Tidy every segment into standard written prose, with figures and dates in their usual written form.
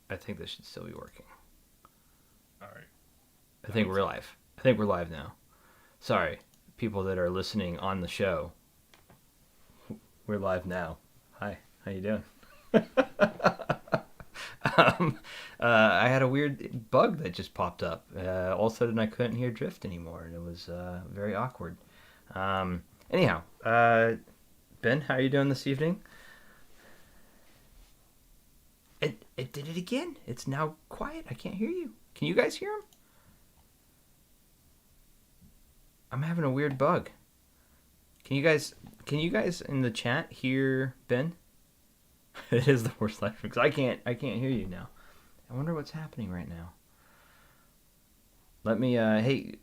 I think this should still be working. All right. I think we're live. I think we're live now. Sorry, people that are listening on the show. We're live now. Hi, how you doing? I had a weird bug that just popped up. All of a sudden, I couldn't hear Drift anymore, and it was very awkward. Anyhow, Ben, how are you doing this evening? It did it again. It's now quiet. I can't hear you. Can you guys hear him? I'm having a weird bug. Can you guys in the chat hear Ben? It is the worst life because I can't hear you now. I wonder what's happening right now. Let me hey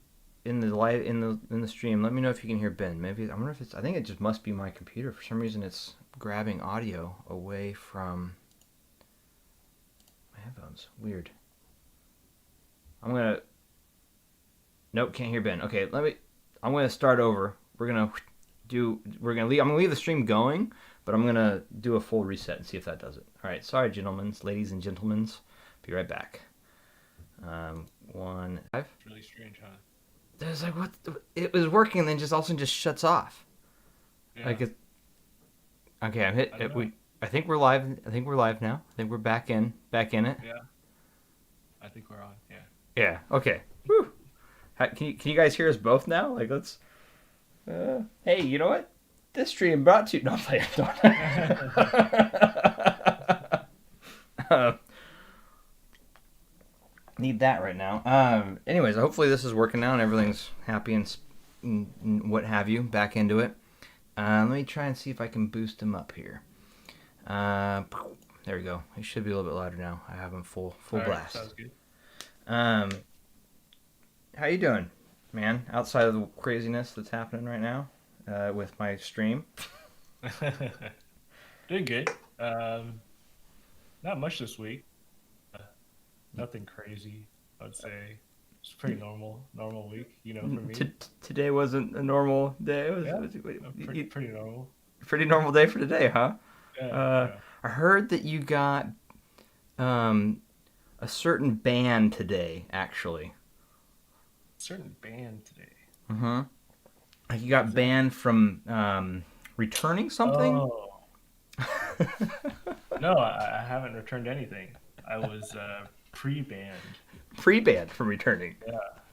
in the live in the stream, let me know if you can hear Ben. Maybe I wonder if it's I think it just must be my computer. For some reason it's grabbing audio away from my headphones. Weird. I'm going to Nope, can't hear Ben. Okay, I'm going to start over. I'm going to leave the stream going, but I'm going to do a full reset and see if that does it. All right, sorry, ladies and gentlemen. Be right back. One, five. It's really strange, huh? There's like what? It was working, and then just all of a sudden just shuts off. Yeah. Like it. Okay, I'm hit. I think we're live. I think we're live now. I think we're back in it. Yeah. I think we're on. Yeah. Yeah. Okay. Woo. Can you guys hear us both now? Like let's. Hey, you know what? This stream brought to you. No, I'm playing. Need that right now. Anyways, hopefully this is working now and everything's happy and what have you. Back into it. Let me try and see if I can boost him up here. There we go. He should be a little bit louder now. I have him full blast. Sounds good. How you doing, man? Outside of the craziness that's happening right now with my stream. Doing good. Not much this week. Nothing crazy, I'd say. It's pretty normal week, for me. Today wasn't a normal day. It was pretty normal. Pretty normal day for today, huh? Yeah. I heard that you got a certain ban today, actually. Certain band today. Mm-hmm. Like you got banned from returning something? Oh. No, I haven't returned anything. I was pre-banned. Pre-banned from returning.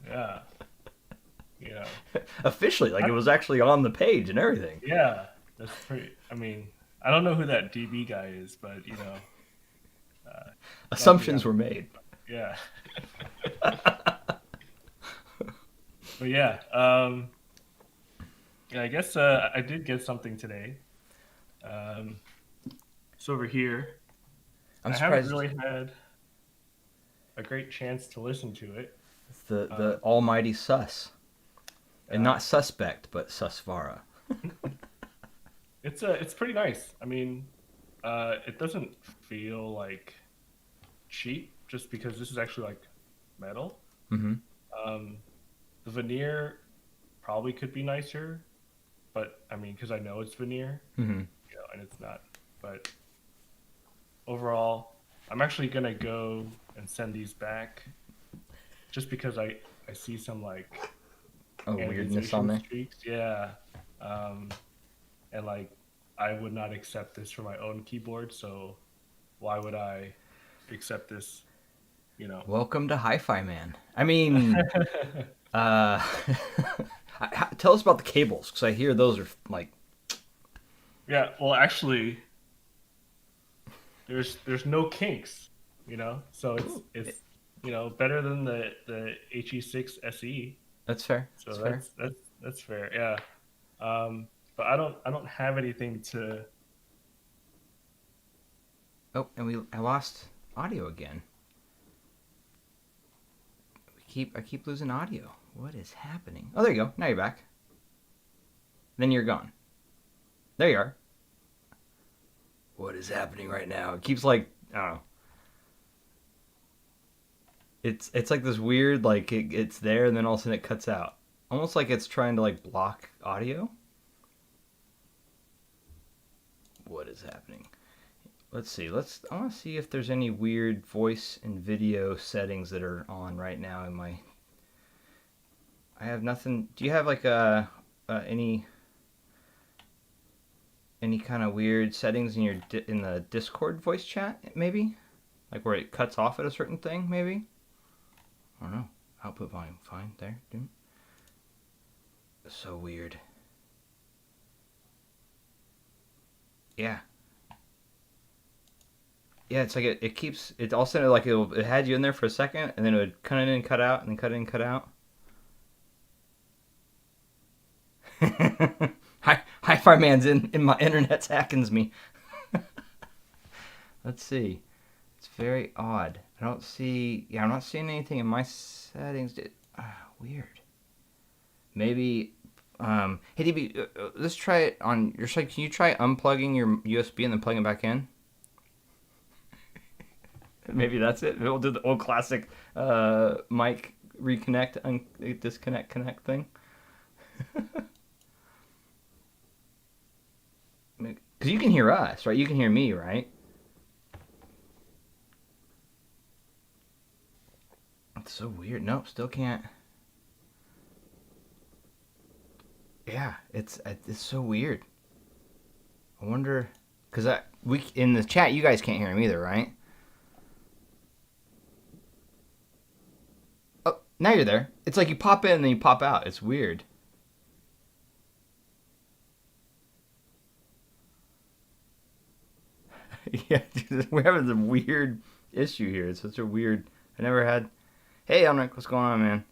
Yeah. Officially, like it was actually on the page and everything. Yeah, that's pretty. I mean, I don't know who that DB guy is, but assumptions were made. Yeah. But yeah, I guess I did get something today. It's over here. I'm I surprised. haven't really had a great chance to listen to it. It's the almighty sus, and not suspect, but susvara. It's pretty nice. I mean, it doesn't feel like cheap just because this is actually like metal. Mm-hmm. The veneer probably could be nicer, but I mean, because I know it's veneer, Mm-hmm. and it's not. But overall, I'm actually gonna go and send these back, just because I see some like weirdness on there. streaks, yeah, and like I would not accept this for my own keyboard, so why would I accept this? Welcome to HiFi, man. I mean, tell us about the cables, because I hear those are like. Yeah, well, actually, there's no kinks, so it's better than the HE6 SE. That's fair. So that's fair. that's fair, yeah. But I don't have anything to. Oh, and I lost audio again. I keep losing audio. What is happening? Oh, there you go. Now you're back. Then you're gone. There you are. What is happening right now? It keeps like, I don't know. It's like this weird, like it's there and then all of a sudden it cuts out. Almost like it's trying to like block audio. What is happening? let's see. I want to see if there's any weird voice and video settings that are on right now in my. I have nothing. Do you have like any kind of weird settings in in the Discord voice chat? Maybe, like where it cuts off at a certain thing. Maybe. I don't know. Output volume. Fine there. Dude. So weird. Yeah. Yeah, it's like it keeps it all of a sudden like it had you in there for a second and then it would cut in and cut out and then cut in and cut out. Hi-Fi man's in my internet's hackings me. Let's see. It's very odd. I don't see. Yeah, I'm not seeing anything in my settings. Weird. Maybe. Hey DB, let's try it on your side. Can you try unplugging your USB and then plugging it back in? Maybe that's it. We'll do the old classic mic reconnect, disconnect, connect thing. Because you can hear us, right? You can hear me, right? It's so weird. Nope, still can't. Yeah, it's so weird. I wonder, because we in the chat, you guys can't hear him either, right? Oh, now you're there. It's like you pop in and then you pop out. It's weird. Yeah, we're having a weird issue here. It's such a weird. I never had. Hey, Elric, what's going on, man?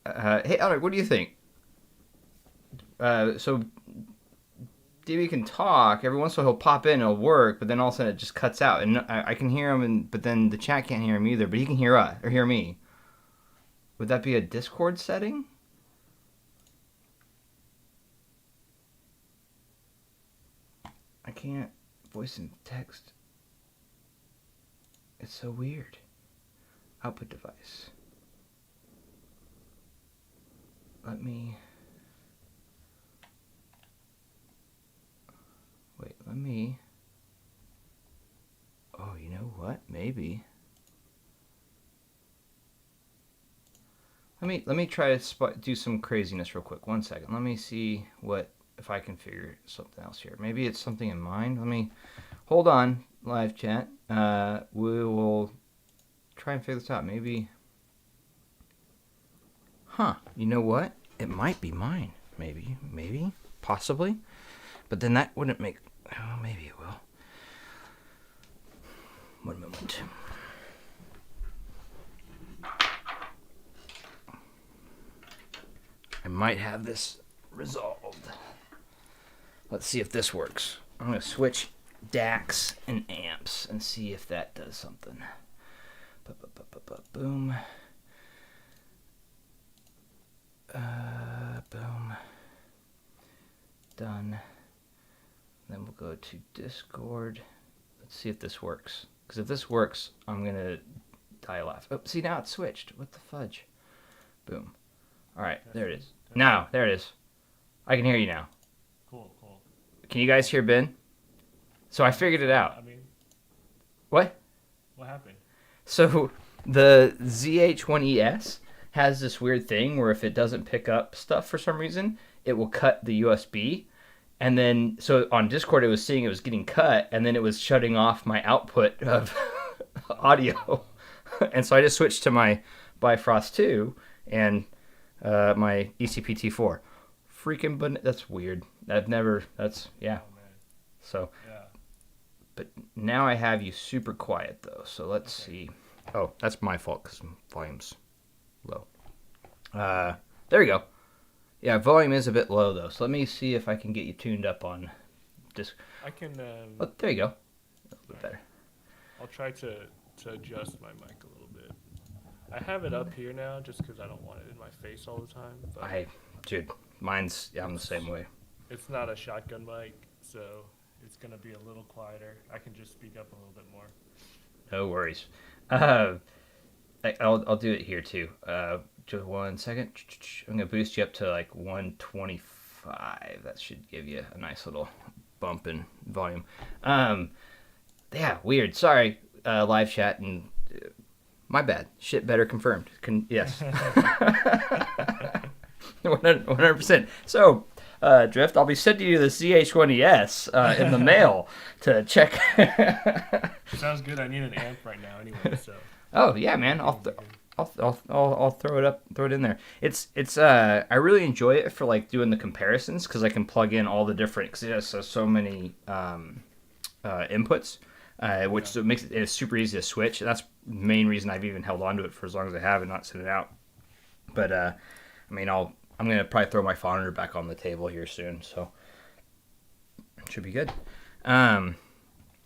Hey, Elric, what do you think? So DB can talk. Every once in a while he'll pop in, it'll work, but then all of a sudden it just cuts out, and I can hear him, but then the chat can't hear him either. But he can hear us or hear me. Would that be a Discord setting? I can't voice and text. It's so weird. Output device. Let me. Wait, let me. Oh, you know what? Maybe. Let me try to do some craziness real quick. 1 second. Let me see if I can figure something else here. Maybe it's something in mind. Let me hold on, live chat. We will try and figure this out. Maybe. Huh? You know what? It might be mine. Maybe, possibly. But then that wouldn't make. Oh, maybe it will. 1 moment. I might have this resolved. Let's see if this works. I'm going to switch DACs and amps and see if that does something. Boom. Boom. Done. Then we'll go to Discord. Let's see if this works. Because if this works, I'm going to die a laugh. Oh, see, now it's switched. What the fudge? Boom. All right, there it is. Now, there it is. I can hear you now. Cool. Can you guys hear Ben? So I figured it out. I mean, What? what happened? So the ZH1ES has this weird thing where if it doesn't pick up stuff for some reason, it will cut the USB. And then, so on Discord, it was seeing it was getting cut, and then it was shutting off my output of audio. And so I just switched to my Bifrost 2 and my ECP-T4. Freaking, that's weird. Yeah. Oh man. So, Yeah. but now I have you super quiet though. So let's see. Oh, that's my fault because volume's low. There you go. Yeah, volume is a bit low though. So let me see if I can get you tuned up on disc. I can. Oh, there you go. A little bit better. I'll try to adjust my mic a little bit. I have it up here now just because I don't want it in my face all the time. But Dude, I'm the same way. it's not a shotgun mic, so it's gonna be a little quieter. I can just speak up a little bit more. No worries. I'll do it here too. Just 1 second. I'm gonna boost you up to like 125. That should give you a nice little bump in volume. Yeah, weird. Sorry, live chat, and my bad. Shit better confirmed. Yes. 100%. So, Drift, I'll be sending you the CH1ES in the mail to check. Sounds good. I need an amp right now anyway, so Oh yeah, man. everything will be good. I'll throw it up, throw it in there. It's I really enjoy it for like doing the comparisons because I can plug in all the different because it has so many inputs, which Yeah. so makes it super easy to switch. That's the main reason I've even held on to it for as long as I have and not sent it out. But I mean, I'm gonna probably throw my monitor back on the table here soon, so it should be good. Um,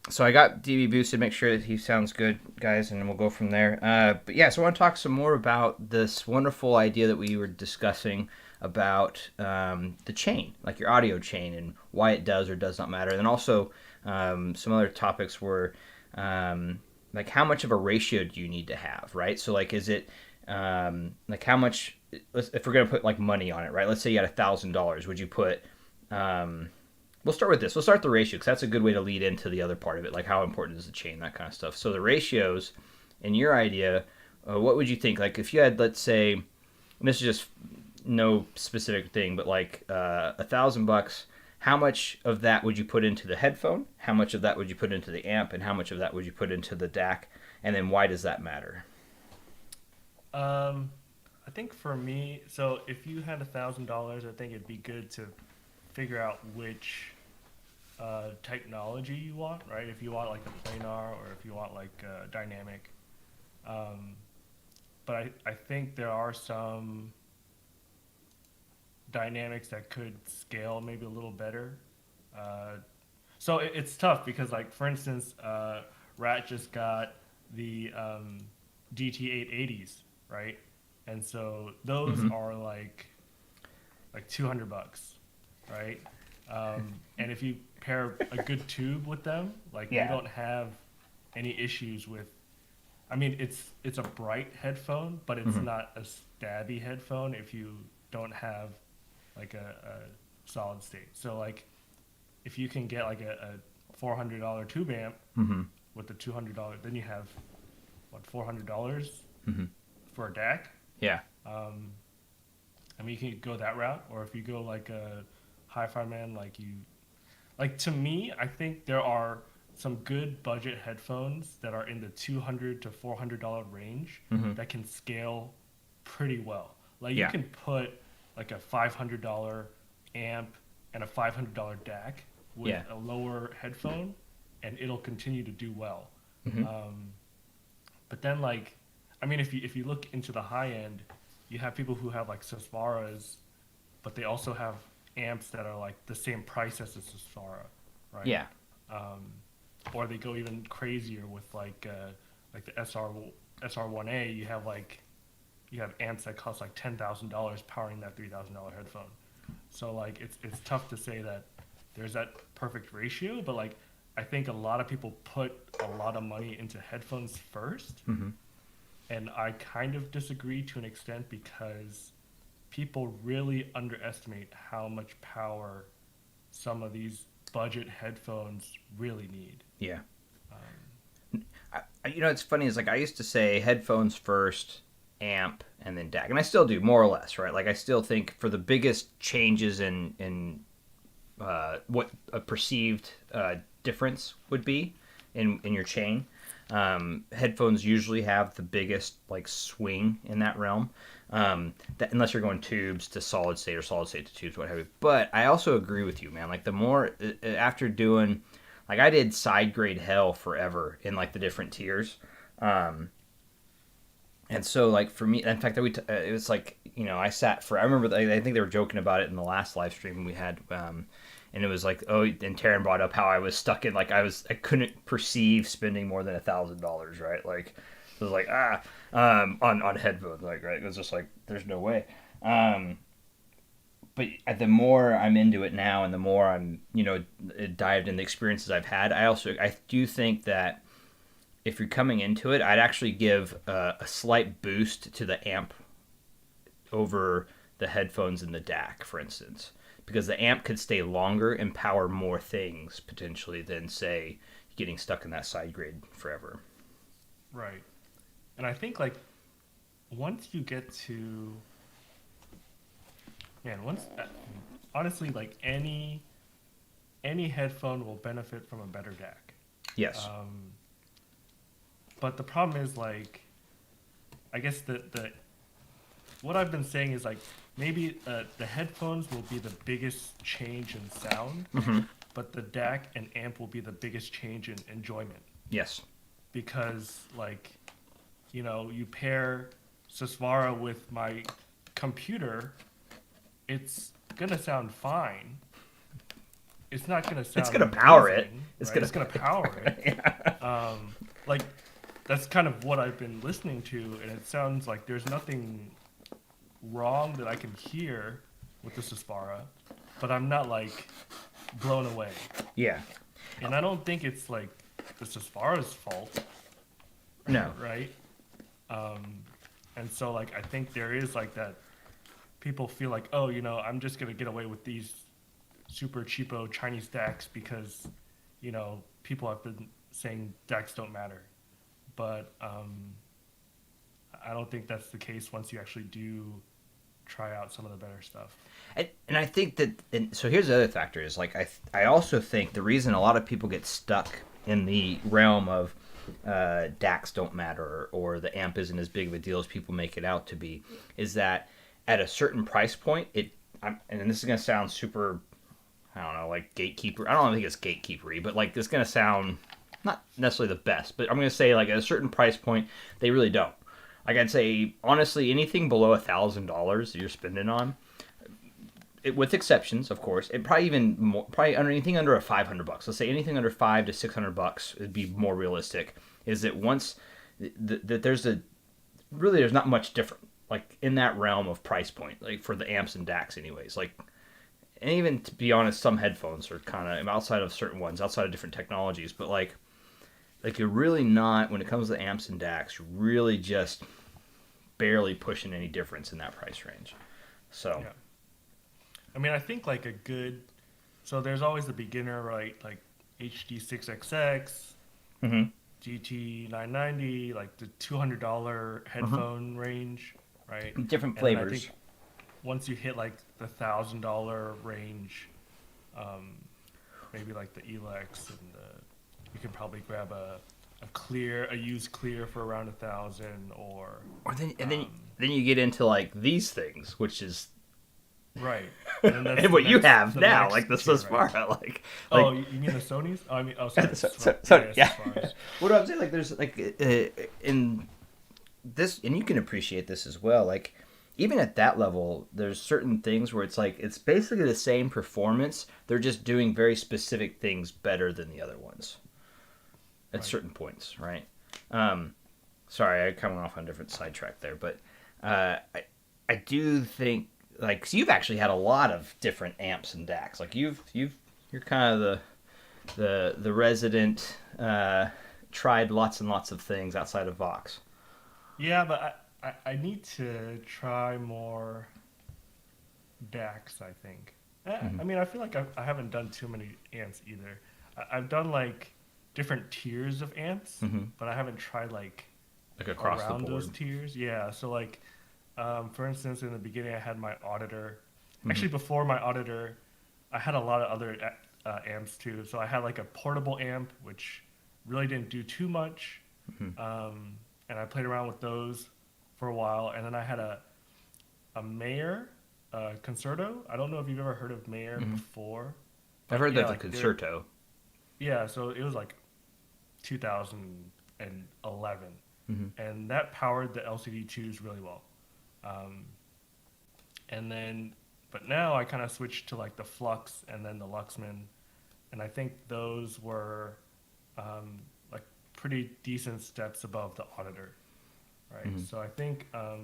so I got DB boosted. Make sure that he sounds good, guys, and we'll go from there. But yeah, so I want to talk some more about this wonderful idea that we were discussing about the chain, like your audio chain, and why it does or does not matter. And then also some other topics were like how much of a ratio do you need to have, right? So like, is it like how much? If we're gonna put like money on it, right? Let's say you had $1,000. Would you put we'll start with this. We'll start with the ratio because that's a good way to lead into the other part of it, like how important is the chain, that kind of stuff. So the ratios, in your idea, what would you think? Like if you had, let's say, and this is just no specific thing, but like $1,000, how much of that would you put into the headphone? How much of that would you put into the amp? And how much of that would you put into the DAC? And then why does that matter? Um, I think for me, so if you had $1,000, I think it'd be good to figure out which technology you want, right? If you want like the planar or if you want like dynamic. Um, but I think there are some dynamics that could scale maybe a little better. Uh, so it's tough because like for instance, Rat just got the DT880s, right? And so those Mm-hmm. are like $200, right? And if you pair a good tube with them, like you Yeah. don't have any issues with. I mean, it's a bright headphone, but it's Mm-hmm. not a stabby headphone if you don't have like a solid state. So like if you can get like a $400 tube amp Mm-hmm. with the $200, then you have what $400 Mm-hmm. for a DAC. Yeah. Um, I mean, you can go that route, or if you go like a hi-fi man, like to me, I think there are some good budget headphones that are in the $200 to $400 range Mm-hmm. that can scale pretty well. Like you Yeah. can put like a $500 amp and a $500 DAC with Yeah. a lower headphone, and it'll continue to do well. Mm-hmm. Um, but then like, I mean, if you look into the high end, you have people who have like Sesvaras, but they also have amps that are like the same price as the Sesvara, right? Yeah. Um, or they go even crazier with like the SR1A. You have amps that cost like $10,000 powering that $3,000 headphone. So like it's tough to say that there's that perfect ratio, but like I think a lot of people put a lot of money into headphones first, Mm-hmm. and I kind of disagree to an extent because people really underestimate how much power some of these budget headphones really need. Yeah. Um, It's funny is like I used to say headphones first, amp, and then DAC, and I still do more or less, right? Like I still think for the biggest changes in what a perceived difference would be in your chain, headphones usually have the biggest like swing in that realm. That unless you're going tubes to solid state or solid state to tubes, what have you. But I also agree with you, man. Like the more after doing, like I did side grade hell forever in like the different tiers. Um, and so, like for me, in fact, it was like I sat for. I remember I think they were joking about it in the last live stream we had, and it was like, oh, and Taryn brought up how I was stuck in like I couldn't perceive spending more than $1,000, right? Like it was like on headphones, like right. It was just like there's no way. Um, but the more I'm into it now, and the more I'm dived in the experiences I've had, I do think that if you're coming into it, I'd actually give a slight boost to the amp over the headphones and the DAC, for instance, because the amp could stay longer and power more things potentially than say getting stuck in that side grid forever. Right. And I think like once you get to, man, honestly, like any headphone will benefit from a better DAC. Yes. But the problem is like, I guess the what I've been saying is like maybe the headphones will be the biggest change in sound, but the DAC and amp will be the biggest change in enjoyment. Yes. Because like, you know, you pair Susvara with my computer, it's gonna sound fine. It's not gonna sound. It's gonna power it. amazing, It's right? gonna power it. Yeah. Like that's kind of what I've been listening to, and it sounds like there's nothing wrong that I can hear with the Susvara, but I'm not like blown away. Yeah. And I don't think it's like the Susvara's fault. No. Right. And so like I think there is like that. People feel like, oh, you know, I'm just gonna get away with these super cheapo Chinese DACs because, you know, people have been saying DACs don't matter. But I don't think that's the case once you actually do try out some of the better stuff. And I think that, and so here's the other factor is like, I also think the reason a lot of people get stuck in the realm of DACs don't matter or the amp isn't as big of a deal as people make it out to be is that at a certain price point, and this is going to sound super, I don't know, like gatekeeper. I don't think it's gatekeepery, but like it's going to sound not necessarily the best, but I'm going to say like at a certain price point, they really don't. Like I'd say, honestly, anything below $1,000 that you're spending on, with exceptions, of course, it probably even more, probably anything under a $500. Let's say anything under $500 to $600 would be more realistic. Is that once that there's not much different like in that realm of price point, like for the amps and DACs, anyways. Like, and even to be honest, some headphones are kind of outside of certain ones, outside of different technologies, but like you're really not when it comes to amps and DACs, you're really just barely pushing any difference in that price range. So. Yeah. I mean, I think like a good, so there's always the beginner, right? Like HD6XX, GT990, like the $200 headphone range, right? Different And then I flavors. think once you hit like the $1,000 range, maybe like the Elex, and you can probably grab a used clear for around 1,000, or then you get into like these things, which is right. And, that's and what you have the now, next like the tier, Susvara, right? like Oh, you mean the Sony's? Oh, I mean, oh, sorry. yeah. Susvara's. What do I say? Like, there's like in this, and you can appreciate this as well. Like, even at that level, there's certain things where it's like it's basically the same performance. They're just doing very specific things better than the other ones at certain points, right? Sorry, I kind of went off on a different sidetrack there, but I do think. Like, so you've actually had a lot of different amps and DACs. Like you're kind of the resident tried lots and lots of things outside of Vox. Yeah, but I need to try more DACs, I think. I mean, I feel like I haven't done too many amps either. I've done like different tiers of amps, but I haven't tried like across around the board. those tiers. Yeah, so like for instance, in the beginning, I had my auditor. Actually, before my auditor, I had a lot of other amps too. So I had like a portable amp, which really didn't do too much, and I played around with those for a while. And then I had a Mayer Concerto. I don't know if you've ever heard of Mayer before. I've heard yeah, that the like Concerto. Yeah, so it was like 2011, and that powered the LCD2s really well. And then, but now I kind of switched to like the Flux and then the Luxman, and I think those were like pretty decent steps above the Auditor, right? So I think I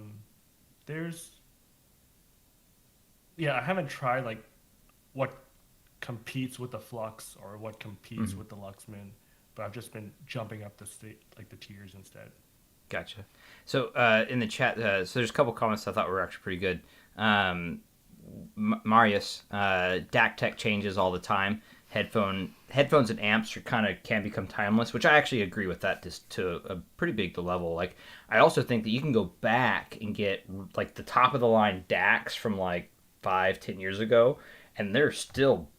haven't tried like what competes with the Flux or what competes with the Luxman, but I've just been jumping up the tiers instead. Gotcha. So in the chat, so there's a couple comments I thought were actually pretty good. Marius, DAC tech changes all the time. headphones and amps are kind of can become timeless, which I actually agree with that just to a pretty big level. Like I also think that you can go back and get like the top of the line DACs from like 5-10 years ago, and they're still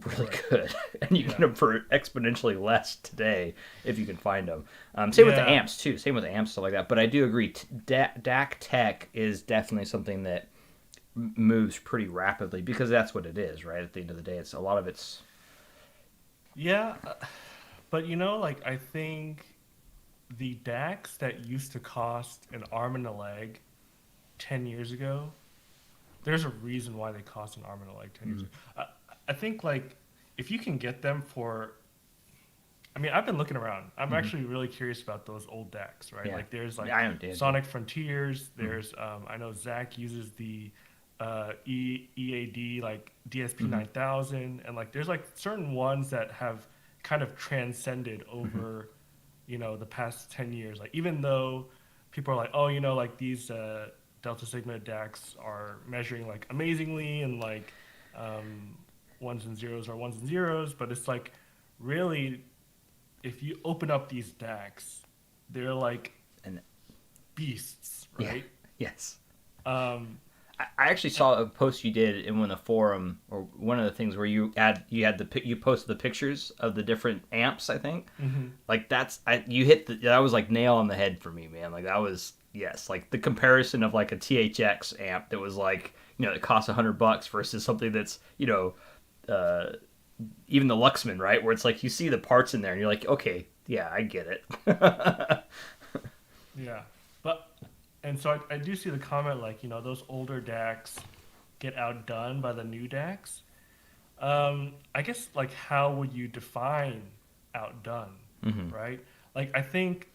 really Right. good, and you Yeah. get them for exponentially less today if you can find them. Same with the Yeah. amps too. Same with the amps, stuff like that. But I do agree, DAC tech is definitely something that moves pretty rapidly because that's what it is, right? At the end of the day, it's a lot of it's Yeah. But like I think the DACs that used to cost an arm and a leg 10 years ago, there's a reason why they cost an arm and a leg 10 years ago. I think like if you can get them for, I mean, I've been looking around. I'm actually really curious about those old DACs, right? yeah. Like there's like I don't do Sonic Frontiers. There's I know Zach uses the EAD like DSP 9000, and like there's like certain ones that have kind of transcended over the past 10 years. Like even though people are like, oh, like these Delta Sigma DACs are measuring like amazingly, and like ones and zeros are ones and zeros, but it's like really, if you open up these DACs, they're like and beasts, yeah, right? yes. Um, I actually saw a post you did in one of the forum, or one of the things where you posted the pictures of the different amps. I think mhm. like you hit that was like nail on the head for me, man. Like that was yes, like the comparison of like a THX amp that was like it costs $100 versus something that's uh, even the Luxman, right? Where it's like you see the parts in there and you're like, okay, yeah, I get it. Yeah, but and so I do see the comment like those older DACs get outdone by the new DACs. I guess like how would you define outdone, hmm right? Like I think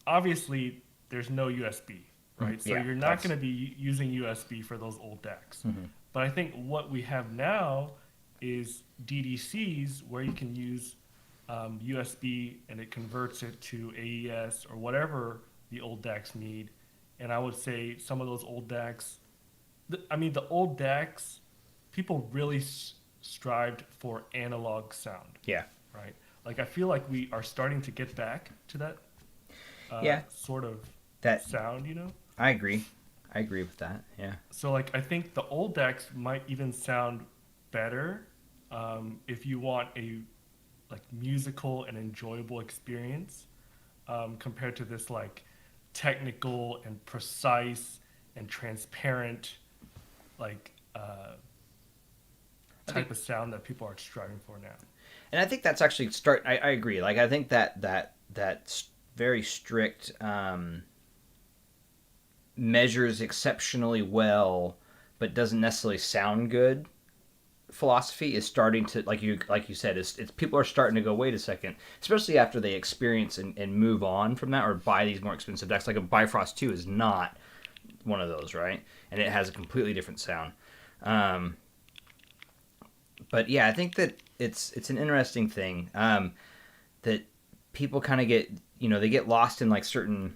obviously there's no USB, right? So Yeah, you're not that's going to be using USB for those old DACs. mhm. But I think what we have now is DDCs where you can use USB and it converts it to AES or whatever the old DACs need. And I would say some of those old DACs, I mean, the old DACs, people really strived for analog sound, Yeah, right? Like I feel like we are starting to get back to that yeah. sort of That sound. I agree. I agree with that. Yeah. So like I think the old decks might even sound better if you want a like musical and enjoyable experience compared to this like technical and precise and transparent like I think type of sound that people are striving for now. And I think that's actually I agree. Like I think that very strict measures exceptionally well, but doesn't necessarily sound good. Philosophy is starting to like you said it's people are starting to go, wait a second, especially after they experience and move on from that or buy these more expensive decks. Like a Bifrost 2 is not one of those, right? And it has a completely different sound. Um, but yeah, I think that it's an interesting thing that people kind of get they get lost in like certain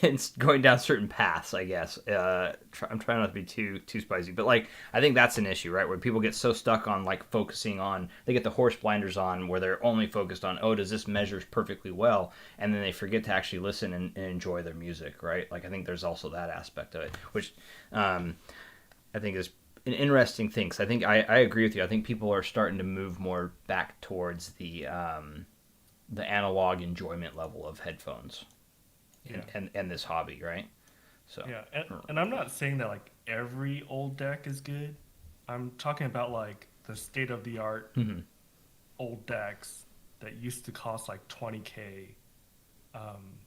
and going down certain paths, I guess. I'm trying not to be too spicy, but like I think that's an issue, right? Where people get so stuck on like focusing on, they get the horse blinders on, where they're only focused on, oh, does this measure perfectly well, and then they forget to actually listen and enjoy their music, right? Like I think there's also that aspect of it, which I think is an interesting thing. Cause I think I agree with you. I think people are starting to move more back towards the analog enjoyment level of headphones Yeah. and this hobby, right? So Yeah, and I'm not saying that like every old deck is good. I'm talking about like the state of the art mm-hmm. old decks that used to cost like 20K um,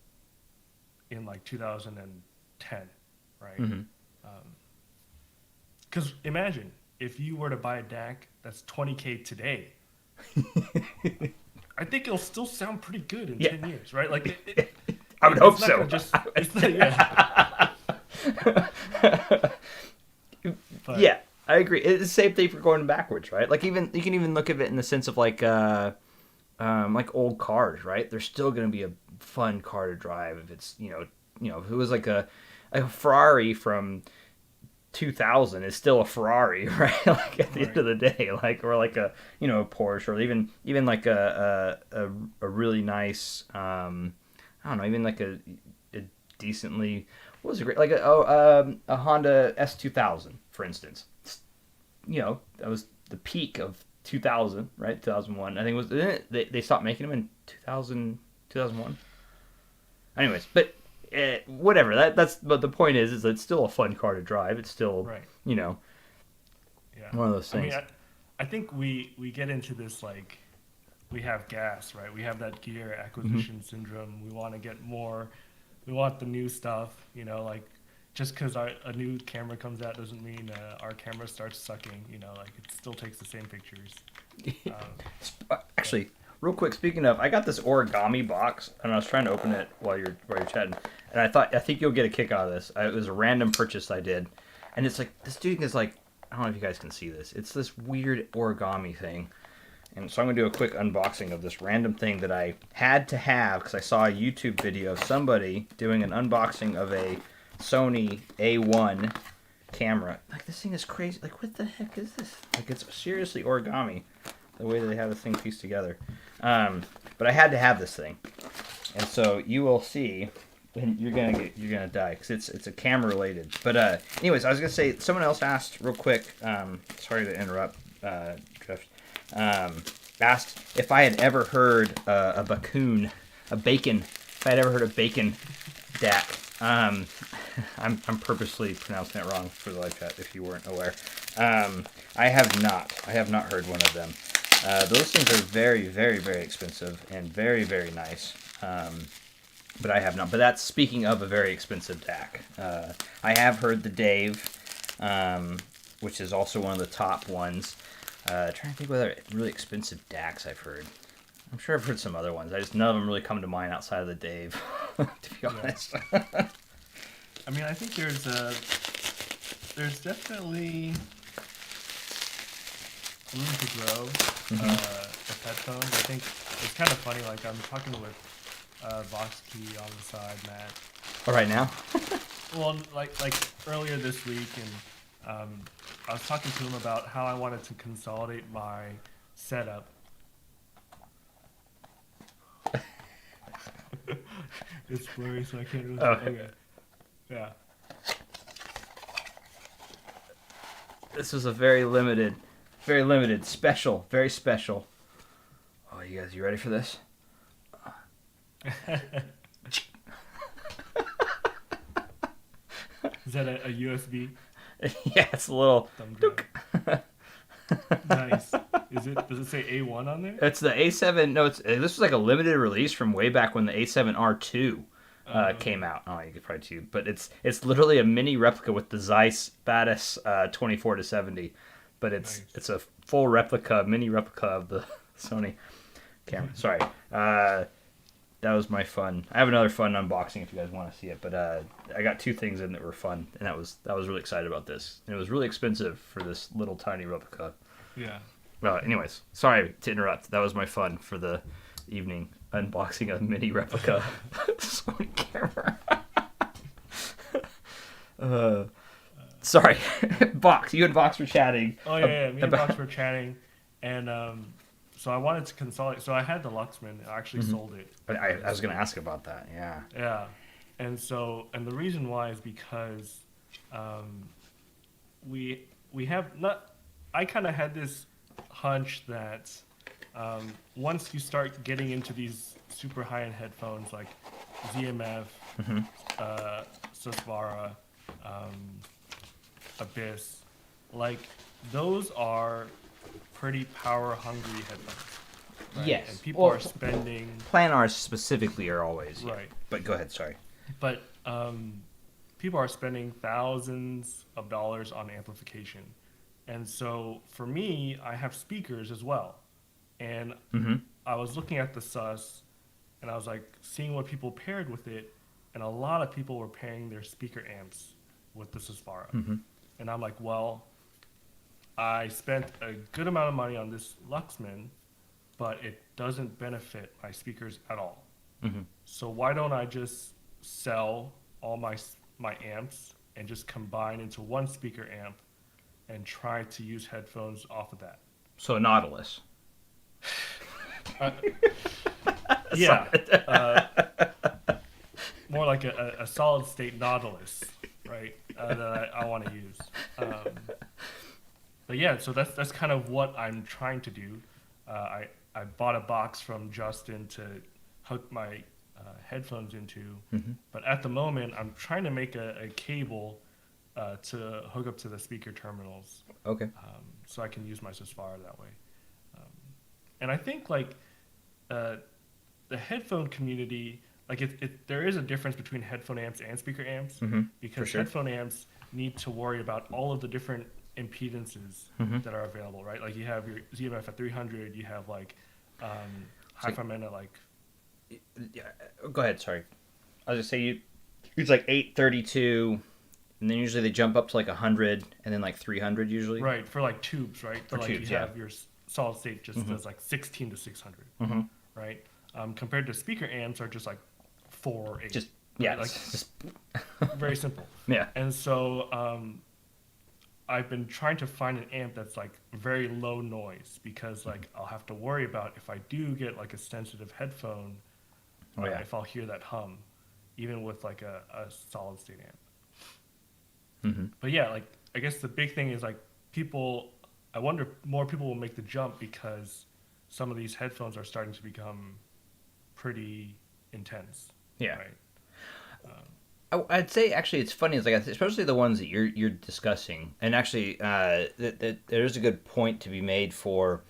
in like 2010, right? Mm-hmm. Because imagine if you were to buy a deck that's 20K today, I think it'll still sound pretty good in Yeah. 10 years, right? Like I would hope it's not so. gonna just it's not, yeah. But Yeah, I agree. It's the same thing for going backwards, right? Like even you can even look at it in the sense of like old cars, right? They're still going to be a fun car to drive if it's if it was like a Ferrari from 2000 is still a Ferrari, right? Like at the end Right. of the day, like or like a a Porsche, or even like a really nice I don't know, even like a decently what was it great like a Honda S2000 for instance. That was the peak of 2000, right? 2001. I think it was they stopped making them in 2000, 2001. Anyways, but whatever. That's but the point is it's still a fun car to drive. It's still Right. you know Yeah. one of those I mean, things. I think we get into this like we have gas, right? We have that gear Hmm. acquisition syndrome. We want to get more. We want the new stuff, like just because a new camera comes out doesn't mean our camera starts sucking. Like it still takes the same pictures. Um, yeah. Actually, real quick, speaking of, I got this origami box, and I was trying to open it while you're chatting, and I think you'll get a kick out of this. It was a random purchase I did, and it's like this dude is like I don't know if you guys can see this. It's this weird origami thing. And so I'm going to do a quick unboxing of this random thing that I had to have because I saw a YouTube video of somebody doing an unboxing of a Sony A1 camera. Like, this thing is crazy. Like, what the heck is this? Like, it's seriously origami, the way that they have this thing pieced together. But I had to have this thing. And so you will see, and you're gonna die because it's a camera related. But anyways, I was gonna say someone else asked real quick. Sorry to interrupt, Drift. Um, Asked if I had ever heard a bacon. If I had ever heard of bacon DAC. I'm purposely pronouncing it wrong for the live chat if you weren't aware. I have not. I have not heard one of them. Those things are very, very, very expensive and very, very nice. But I have not. But that's speaking of a very expensive DAC. I have heard the Dave, which is also one of the top ones. Trying to think whether really expensive DACs I've heard. I'm sure I've heard some other ones. None of them really come to mind outside of the Dave, to be Yeah. honest. I mean, I think there's definitely room to grow Hmm. with headphones. I think it's kind of funny. Like I'm talking with Vox Key on the side, Matt. All right now. Well, like earlier this week, and I was talking to him about how I wanted to consolidate my setup. It's blurry, so I can't really. Oh, Okay. Yeah. this is a very limited, special, very special. Oh, you ready for this? Is that a USB Yeah, it's a little. thumb drive? Nice. Does it say A1 on there? It's the A7. No, this was like a limited release from way back when the A7R2 came Okay. out. Oh, you could probably see, but it's literally a mini replica with the Zeiss Batis 24 to 70, but it's Nice. it's a full replica, mini replica of the Sony camera. Sorry, that was my fun. I have another fun unboxing if you guys want to see it, but I got two things in that were fun, and that was really excited about this. And it was really expensive for this little tiny replica. Yeah. Well, anyways, sorry to interrupt. That was my fun for the evening, unboxing a mini replica Sony camera. Uh, sorry, Box. You and Box were chatting. Oh yeah. Me and About. Vox were chatting, and so I wanted to consolidate. So I had the Luxman. I actually Mhm. sold it. I was going to ask about that. Yeah. Yeah, and the reason why is because um, we have not. I kind of had this hunch that once you start getting into these super high end headphones like ZMF, Hmm. Susvara, um, Abyss, like those are pretty power hungry headphones, right? Yes. And people Well, are spending Plan specifically are always. Yeah. right. But go ahead. Sorry. But people are spending thousands of dollars on amplification. And so for me, I have speakers as well. And Hmm. I was looking at the sus and I was like seeing what people paired with it. And a lot of people were pairing their speaker amps with the Susvara. Hmm. And I'm like, well, I spent a good amount of money on this Luxman, but it doesn't benefit my speakers at all. Hmm. So why don't I just sell all my amps and just combine into one speaker amp and try to use headphones off of that. So a Nautilus. Uh, yeah, more like a solid state Nautilus, right? That I want to use. But yeah, so that's kind of what I'm trying to do. I bought a box from Justin to hook my headphones into, but at the moment I'm trying to make a cable to hook up to the speaker terminals, Okay. so I can use my Susvara that way. And I think like the headphone community, like there is a difference between headphone amps and speaker amps, because sure. headphone amps need to worry about all of the different impedances that are available, right? Like you have your ZMF at 300, you have like HiFi men at like. Yeah, go ahead. Sorry, I was gonna say you use like 832, and then usually they jump up to like 100, and then like 300 usually. Right, for like tubes, right? For like tubes, you have your solid state just does like 16 to 600, right? Compared to speaker amps are just like 4 or 8. Just right? like just very simple. Yeah. And so I've been trying to find an amp that's like very low noise, because like I'll have to worry about if I do get like a sensitive headphone, if I'll hear that hum, even with like a solid state amp. But yeah, like I guess the big thing is like I wonder more people will make the jump, because some of these headphones are starting to become pretty intense. Yeah. Right. I'd say actually it's funny. It's like especially the ones that you're discussing, and actually there's a good point to be made for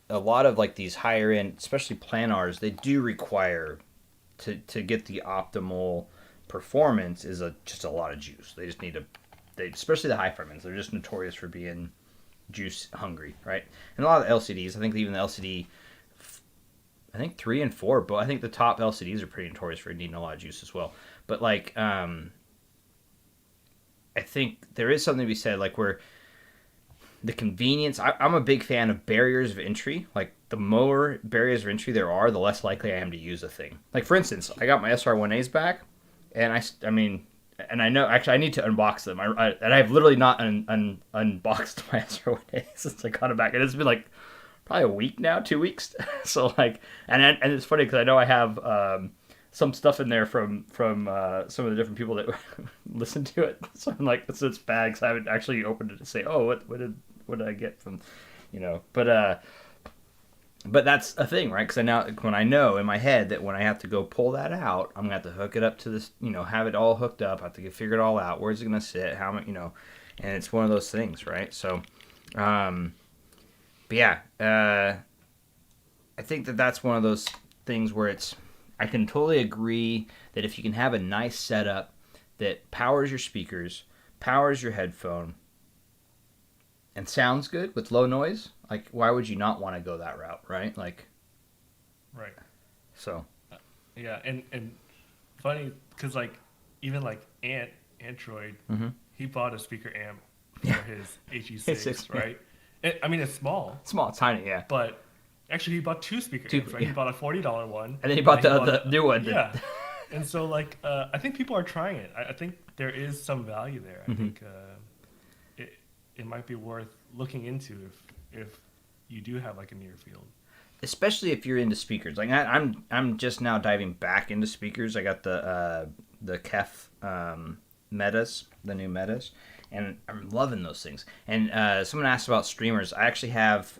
a lot of like these higher end, especially planars. They do require to get the optimal performance is just a lot of juice. They just need especially the high fragments. They're just notorious for being juice hungry, right? And a lot of the LCDs, I think even the LCD, I think 3 and 4, but I think the top LCDs are pretty notorious for needing a lot of juice as well. But like, I think there is something to be said, like where the convenience. I'm a big fan of barriers of entry. Like the more barriers of entry there are, the less likely I am to use a thing. Like for instance, I got my SR1As back, and I mean. And I know, actually, I need to unbox them. And I've literally not unboxed my SR1A since I got them back. And it's been like probably a week now, 2 weeks. So like, and it's funny because I know I have some stuff in there from some of the different people that listen to it. So I'm like, it's bad because I haven't actually opened it to say, oh, what did I get from, But that's a thing, right? Because when I know in my head that when I have to go pull that out, I'm gonna have to hook it up to this, have it all hooked up. I have to figure it all out. Where's it gonna sit? How much, and it's one of those things, right? So, but yeah, I think that's one of those things where I can totally agree that if you can have a nice setup that powers your speakers, powers your headphone, and sounds good with low noise, like why would you not want to go that route, right? Like, right. So, yeah, and funny because like even like Android, he bought a speaker amp for his HE6, right? I mean, it's small, it's tiny, yeah. But actually, he bought two speaker amps, right? Yeah. He bought a $40 one, and then he bought the new one. Yeah, and so like I think people are trying it. I think there is some value there. I think it might be worth looking into if you do have like a near field, especially if you're into speakers. Like I'm just now diving back into speakers. I got the Kef Metas, the new Metas, and I'm loving those things. And someone asked about streamers. I actually have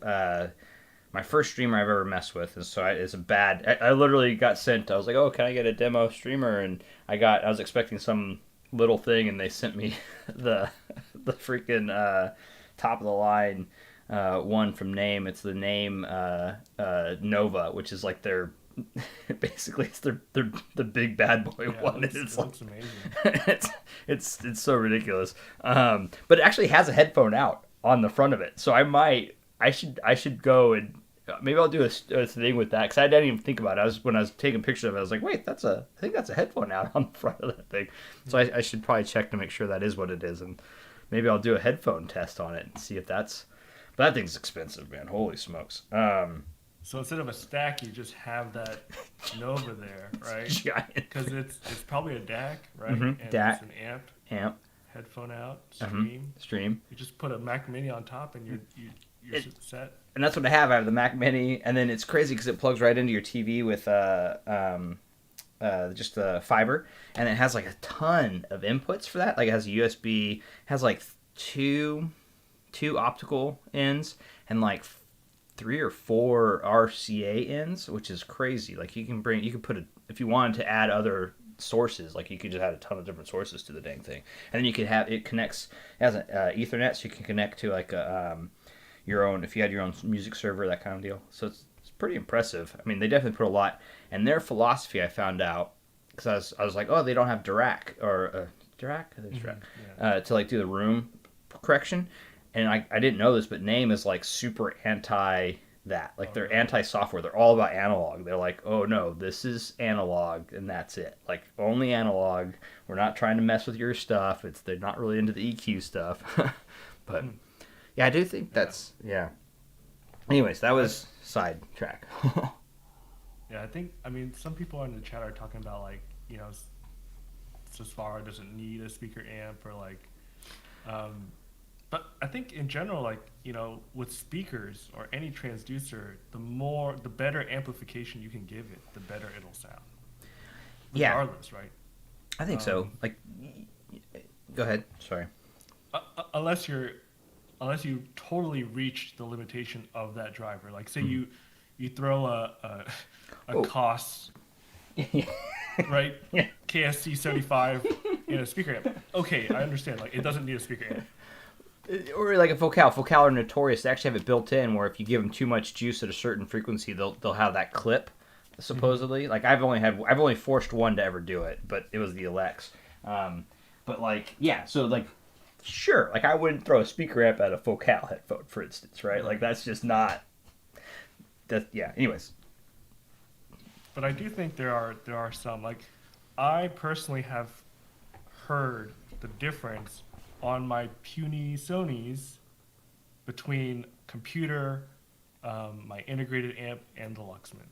my first streamer I've ever messed with, and so it's a bad. I literally got sent. I was like, oh, can I get a demo streamer? And I was expecting some little thing, and they sent me the freaking top of the line one from Name. It's the Name Nova, which is like their basically it's their the big bad boy one. It looks amazing. it's so ridiculous. But it actually has a headphone out on the front of it, so I should go and maybe I'll do a thing with that, because I didn't even think about it. When I was taking pictures of it, I was like, wait, I think that's a headphone out on the front of that thing. So I should probably check to make sure that is what it is, and maybe I'll do a headphone test on it and see if that's. But that thing's expensive, man. Holy smokes. So instead of a stack, you just have that Nova there, right? Giant. Because it's probably a DAC, right? Mm-hmm. And DAC. it's an amp. Amp. headphone out, stream. Stream. You just put a Mac Mini on top, and you're set. And that's what I have. I have the Mac Mini, and then it's crazy because it plugs right into your TV with just the fiber, and it has like a ton of inputs for that. Like it has a USB, has like two optical ends, and like 3 or 4 RCA ends, which is crazy. Like you can put if you wanted to add other sources, like you could just add a ton of different sources to the dang thing, and then you could have it connects as an Ethernet, so you can connect to like a your own, if you had your own music server, that kind of deal. So it's pretty impressive. I mean, they definitely put a lot. And their philosophy, I found out, because I was like, oh, they don't have Dirac or Dirac, to like do the room correction. And I didn't know this, but Name is like super anti that. Like they're anti software. They're all about analog. They're like, oh no, this is analog and that's it. Like only analog. We're not trying to mess with your stuff. They're not really into the EQ stuff. But yeah, I do think that's Anyways, that was sidetrack. Yeah, I mean, some people in the chat are talking about like, Susvara doesn't need a speaker amp or like, but I think in general, like, with speakers or any transducer, the better amplification you can give it, the better it'll sound. Regardless, right? I think so. Like, go ahead. Sorry. Unless you totally reach the limitation of that driver. Like, say you throw a COS, right? Yeah. KSC 75 in a speaker amp. Okay, I understand. Like, it doesn't need a speaker amp. Or like a Focal. Focal are notorious. They actually have it built in where if you give them too much juice at a certain frequency, they'll have that clip. Supposedly, like I've only forced one to ever do it, but it was the Alex. But like, yeah, so like, sure, like I wouldn't throw a speaker amp at a Focal headphone, for instance, right? Like that's just not. Anyways. But I do think there are some, like, I personally have heard the difference on my puny Sonys between computer, my integrated amp, and the Luxman.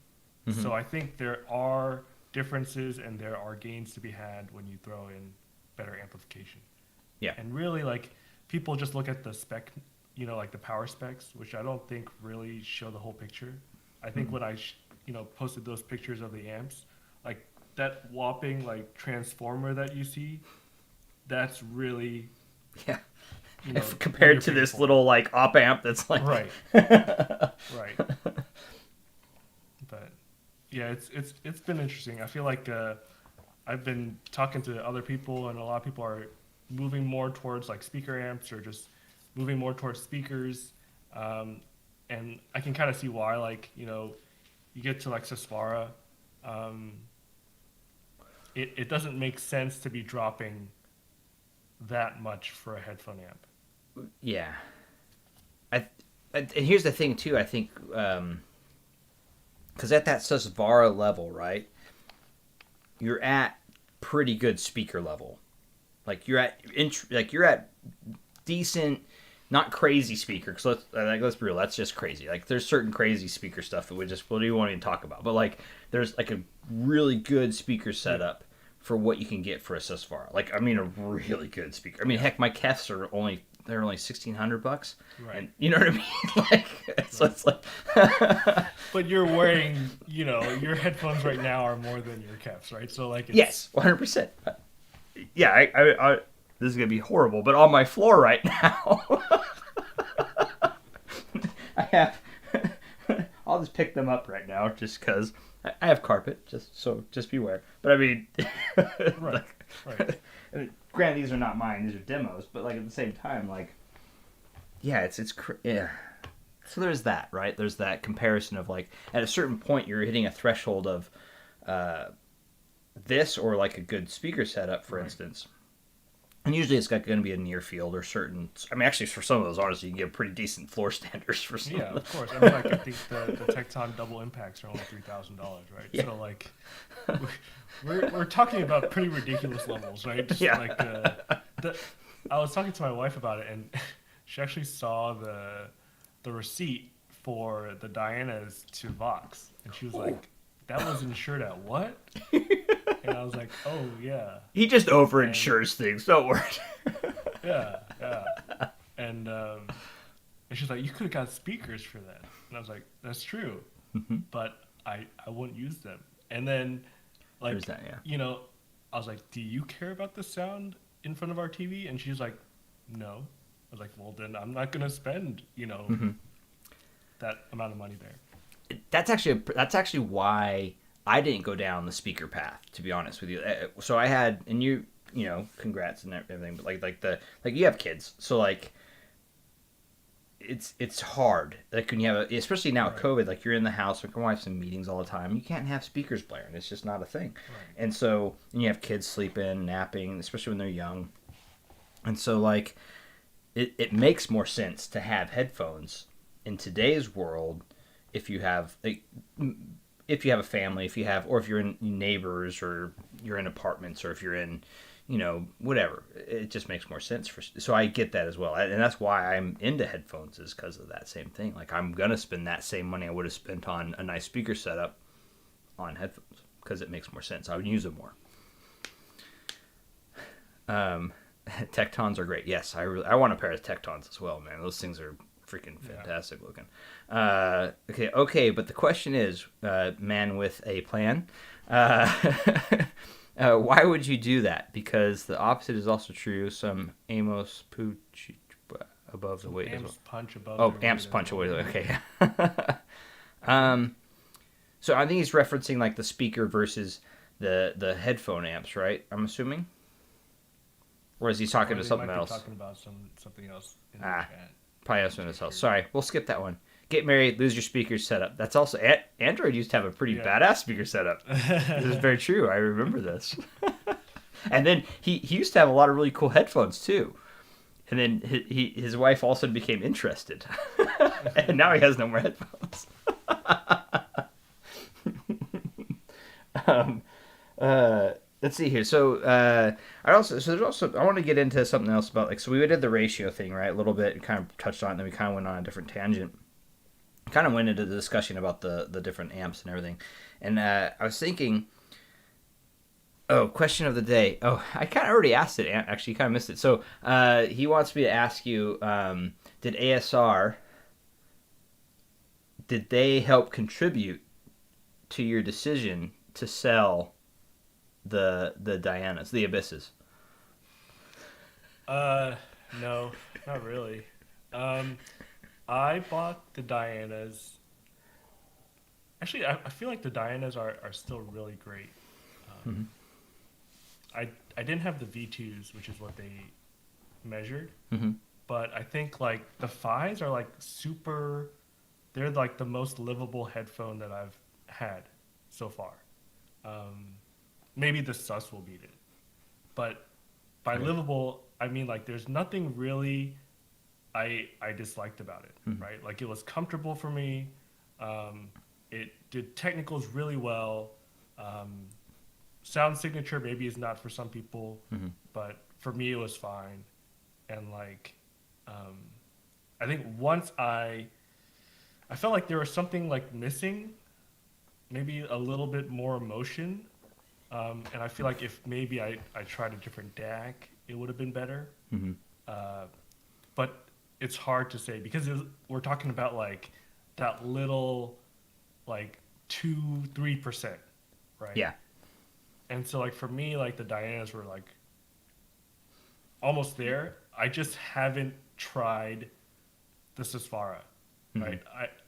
Mm-hmm. So I think there are differences and there are gains to be had when you throw in better amplification. Yeah. And really, like, people just look at the spec, like the power specs, which I don't think really show the whole picture. I think when I, posted those pictures of the amps, like that whopping like transformer that you see, that's really, compared to this little like op amp that's like right. Right. But yeah, it's been interesting. I feel like I've been talking to other people, and a lot of people are moving more towards like speaker amps or just moving more towards speakers. And I can kind of see why, like, you get to like Susvara, it doesn't make sense to be dropping that much for a headphone amp. Yeah. And here's the thing too, I think, because at that Susvara level, right, you're at pretty good speaker level. Like you're at decent, not crazy speaker. Because let's be real, that's just crazy. Like there's certain crazy speaker stuff that we don't even want to talk about. But like there's like a really good speaker setup for what you can get for a Susvara. Like I mean a really good speaker. I mean heck, my Kefs are only $1,600, right? And you know what I mean? Like so it's like. But you're wearing, your headphones right now are more than your Kefs, right? So like yes, 100%. Yeah, I this is gonna be horrible, but on my floor right now, I have. I'll just pick them up right now, just because I have carpet. Just beware. But I mean, right. Granted, these are not mine; these are demos. But like at the same time, like, yeah, yeah. So there's that, right? There's that comparison of like at a certain point you're hitting a threshold of this or like a good speaker setup, for instance. And usually it's going to be a near field or certain. I mean, actually, for some of those artists, you can get pretty decent floor standards for some. Yeah, of course. I mean, like I think the Tecton double impacts are only $3,000, right? Yeah. So like, we're talking about pretty ridiculous levels, right? Just like I was talking to my wife about it, and she actually saw the receipt for the Dianas to Vox, and she was like, "That was insured at what?" And I was like, "Oh yeah." He just overinsures things. Don't worry. yeah. And she's like, you could have got speakers for that. And I was like, that's true, but I wouldn't use them. And then, There's like, that, yeah. you know, I was like, do you care about the sound in front of our TV? And she's like, no. I was like, well, then I'm not gonna spend, that amount of money there. That's actually why I didn't go down the speaker path, to be honest with you. So I had, and congrats and everything, but like you have kids, so like it's hard. Like when you have, especially now with Right. COVID, like you're in the house, like my wife's in meetings all the time. You can't have speakers blaring. It's just not a thing. Right. And so, and you have kids sleeping, napping, especially when they're young. And so like it makes more sense to have headphones in today's world if you have a family, or if you're in neighbors, or you're in apartments, or if you're in, whatever. It just makes more sense so I get that as well. And that's why I'm into headphones, is because of that same thing. Like I'm going to spend that same money I would have spent on a nice speaker setup on headphones because it makes more sense. I would use them more. Tectons are great. Yes, I want a pair of Tectons as well, man. Those things are freaking fantastic looking. Okay, but the question is, man with a plan, why would you do that? Because the opposite is also true. Some Amos Pooch above the weight as well. Amps punch above. Oh, their amps weight punch as well. away. Okay. So I think he's referencing like the speaker versus the headphone amps, right? I'm assuming. Or is he talking Or to they something might be else? talking about something else in the Ah. chat. Probably has his house. Sorry, we'll skip that one. Get married, lose your speaker setup. That's also Android used to have a pretty Yeah. badass speaker setup. This is very true. I remember this. And then he used to have a lot of really cool headphones too. And then his wife also became interested, and now he has no more headphones. um, let's see here. So I want to get into something else about, like, so we did the ratio thing, right, a little bit, and kind of touched on it, and then we kind of went on a different tangent. Kind of went into the discussion about the different amps and everything, and I was thinking. Oh, question of the day. Oh, I kind of already asked it. Actually, you kind of missed it. So he wants me to ask you: did ASR, did they help contribute to your decision to sell the Dianas, the Abysses? No, not really. I bought the Dianas. Actually, I feel like the Dianas are still really great. Mm-hmm. I didn't have the V2s, which is what they measured, Mm-hmm. but I think like the Fis are like super. They're like the most livable headphone that I've had so far. Maybe the Sus will beat it, but by Okay. livable I mean like there's nothing really I disliked about it, Mhm. right? Like it was comfortable for me. It did technicals really well. Sound signature maybe is not for some people, Mhm. but for me it was fine. And like, I think once I felt like there was something like missing, maybe a little bit more emotion. And I feel like if maybe I tried a different DAC, it would have been better. Mhm. But it's hard to say because we're talking about like that little like 2-3%, right? Yeah. And so like for me, like the Dianas were like almost there. I just haven't tried the Sasfara, Mhm. right?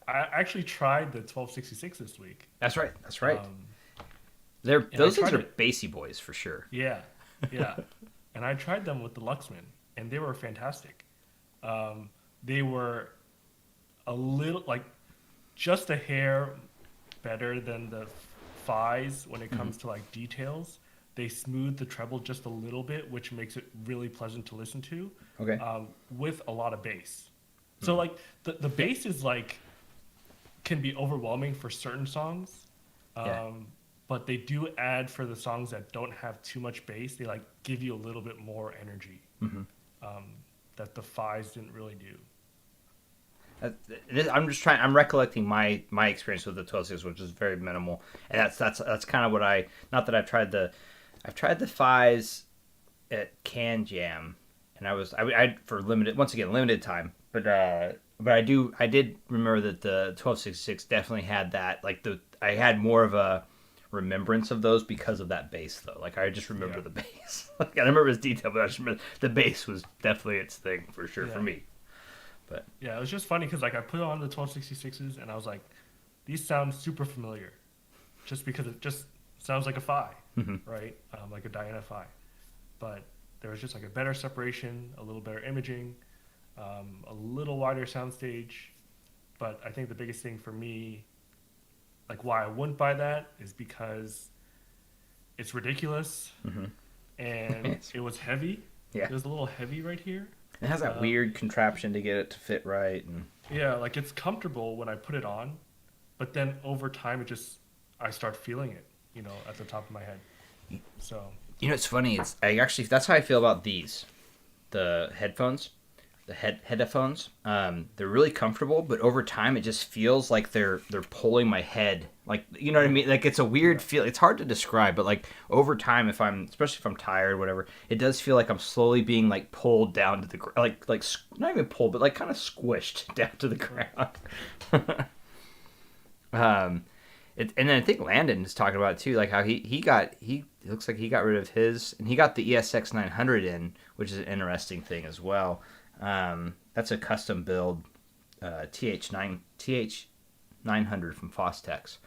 I actually tried the 1266 this week. That's right. That's right. Um, They're and I those things tried are it. bassy boys for sure. Yeah, yeah. And I tried them with the Luxman, and they were fantastic. They were a little like just a hair better than the Fis when it comes to like details. They smooth the treble just a little bit, which makes it really pleasant to listen to, Okay. with a lot of bass. So like the bass is like can be overwhelming for certain songs, Yeah. but they do add for the songs that don't have too much bass. They like give you a little bit more energy, Mhm. that the Fis didn't really do. I'm just trying. I'm recollecting my experience with the 12.6, which is very minimal, and that's kind of what Not that I've tried the Fies at Can Jam, and I for limited time, but I did remember that the 1266 definitely had that, like I had more of a remembrance of those because of that bass though. Like I just remember Yeah. the bass. Like I remember its detail, but I just remember the bass was definitely its thing for sure for Yeah. me. But Yeah, it was just funny because like I put on the 1266s and I was like, these sound super familiar, just because it just sounds like a Fi, mhm. right? Like a Diana Fi, but there was just like a better separation, a little better imaging, a little wider soundstage. But I think the biggest thing for me, like why I wouldn't buy that, is because it's ridiculous Mhm. and Yes. it was heavy. Yeah. It was a little heavy right here. It has that Um, weird contraption to get it to fit right, and yeah, like it's comfortable when I put it on, but then over time I start feeling it, at the top of my head. So it's funny. It's I actually that's how I feel about the headphones, the headphones. They're really comfortable, but over time it just feels like they're pulling my head. Like you know what I mean? Like it's a weird yeah, feel. It's hard to describe, but like over time, especially if I'm tired, or whatever, it does feel like I'm slowly being like pulled down to the like not even pulled, but like kind of squished down to the right. ground. um, and then I think Landon is talking about it too, like how he it looks like he got rid of his and he got the ESX 900 in, which is an interesting thing as well. That's a custom build TH 900 from Fostex.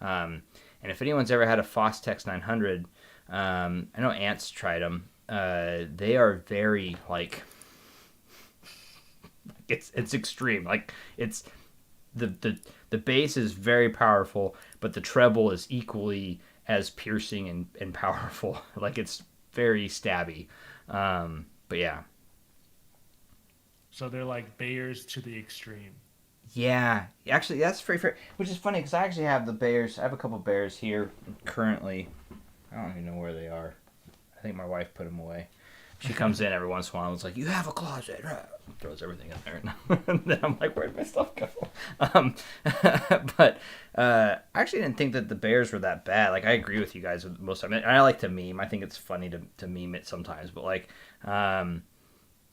And if anyone's ever had a Fostex 900, I know Ants tried them. They are very like it's extreme. Like it's the bass is very powerful, but the treble is equally as piercing and powerful. Like it's very stabby. But yeah, So they're like Bayers to the extreme. yeah. Actually, that's very fair. Which is funny because I actually have the bears. I have a couple bears here currently. I don't even know where they are. I think my wife put them away. She comes in every once in a while and it's like, "You have a closet." Throws everything in there. And then I'm like, "Where'd my stuff go?" Um, but I actually didn't think that the Bears were that bad. Like, I agree with you guys with most of them. I like to meme. I think it's funny to meme it sometimes. But, like,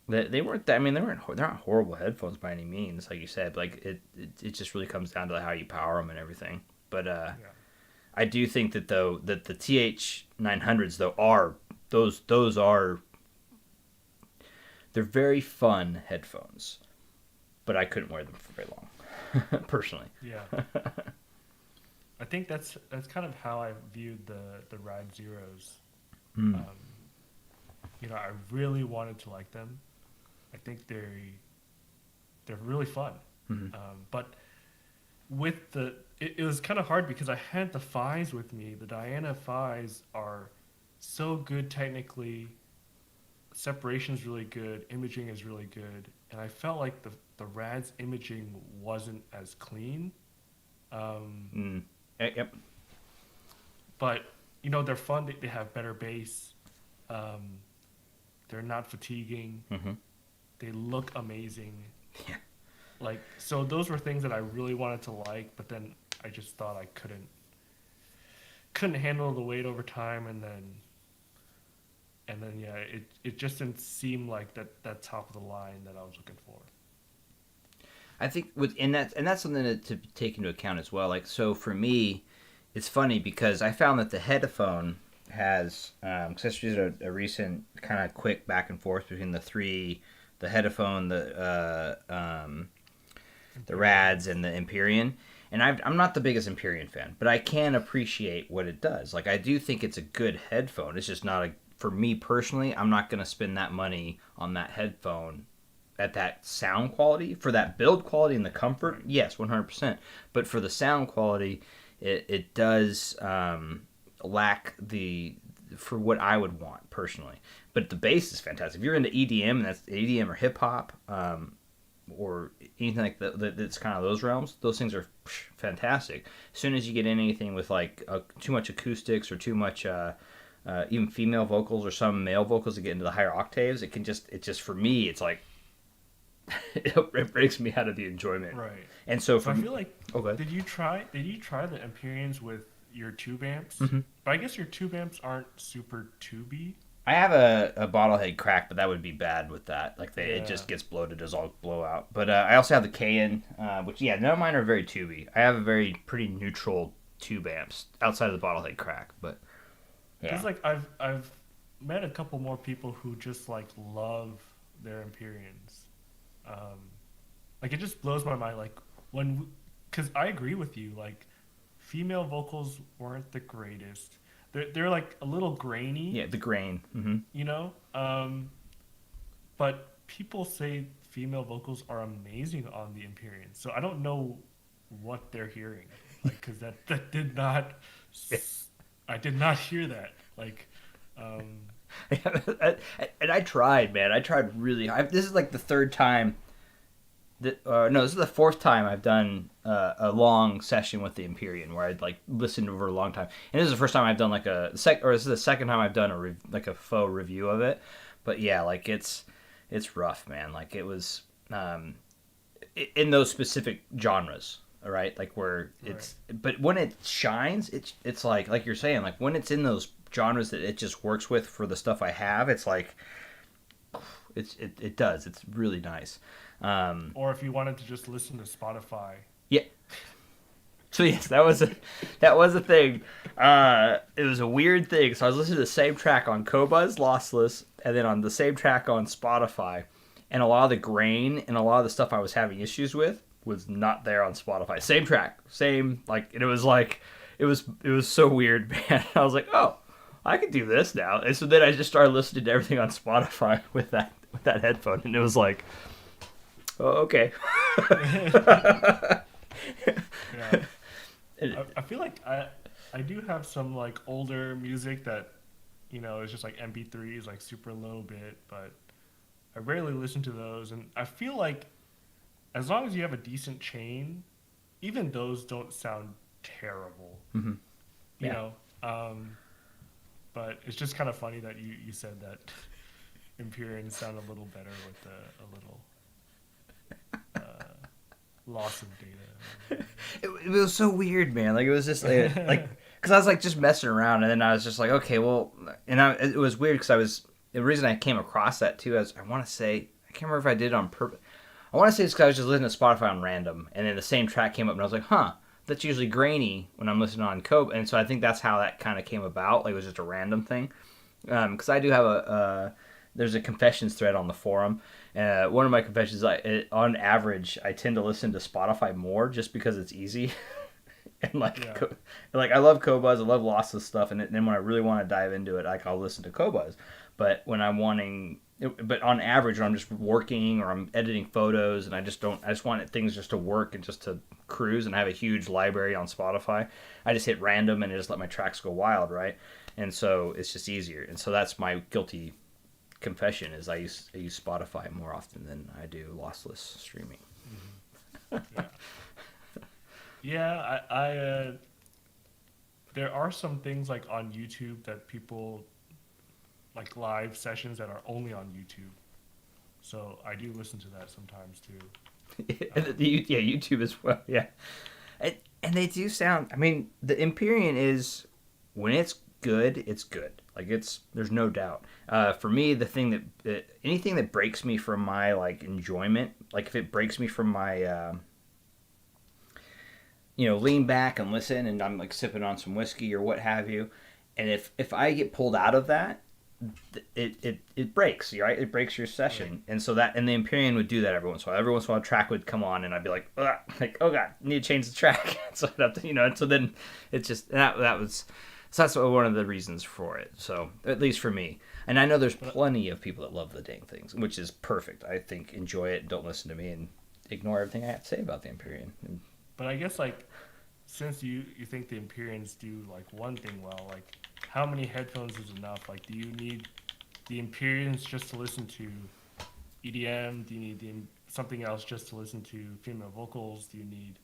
they weren't that, I mean, they're not horrible headphones by any means, like you said. But, like, it just really comes down to how you power them and everything. But Yeah. I do think that, though, that the TH 900s, though, are those are they're very fun headphones, but I couldn't wear them for very long, personally. Yeah. I think that's kind of how I viewed the Ride Zeros. Mm. Um, I really wanted to like them. I think they're really fun. Mm-hmm. But with it was kind of hard because I had the Fis with me. The Diana Fis are so good technically. Separation is really good. Imaging is really good. And I felt like the Rad's imaging wasn't as clean. Um, Mm. Yep. but they're fun. They have better bass. Um, they're not fatiguing. Mm-hmm. They look amazing. Yeah. Like so, those were things that I really wanted to like, but then I just thought I couldn't handle the weight over time, and then yeah, it just didn't seem like that top of the line that I was looking for. I think that's something to take into account as well. Like, so for me, it's funny because I found that the headphone has because I just did a recent kind of quick back and forth between the headphone, the Rads, and the Empyrean. And I'm not the biggest Empyrean fan, but I can appreciate what it does. Like, I do think it's a good headphone. It's just not for me personally, I'm not going to spend that money on that headphone at that sound quality. For that build quality and the comfort, yes, 100%. But for the sound quality, it does lack for what I would want personally. But the bass is fantastic. If you're into EDM, and that's EDM or hip hop, or anything like that's kind of those realms, those things are fantastic. As soon as you get in anything with like too much acoustics or too much even female vocals or some male vocals that get into the higher octaves, it just for me, it's like it breaks me out of the enjoyment. Right. And so So I feel like okay. did you try the Empyreans with your tube amps? Mm-hmm. But I guess your tube amps aren't super tubey. I have a bottlehead crack, but that would be bad with that. Like it Yeah. just gets bloated as all blowout. But I also have the KN, which yeah, none of mine are very tubey. I have a very pretty neutral tube amps outside of the bottlehead crack. But Because yeah, like I've met a couple more people who just like love their Empyreans. Um, like it just blows my mind. Like when, because I agree with you. Like female vocals weren't the greatest. They're like a little grainy, yeah, the grain. Mm-hmm. you know. But people say female vocals are amazing on the Empyrean. So I don't know what they're hearing. Like, because that did not, I did not hear that. Like, um, And I tried, man. I tried really. This is like the third time that, no, this is the fourth time I've done a long session with the Empyrean where I'd like listened over a long time. And this is the first time I've done like or this is the second time I've done like a faux review of it. But yeah, like it's rough, man. Like it was in those specific genres, all right? Like where right. but when it shines, it's like you're saying, like when it's in those genres that it just works with for the stuff I have, it's like it does. It's really nice. Um, Or if you wanted to just listen to Spotify. yeah. So yes, that was a thing. It was a weird thing. So I was listening to the same track on Qobuz Lossless, and then on the same track on Spotify, and a lot of the grain and a lot of the stuff I was having issues with was not there on Spotify. Same track, same like, and it was like it was so weird, man. I was like, oh, I could do this now. And so then I just started listening to everything on Spotify with that headphone, and it was like, oh, okay. Yeah. I feel like I do have some like older music that, you know, is just like MP3s, like super low bit, but I rarely listen to those. And I feel like as long as you have a decent chain, even those don't sound terrible, Hmm. you Yeah. know. But it's just kind of funny that you said that Empyreans sound a little better with a little loss of data. It was so weird, man. Like it was just like because I was like just messing around, and then I was just like, okay, well, it was weird because I was the reason I came across that too. Is I want to say I can't remember if I did it on purpose. I want to say it's because I was just listening to Spotify on random, and then the same track came up, and I was like, huh, that's usually grainy when I'm listening on Cope, and so I think that's how that kind of came about. Like it was just a random thing. Because I do have there's a confessions thread on the forum. One of my confessions, on average, I tend to listen to Spotify more just because it's easy. And Yeah, like I love Qobuz, I love lossless stuff, and then when I really want to dive into it, like I'll listen to Qobuz. But when I'm wanting, but on average, when I'm just working or I'm editing photos, and I just want things just to work and just to cruise, and I have a huge library on Spotify. I just hit random and I just let my tracks go wild, right? And so it's just easier. And so that's my guilty confession is I use Spotify more often than I do lossless streaming. yeah, yeah. There are some things like on YouTube that people like live sessions that are only on YouTube. So I do listen to that sometimes too. Yeah, YouTube as well. Yeah, and they do sound. I mean, the Empyrean is when it's good, it's good. Like there's no doubt. For me, the thing anything that breaks me from my like enjoyment, like if it breaks me from my lean back and listen, and I'm like sipping on some whiskey or what have you, and if I get pulled out of that, it breaks, right? It breaks your Right. session, and so that and the Empyrean would do that every once in a while. Every once in a while, a track would come on, and I'd be like oh god, I need to change the track. So I'd have to, and so then it's just that was. So that's one of the reasons for it. So at least for me, and I know there's But plenty of people that love the dang things, which is perfect. I think enjoy it, don't listen to me, and ignore everything I have to say about the Empyrean. but I guess like since you think the Empyreans do like one thing well, like how many headphones is enough? Like, do you need the Empyreans just to listen to EDM? Do you need something else just to listen to female vocals? Do you need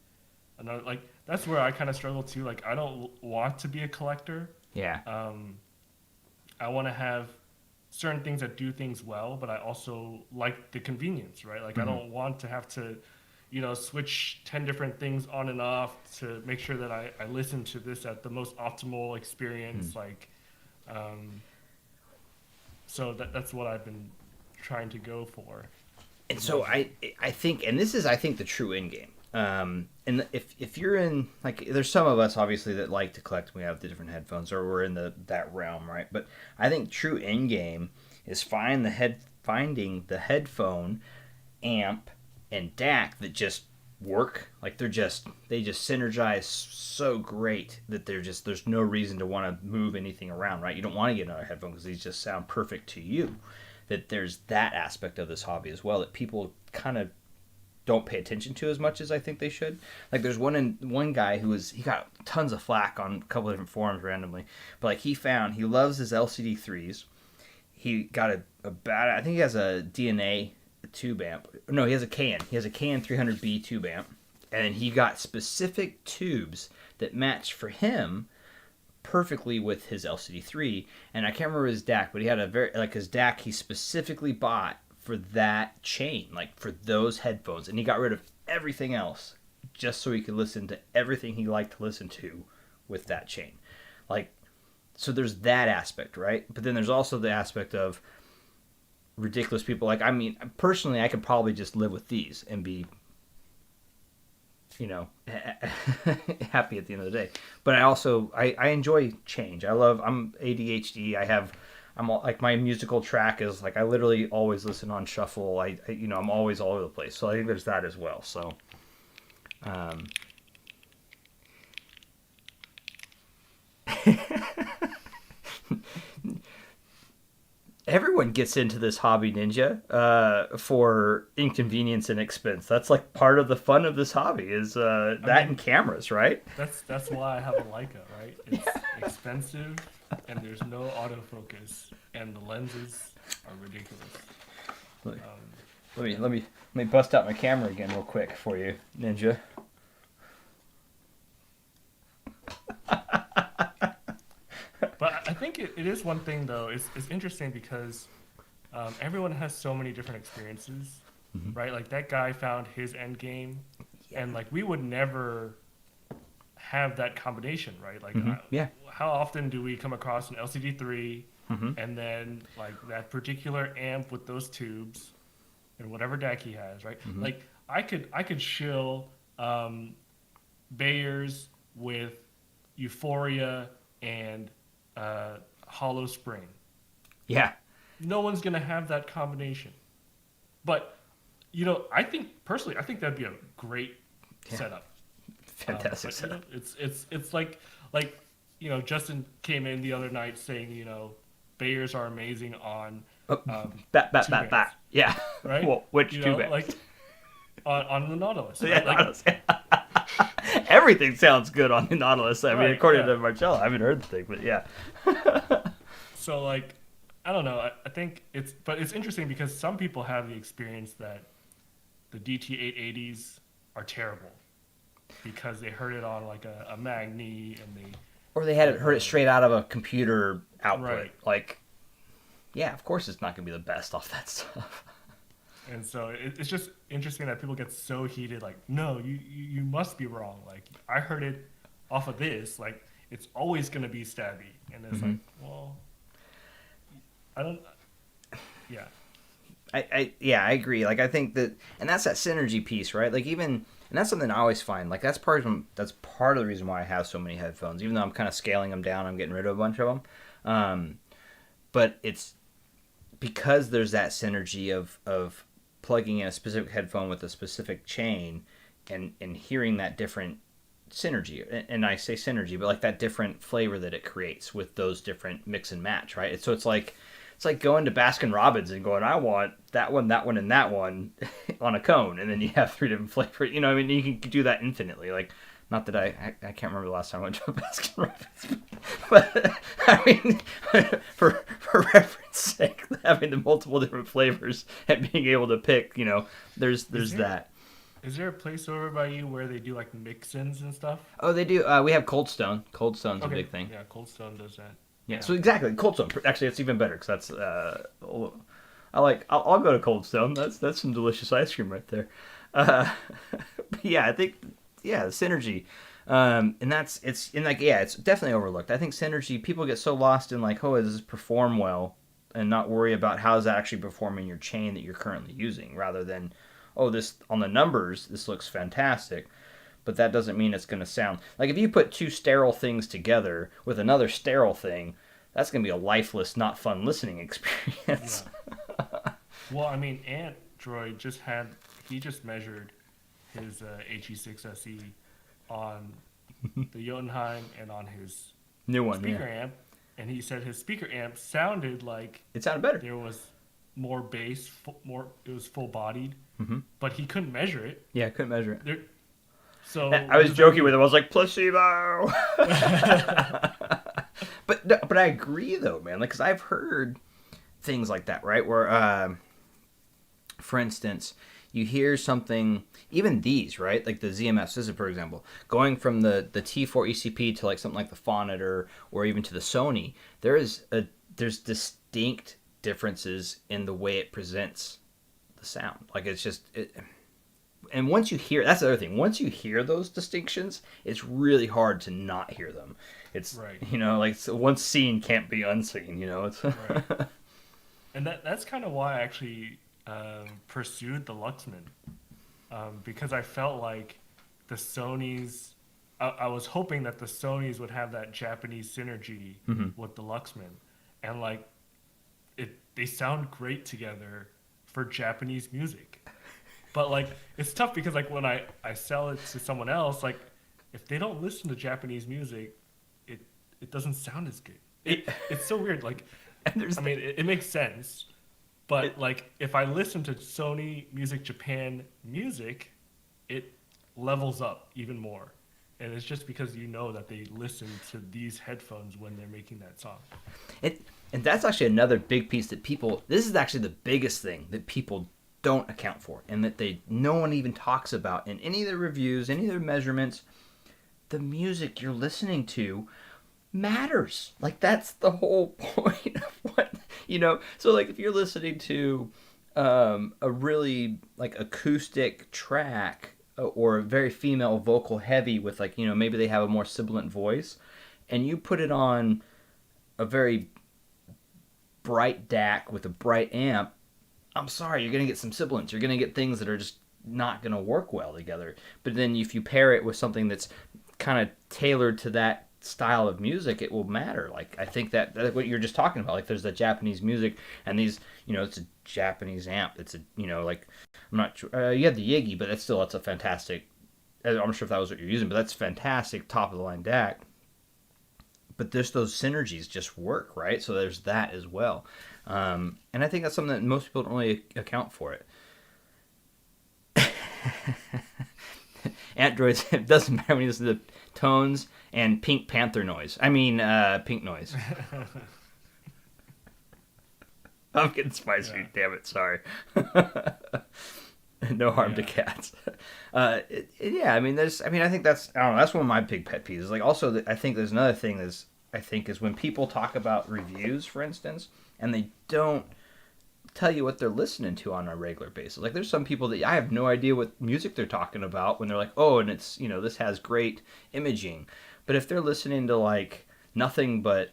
another? Like, that's where I kind of struggle too. Like, I don't want to be a collector. Yeah. Um, I want to have certain things that do things well, but I also like the convenience, right? Like, I Hmm. don't want to have to, switch 10 different things on and off to make sure that I listen to this at the most optimal experience. Like, um, So that's what I've been trying to go for. And so I think, and this is I think the true end game. And if you're in, like, there's some of us obviously that like to collect. We have the different headphones, or we're in that realm, right? But I think true end game is finding the headphone amp and DAC that just work. Like they just synergize so great that there's no reason to want to move anything around, right? You don't want to get another headphone because these just sound perfect to you. That there's that aspect of this hobby as well that people kind of don't pay attention to as much as I think they should. Like there's one guy he got tons of flack on a couple of different forums randomly, but like he loves his LCD threes. He got a bad, I think he has a DNA tube amp. No, he has a KN 300B tube amp, and he got specific tubes that match for him perfectly with his LCD3. And I can't remember his DAC, but he had his DAC he specifically bought for that chain, like for those headphones, and he got rid of everything else just so he could listen to everything he liked to listen to with that chain. Like, so there's that aspect, right? But then there's also the aspect of ridiculous people. Like, I mean, personally, I could probably just live with these and be, happy at the end of the day. But I enjoy change. I'm ADHD. Like, my musical track is like, I literally always listen on shuffle. I'm always all over the place. So I think there's that as well. So, everyone gets into this hobby, Ninja, for inconvenience and expense. That's like part of the fun of this hobby is and cameras, right? That's why I have a Leica, right? It's expensive, and there's no autofocus, and the lenses are ridiculous. Let me bust out my camera again real quick for you, Ninja. But I think it is one thing, though. It's interesting because everyone has so many different experiences, right? Like, that guy found his end game, and, like, we would never have that combination, right? Like, how often do we come across an LCD3 and then, like, that particular amp with those tubes and whatever DAC he has, right? Like, I could shill Bayers with Euphoria and Hollow Spring. Yeah. No one's going to have that combination. But, I think that'd be a great setup. Fantastic setup. It's like Justin came in the other night saying, Bayers are amazing on bat. Yeah. Right? Well, which two bands? Like on the Nautilus. Right? Yeah, Nautilus. Everything sounds good on the Nautilus. I mean, according to Marcello, I haven't heard the thing, but yeah. So, like, I don't know. I think it's interesting because some people have the experience that the DT880s are terrible because they heard it on like a Magni or they had heard it straight out of a computer output. Right. Like, yeah, of course it's not going to be the best off that stuff. And so it's just interesting that people get so heated. Like, no, you must be wrong. Like, I heard it off of this. Like, it's always going to be stabby. And it's like, well, I don't. Yeah. I agree. Like, I think that, and that's that synergy piece, right? Like, and that's something I always find. Like, that's part of the reason why I have so many headphones. Even though I'm kind of scaling them down, I'm getting rid of a bunch of them. But it's because there's that synergy of plugging in a specific headphone with a specific chain and hearing that different synergy. And I say synergy, but like that different flavor that it creates with those different mix and match, right? So it's like going to Baskin Robbins and going, I want that one, and that one on a cone, and then you have three different flavors. I mean, you can do that infinitely. Like, not that I can't remember the last time I went to a Baskin Robbins, but I mean, for reference sake, having the multiple different flavors and being able to pick, there's that. Is there a place over by you where they do like mix-ins and stuff? Oh, they do. We have Cold Stone. Cold Stone's a big thing. Yeah, Cold Stone does that. Yeah, so exactly, Cold Stone. Actually, it's even better because that's I'll go to Cold Stone. That's some delicious ice cream right there. But yeah, I think the synergy, and it's definitely overlooked. I think synergy, people get so lost in like, oh, does this perform well? and not worry about how's that actually performing your chain that you're currently using, rather than, oh, this on the numbers, this looks fantastic, but that doesn't mean it's going to sound like if you put two sterile things together with another sterile thing, that's going to be a lifeless, not fun listening experience. Yeah. Well, I mean, Android he just measured his HE6SE on the Jotunheim and on his New one, speaker yeah. amp, and he said his speaker amp sounded like It sounded better. there was more bass, it was full bodied, Mm-hmm. but he couldn't measure it. Yeah, I couldn't measure it. So I was joking with him. I was like, placebo. But I agree though, man. Like, because I've heard things like that, right? Where, for instance, you hear something, even these, right? Like the ZMS, this is for example, going from the T4 ECP to like something like the Phonator or even to the Sony. There's distinct differences in the way it presents the sound. Like it's just and once you hear, that's the other thing. Once you hear those distinctions, it's really hard to not hear them. It's right. Like once seen can't be unseen. It's right. And that's kind of why I actually pursued the Luxman, because I felt like the Sonys. I was hoping that the Sonys would have that Japanese synergy with the Luxman, and like they sound great together for Japanese music. But like it's tough because like when I sell it to someone else, like if they don't listen to Japanese music, it doesn't sound as good. It's so weird. Like it makes sense, but like if I listen to Sony Music Japan music, it levels up even more. And it's just because that they listen to these headphones when they're making that song. And that's actually another big piece that this is actually the biggest thing that people don't account for, and that no one even talks about in any of their reviews, any of their measurements. The music you're listening to matters. Like that's the whole point of what So like if you're listening to a really like acoustic track or a very female vocal heavy with like maybe they have a more sibilant voice, and you put it on a very bright DAC with a bright amp, I'm sorry, you're going to get some sibilants. You're going to get things that are just not going to work well together. But then if you pair it with something that's kind of tailored to that style of music, it will matter. Like I think that's what you're just talking about. Like there's the Japanese music and these, it's a Japanese amp. It's a, like I'm not sure. You have the Yigi, but that's a fantastic. I'm not sure if that was what you're using, but that's fantastic top of the line DAC. But just those synergies just work, right? So there's that as well. And I think that's something that most people don't really account for it. Androids, it doesn't matter when you listen to the tones and Pink Panther noise. Pink noise. I'm getting spicy, yeah. Damn it, sorry. No harm to cats. I think that's one of my big pet peeves. Like also, I think there's another thing is when people talk about reviews, for instance, and they don't tell you what they're listening to on a regular basis. Like there's some people that I have no idea what music they're talking about when they're like, oh, and it's this has great imaging, but if they're listening to like nothing but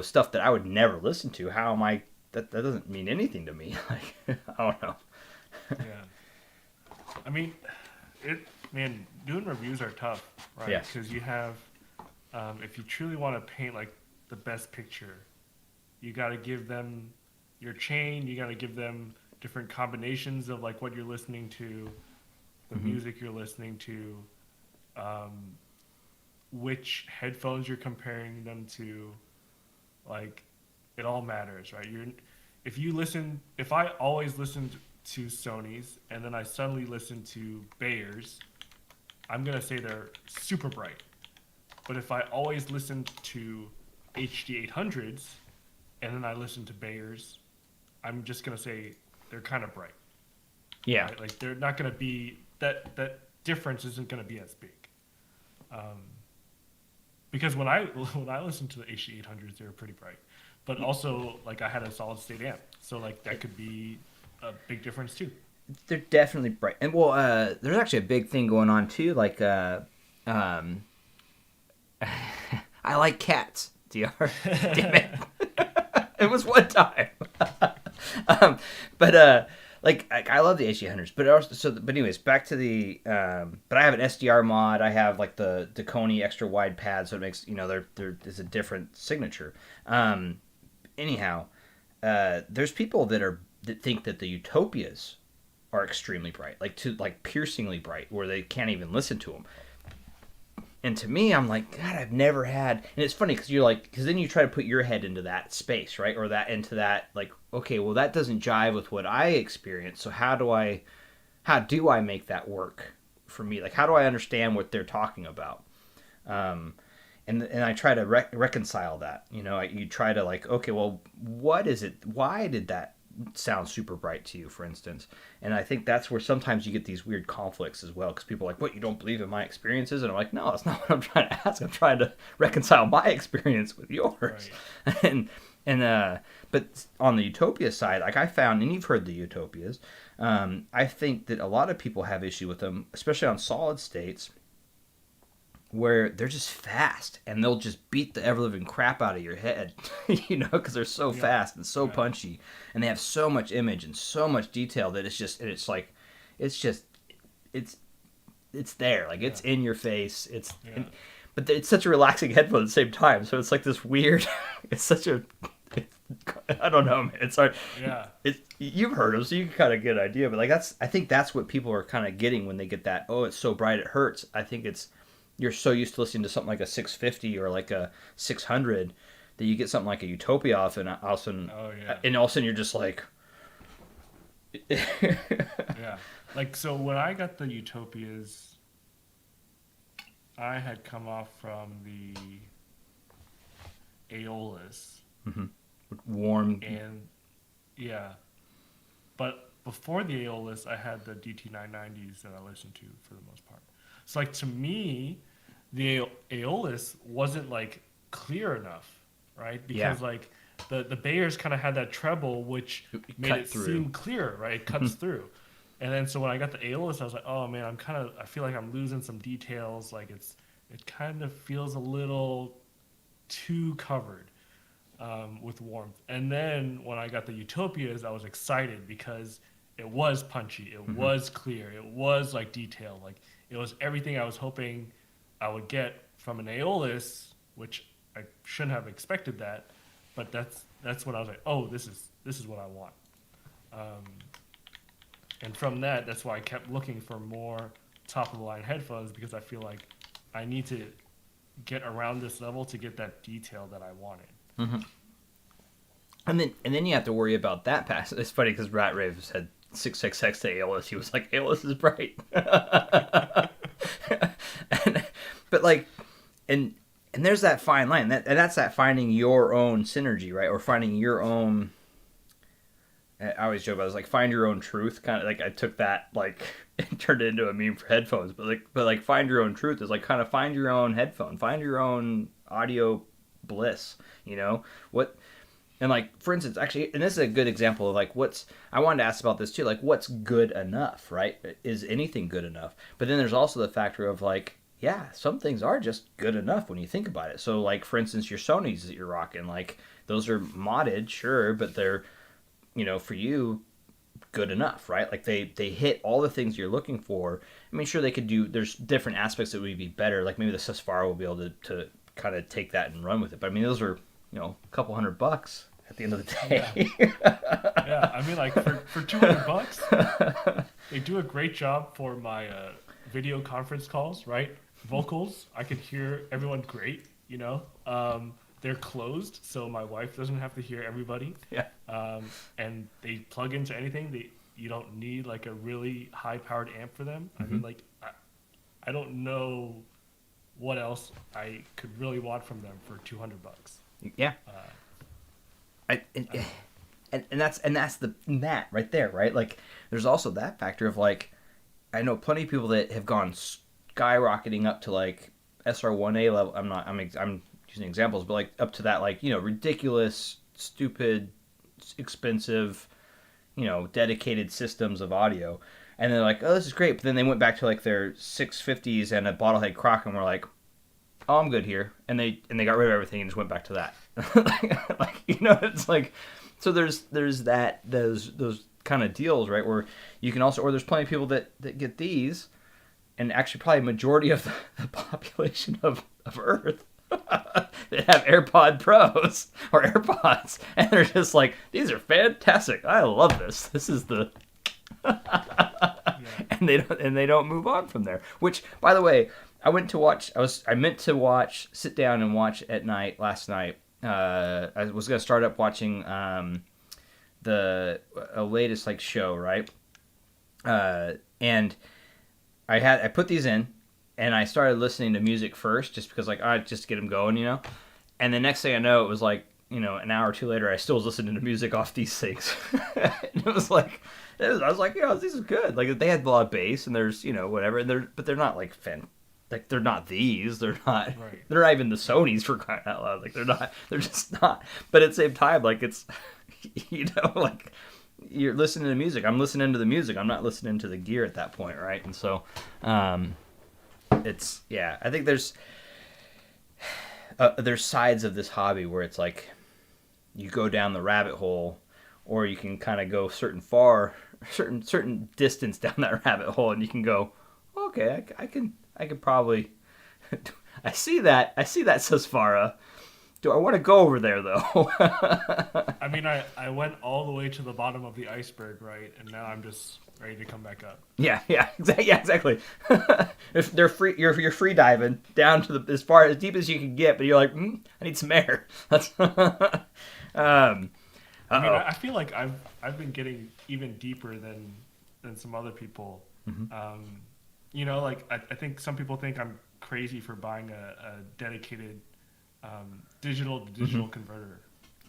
stuff that I would never listen to, how am I? That doesn't mean anything to me. Like I don't know. Yeah. Doing reviews are tough, right? Yes. Because you have, if you truly want to paint like the best picture, you got to give them your chain. You got to give them different combinations of like what you're listening to, the music you're listening to, which headphones you're comparing them to. Like, it all matters, right? If I always listened to Sonys and then I suddenly listen to Bayers, I'm gonna say they're super bright. But if I always listen to HD 800s and then I listen to Bayers, I'm just gonna say they're kind of bright. Yeah. Right? Like they're not gonna be that difference isn't gonna be as big. Because when I listened to the HD 800s, they were pretty bright. But also, like I had a solid state amp, so like that could be a big difference too. They're definitely bright, and there's actually a big thing going on too. Like, I like cats. Dr. Damn it! It was one time. But I love the H800s, but also but anyways, back to the but I have an SDR mod. I have like the Coney extra wide pad, so it makes there's a different signature. Anyhow, there's people that think that the Utopias are extremely bright, like piercingly bright, where they can't even listen to them. And to me, I'm like, God, I've never had. And it's funny because then you try to put your head into that space, right? Or that into that, like, okay, well, that doesn't jive with what I experience. So how do I make that work for me? Like, how do I understand what they're talking about? And I try to reconcile that. You try to like, okay, well, what is it? Why did that sound super bright to you, for instance? And I think that's where sometimes you get these weird conflicts as well, because people are like, what, you don't believe in my experiences? And I'm like, no, that's not what I'm trying to ask. I'm trying to reconcile my experience with yours. Right. But on the Utopia side, like I found, and you've heard the Utopias, I think that a lot of people have issue with them, especially on solid states, where they're just fast and they'll just beat the ever-living crap out of your head, because they're so fast and so punchy, and they have so much image and so much detail that it's there, like it's in your face. But it's such a relaxing headphone at the same time, so it's like this weird. I don't know, man. It's hard. Yeah. You've heard them, so you can kind of get an idea. But like I think that's what people are kind of getting when they get that. Oh, it's so bright it hurts. I think you're so used to listening to something like a 650 or like a 600 that you get something like a Utopia off, and all of a sudden you're just like, yeah. Like, so when I got the Utopias, I had come off from the Aeolus. Mm-hmm. Warm. And yeah. But before the Aeolus, I had the DT990s that I listened to for the most part. So like to me, the Aeolus wasn't like clear enough, right? Because like the Bayers kind of had that treble, which made it seem clear, right? It cuts through. And then so when I got the Aeolus, I was like, oh man, I feel like I'm losing some details. Like it kind of feels a little too covered with warmth. And then when I got the Utopias, I was excited because it was punchy, it was clear, it was like detailed, like it was everything I was hoping I would get from an Aeolus, which I shouldn't have expected that, but that's when I was like, oh, this is what I want. And from that's why I kept looking for more top of the line headphones, because I feel like I need to get around this level to get that detail that I wanted. Mm-hmm. And then you have to worry about that pass. It's funny because Rat Rave said 6XX to Aeolus. He was like, Aeolus is bright. But like, and there's that fine line, and that's that finding your own synergy, right? Or finding your own. I always joke about it, was like find your own truth, kind of like I took that like and turned it into a meme for headphones, but like find your own truth is like kind of find your own headphone, find your own audio bliss, what. And like, for instance, actually, and this is a good example of like I wanted to ask about this too, like what's good enough, right? Is anything good enough? But then there's also the factor of like, yeah, some things are just good enough when you think about it. So like, for instance, your Sonys that you're rocking, like those are modded, sure, but they're, for you, good enough, right? Like they hit all the things you're looking for. I mean, sure, there's different aspects that would be better. Like maybe the Susfaro will be able to kind of take that and run with it. But I mean, those are, a couple $100 at the end of the day. Yeah. I mean, like for $200, they do a great job for my video conference calls, right? Vocals, I could hear everyone great, they're closed, so my wife doesn't have to hear everybody. Yeah. And they plug into anything. You don't need like a really high-powered amp for them. Mm-hmm. I mean, like, I don't know what else I could really want from them for $200. Yeah. And that's that right there, right? Like, there's also that factor of like, I know plenty of people that have gone skyrocketing up to like SR1A level. I'm using examples, but like up to that, like, ridiculous, stupid, expensive, dedicated systems of audio. And they're like, oh, this is great. But then they went back to like their 650s and a bottlehead crock and were like, oh, I'm good here. And they got rid of everything and just went back to that. It's like, So there's those kind of deals, right? Where you can also, or there's plenty of people that get these, and actually probably a majority of the population of Earth that have AirPod Pros or AirPods, and they're just like, these are fantastic. I love this. This is the Yeah. and they don't move on from there. Which, by the way, I meant to watch, sit down and watch at night last night. I was gonna start up watching the latest like show, right? And I put these in, and I started listening to music first, just because like I just get them going, you know. And the next thing I know, it was like, you know, an hour or two later, I still was listening to music off these things. And it was like, I was like, you know, these are good. Like they had a lot of bass, and there's, you know, whatever, and but they're not like like they're not these. They're not. Right. They're not even the Sonys, for crying out loud. Like they're not. They're just not. But at the same time, like it's, you know, like you're listening to music. I'm listening to the music. I'm not listening to the gear at that point, right? And so, it's, yeah. I think there's sides of this hobby where it's like you go down the rabbit hole, or you can kind of go certain distance down that rabbit hole, and you can go, okay, I can probably I see that, says Farah. Do I want to go over there though? I mean, I went all the way to the bottom of the iceberg, right? And now I'm just ready to come back up. Yeah, exactly. If they're free, you're free diving down to as deep as you can get, but you're like, I need some air. That's I mean, I feel like I've been getting even deeper than some other people. Mm-hmm. You know, like I think some people think I'm crazy for buying a dedicated digital to digital converter,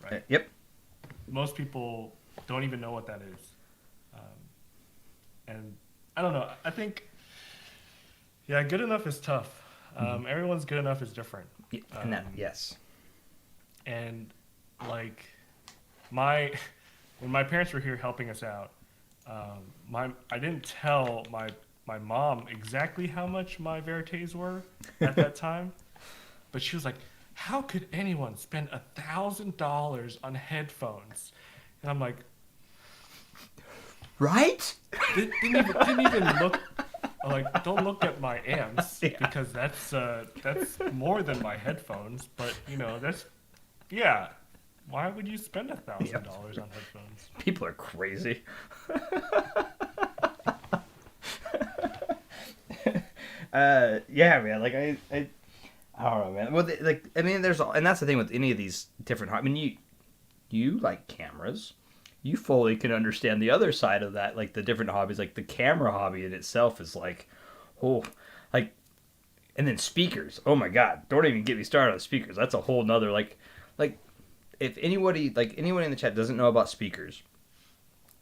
right? Yep. Most people don't even know what that is, and I don't know. I think, yeah, good enough is tough. Everyone's good enough is different. And yes. And like when my parents were here helping us out, I didn't tell my mom exactly how much my Verités were at that time, but she was like, "How could anyone spend $1,000 on headphones?" And I'm like, Right? didn't even look. I'm like, don't look at my amps, Yeah. because that's more than my headphones. But you know, yeah. Why would you spend $1,000 on headphones? People are crazy. Yeah, man. Like I don't know, man. Well, like I mean, and that's the thing with any of these different. I mean, you like cameras. You fully can understand the other side of that, like the different hobbies. Like the camera hobby in itself is like, oh, like, and then speakers. Oh my God! Don't even get me started on speakers. That's a whole nother like. If anyone in the chat doesn't know about speakers,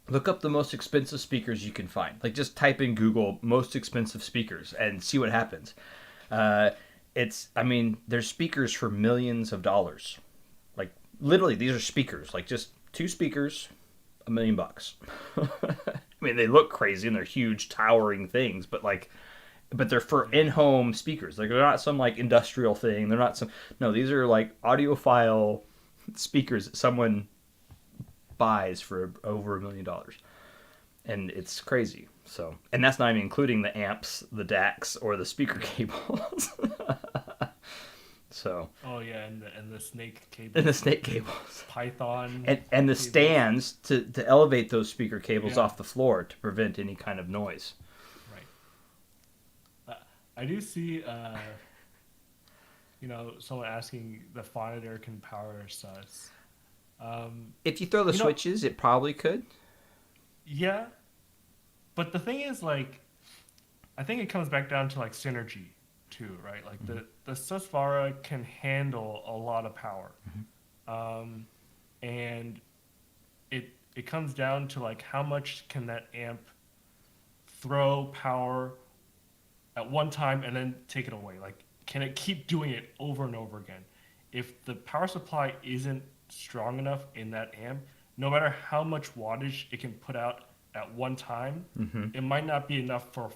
look up the most expensive speakers you can find. Like just type in Google most expensive speakers and see what happens. I mean, there's speakers for millions of dollars. Like literally, these are speakers. Like just two speakers, $1 million. I mean, they look crazy and they're huge, towering things, but they're for in-home speakers. Like they're not some like industrial thing. They're not some. No, these are like audiophile speakers that someone buys for over $1 million, and it's crazy. So, and that's not even including the amps, the DACs, or the speaker cables. So. Oh yeah, and the snake cables. And the snake cables. Python. And the cables. stands to elevate those speaker cables Yeah. off the floor to prevent any kind of noise. Right. I do see. You know, someone asking the Phonitor can power sus. If you throw the switches, it probably could. Yeah, but the thing is, like, I think it comes back down to like synergy too, right? Like the Susvara can handle a lot of power, and it comes down to like how much can that amp throw power at one time and then take it away. Like, can it keep doing it over and over again? If the power supply isn't strong enough in that amp, no matter how much wattage it can put out at one time, it might not be enough for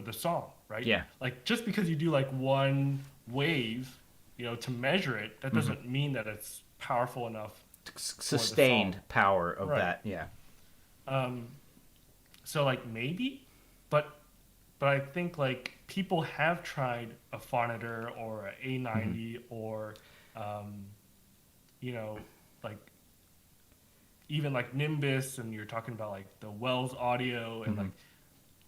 the song, right? Yeah. Like just because you do like one wave, you know, to measure it, that doesn't mean that it's powerful enough sustained song. power of Right. that. Yeah. So like maybe, but I think like people have tried a Phonitor or a A90 or um, you know, like even like Nimbus, and you're talking about like the Wells Audio and Hmm. like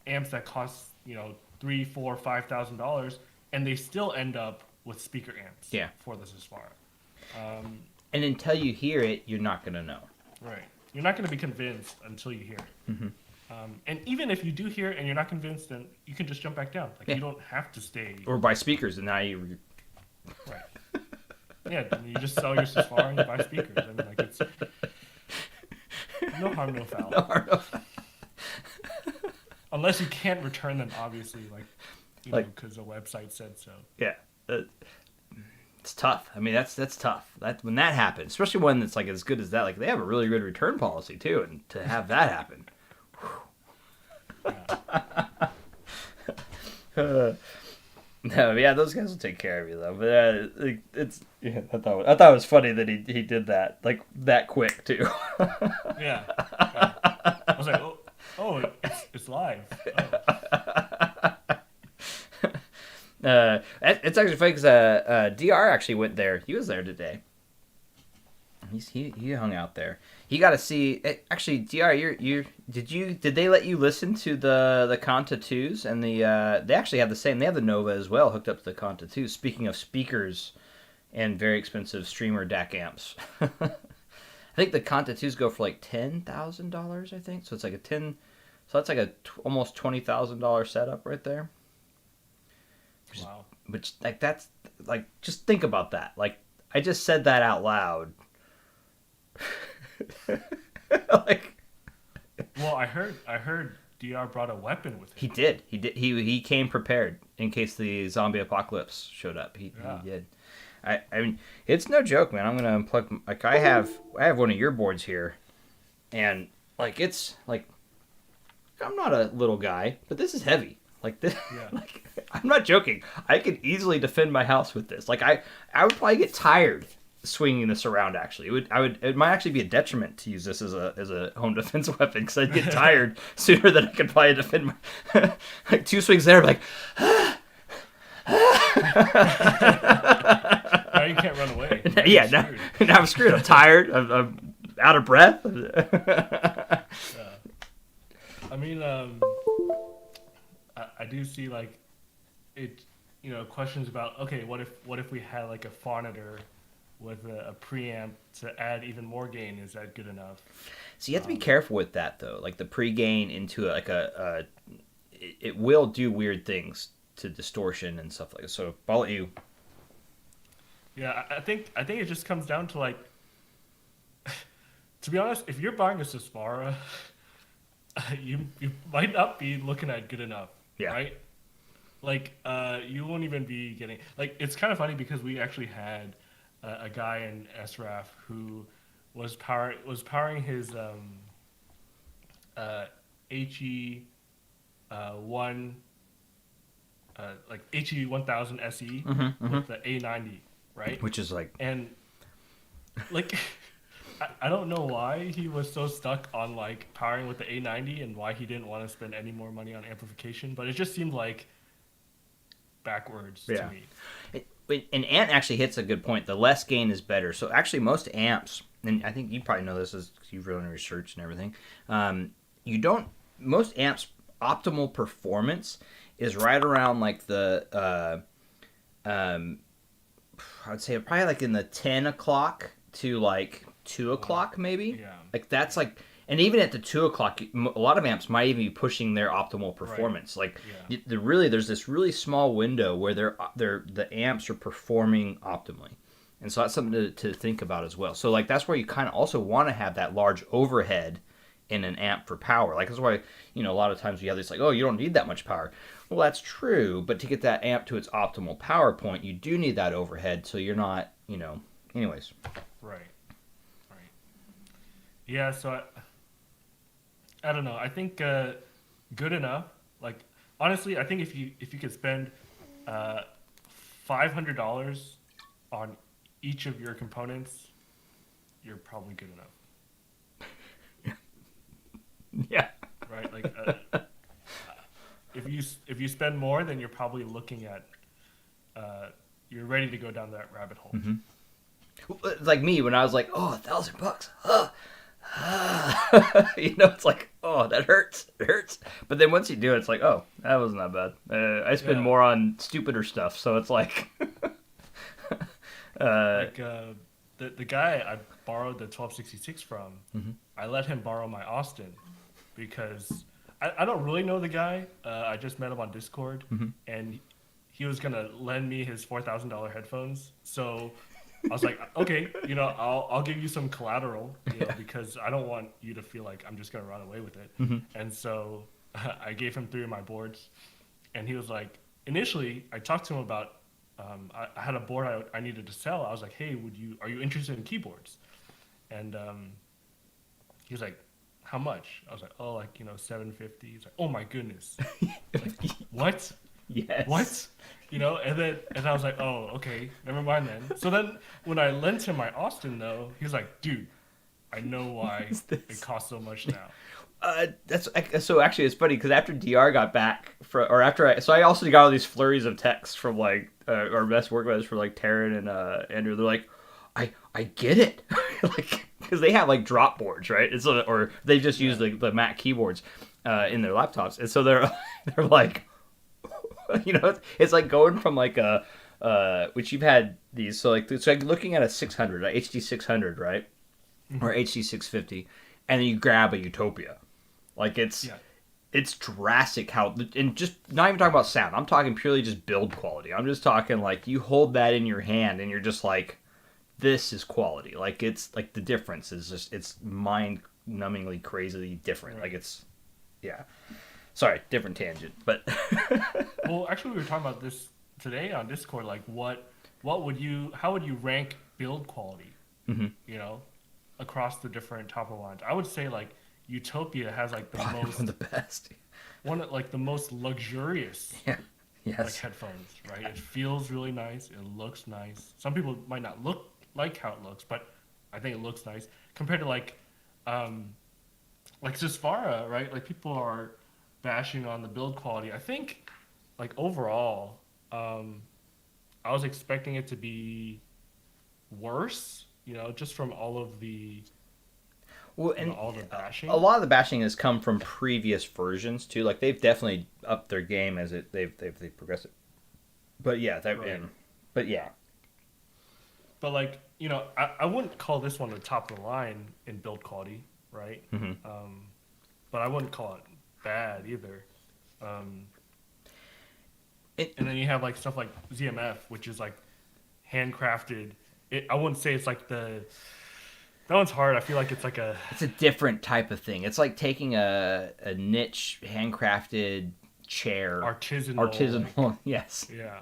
amps that cost $3, $4, $5,000, and they still end up with speaker amps Yeah. for the Susvara. Um, And until you hear it, you're not gonna know. right. You're not going to be convinced until you hear it. Hmm. And even if you do hear it and you're not convinced, then you can just jump back down. Like Yeah. you don't have to stay. Or buy speakers, and now you. Right. Yeah. Then you just sell your Susvara and you buy speakers. I mean, like it's no harm, no foul. No, no. Unless you can't return them, obviously, like Like, because the website said so. yeah. It's tough. I mean, that's tough. That when that happens, especially one that's like as good as that, like they have a really good return policy too, and to have that happen. Yeah. No, yeah, those guys will take care of you though. But it's yeah, I thought it was funny that he did that like that quick too. Yeah. Yeah. I was like, it's live. Oh. It's actually funny because Dr. actually went there. He was there today. He hung out there. He got to see. Actually, Dr. Did they let you listen to the Conta 2s and they actually have the same. They have the Nova as well hooked up to the Conta 2s. Speaking of speakers and very expensive streamer DAC amps. I think the Conta 2s go for like $10,000. I think so. It's like a 10. So that's like almost $20,000 setup right there. Wow. Which like that's like just think about that. Like I just said that out loud. Like Well, I heard Dr. brought a weapon with him. he did he came prepared in case the zombie apocalypse showed up. Yeah. He did. I mean it's no joke, man. I'm gonna unplug. Like I have one of your boards here, and like it's like I'm not a little guy, but this is heavy. Like this, Yeah. like I'm not joking. I could easily defend my house with this. Like I would probably get tired swinging this around. Actually, it might actually be a detriment to use this as a home defense weapon because I'd get tired sooner than I could probably defend my like 2 swings there. Like Now you can't run away. yeah, now I'm screwed. I'm tired. I'm out of breath. Yeah. I mean, I do see like it, questions about okay, what if we had like a Phonitor with a preamp to add even more gain? Is that good enough? So you have to be careful with that though. Like the pre-gain into it will do weird things to distortion and stuff like that. So I'll let you. Yeah, I think it just comes down to like, to be honest, if you're buying a Susvara, you might not be looking at good enough, Yeah. right? Like, you won't even be getting like. It's kind of funny because we actually had a guy in SRAF who was powering his HE one like HE 1000 SE with the A90, right? Which is like And like I don't know why he was so stuck on like powering with the A90 and why he didn't want to spend any more money on amplification, but it just seemed like backwards to me. And Ant actually hits a good point. The less gain is better. So actually, most amps, and I think you probably know this as you've run research and everything. Most amps optimal performance is right around like the I'd say probably like in the 10 o'clock to like 2 o'clock maybe. Yeah. Like that's like, and even at the 2 o'clock, a lot of amps might even be pushing their optimal performance. Right. Like Yeah. there's this really small window where the amps are performing optimally. And so that's something to think about as well. So like that's where you kind of also want to have that large overhead in an amp for power. Like that's why, a lot of times we have this like, oh, you don't need that much power. Well, that's true, but to get that amp to its optimal power point, you do need that overhead so you're not, anyways. Right. Yeah, so I don't know. I think good enough. Like honestly, I think if you could spend $500 on each of your components, you're probably good enough. Yeah. Right? Like if you spend more, then you're probably looking at you're ready to go down that rabbit hole. Mm-hmm. It's like me when I was like, oh, $1,000. It's like, oh, that hurts. It hurts. But then once you do it, it's like, oh, that wasn't that bad. I spend more on stupider stuff, so it's like, like the guy I borrowed the 1266 from, mm-hmm. I let him borrow my Austin because I don't really know the guy. I just met him on Discord, Mm-hmm. and he was gonna lend me his $4,000 headphones. So I was like, okay, I'll give you some collateral, because I don't want you to feel like I'm just gonna run away with it. Mm-hmm. And so I gave him 3 of my boards, and he was like, initially I talked to him about. I had a board I needed to sell. I was like, hey, are you interested in keyboards? And he was like, how much? I was like, oh, like, $750. He's like, oh my goodness. Like, what? Yes. What? And I was like, oh, okay, never mind then. So then when I lent him my Austin though, he was like, dude, I know why it costs so much now. So actually it's funny because after DR got back I also got all these flurries of texts from like our best work buddies for like Taryn and Andrew. They're like, I get it, like because they have like drop boards, right? Or they just use the Mac keyboards in their laptops, and so they're like, it's like going from like which you've had these, so like it's like looking at a 600, a HD 600, right, or HD 650, and then you grab a Utopia. Like it's drastic how, and just not even talking about sound. I'm talking purely just build quality. I'm just talking like you hold that in your hand and you're just like, this is quality. Like it's like the difference is just, it's mind-numbingly crazily different. Like it's, sorry, different tangent, but. Well, actually we were talking about this today on Discord. Like how would you rank build quality, across the different top of lines? I would say like Utopia has like the probably most one of the best. One of like the most luxurious like headphones, right? It feels really nice. It looks nice. Some people might not like how it looks, but I think it looks nice compared to like Susvara, right? Like people are bashing on the build quality. I think like overall, I was expecting it to be worse, just from all of the all the bashing. A lot of the bashing has come from previous versions too. Like they've definitely upped their game as they've progressed. But yeah, But like I wouldn't call this one the top of the line in build quality, right? Mm-hmm. But I wouldn't call it bad either. And then you have like stuff like ZMF, which is like handcrafted. I wouldn't say it's like that one's hard. I feel like it's like it's a different type of thing. It's like taking a niche handcrafted chair, artisanal. Yes. Yeah.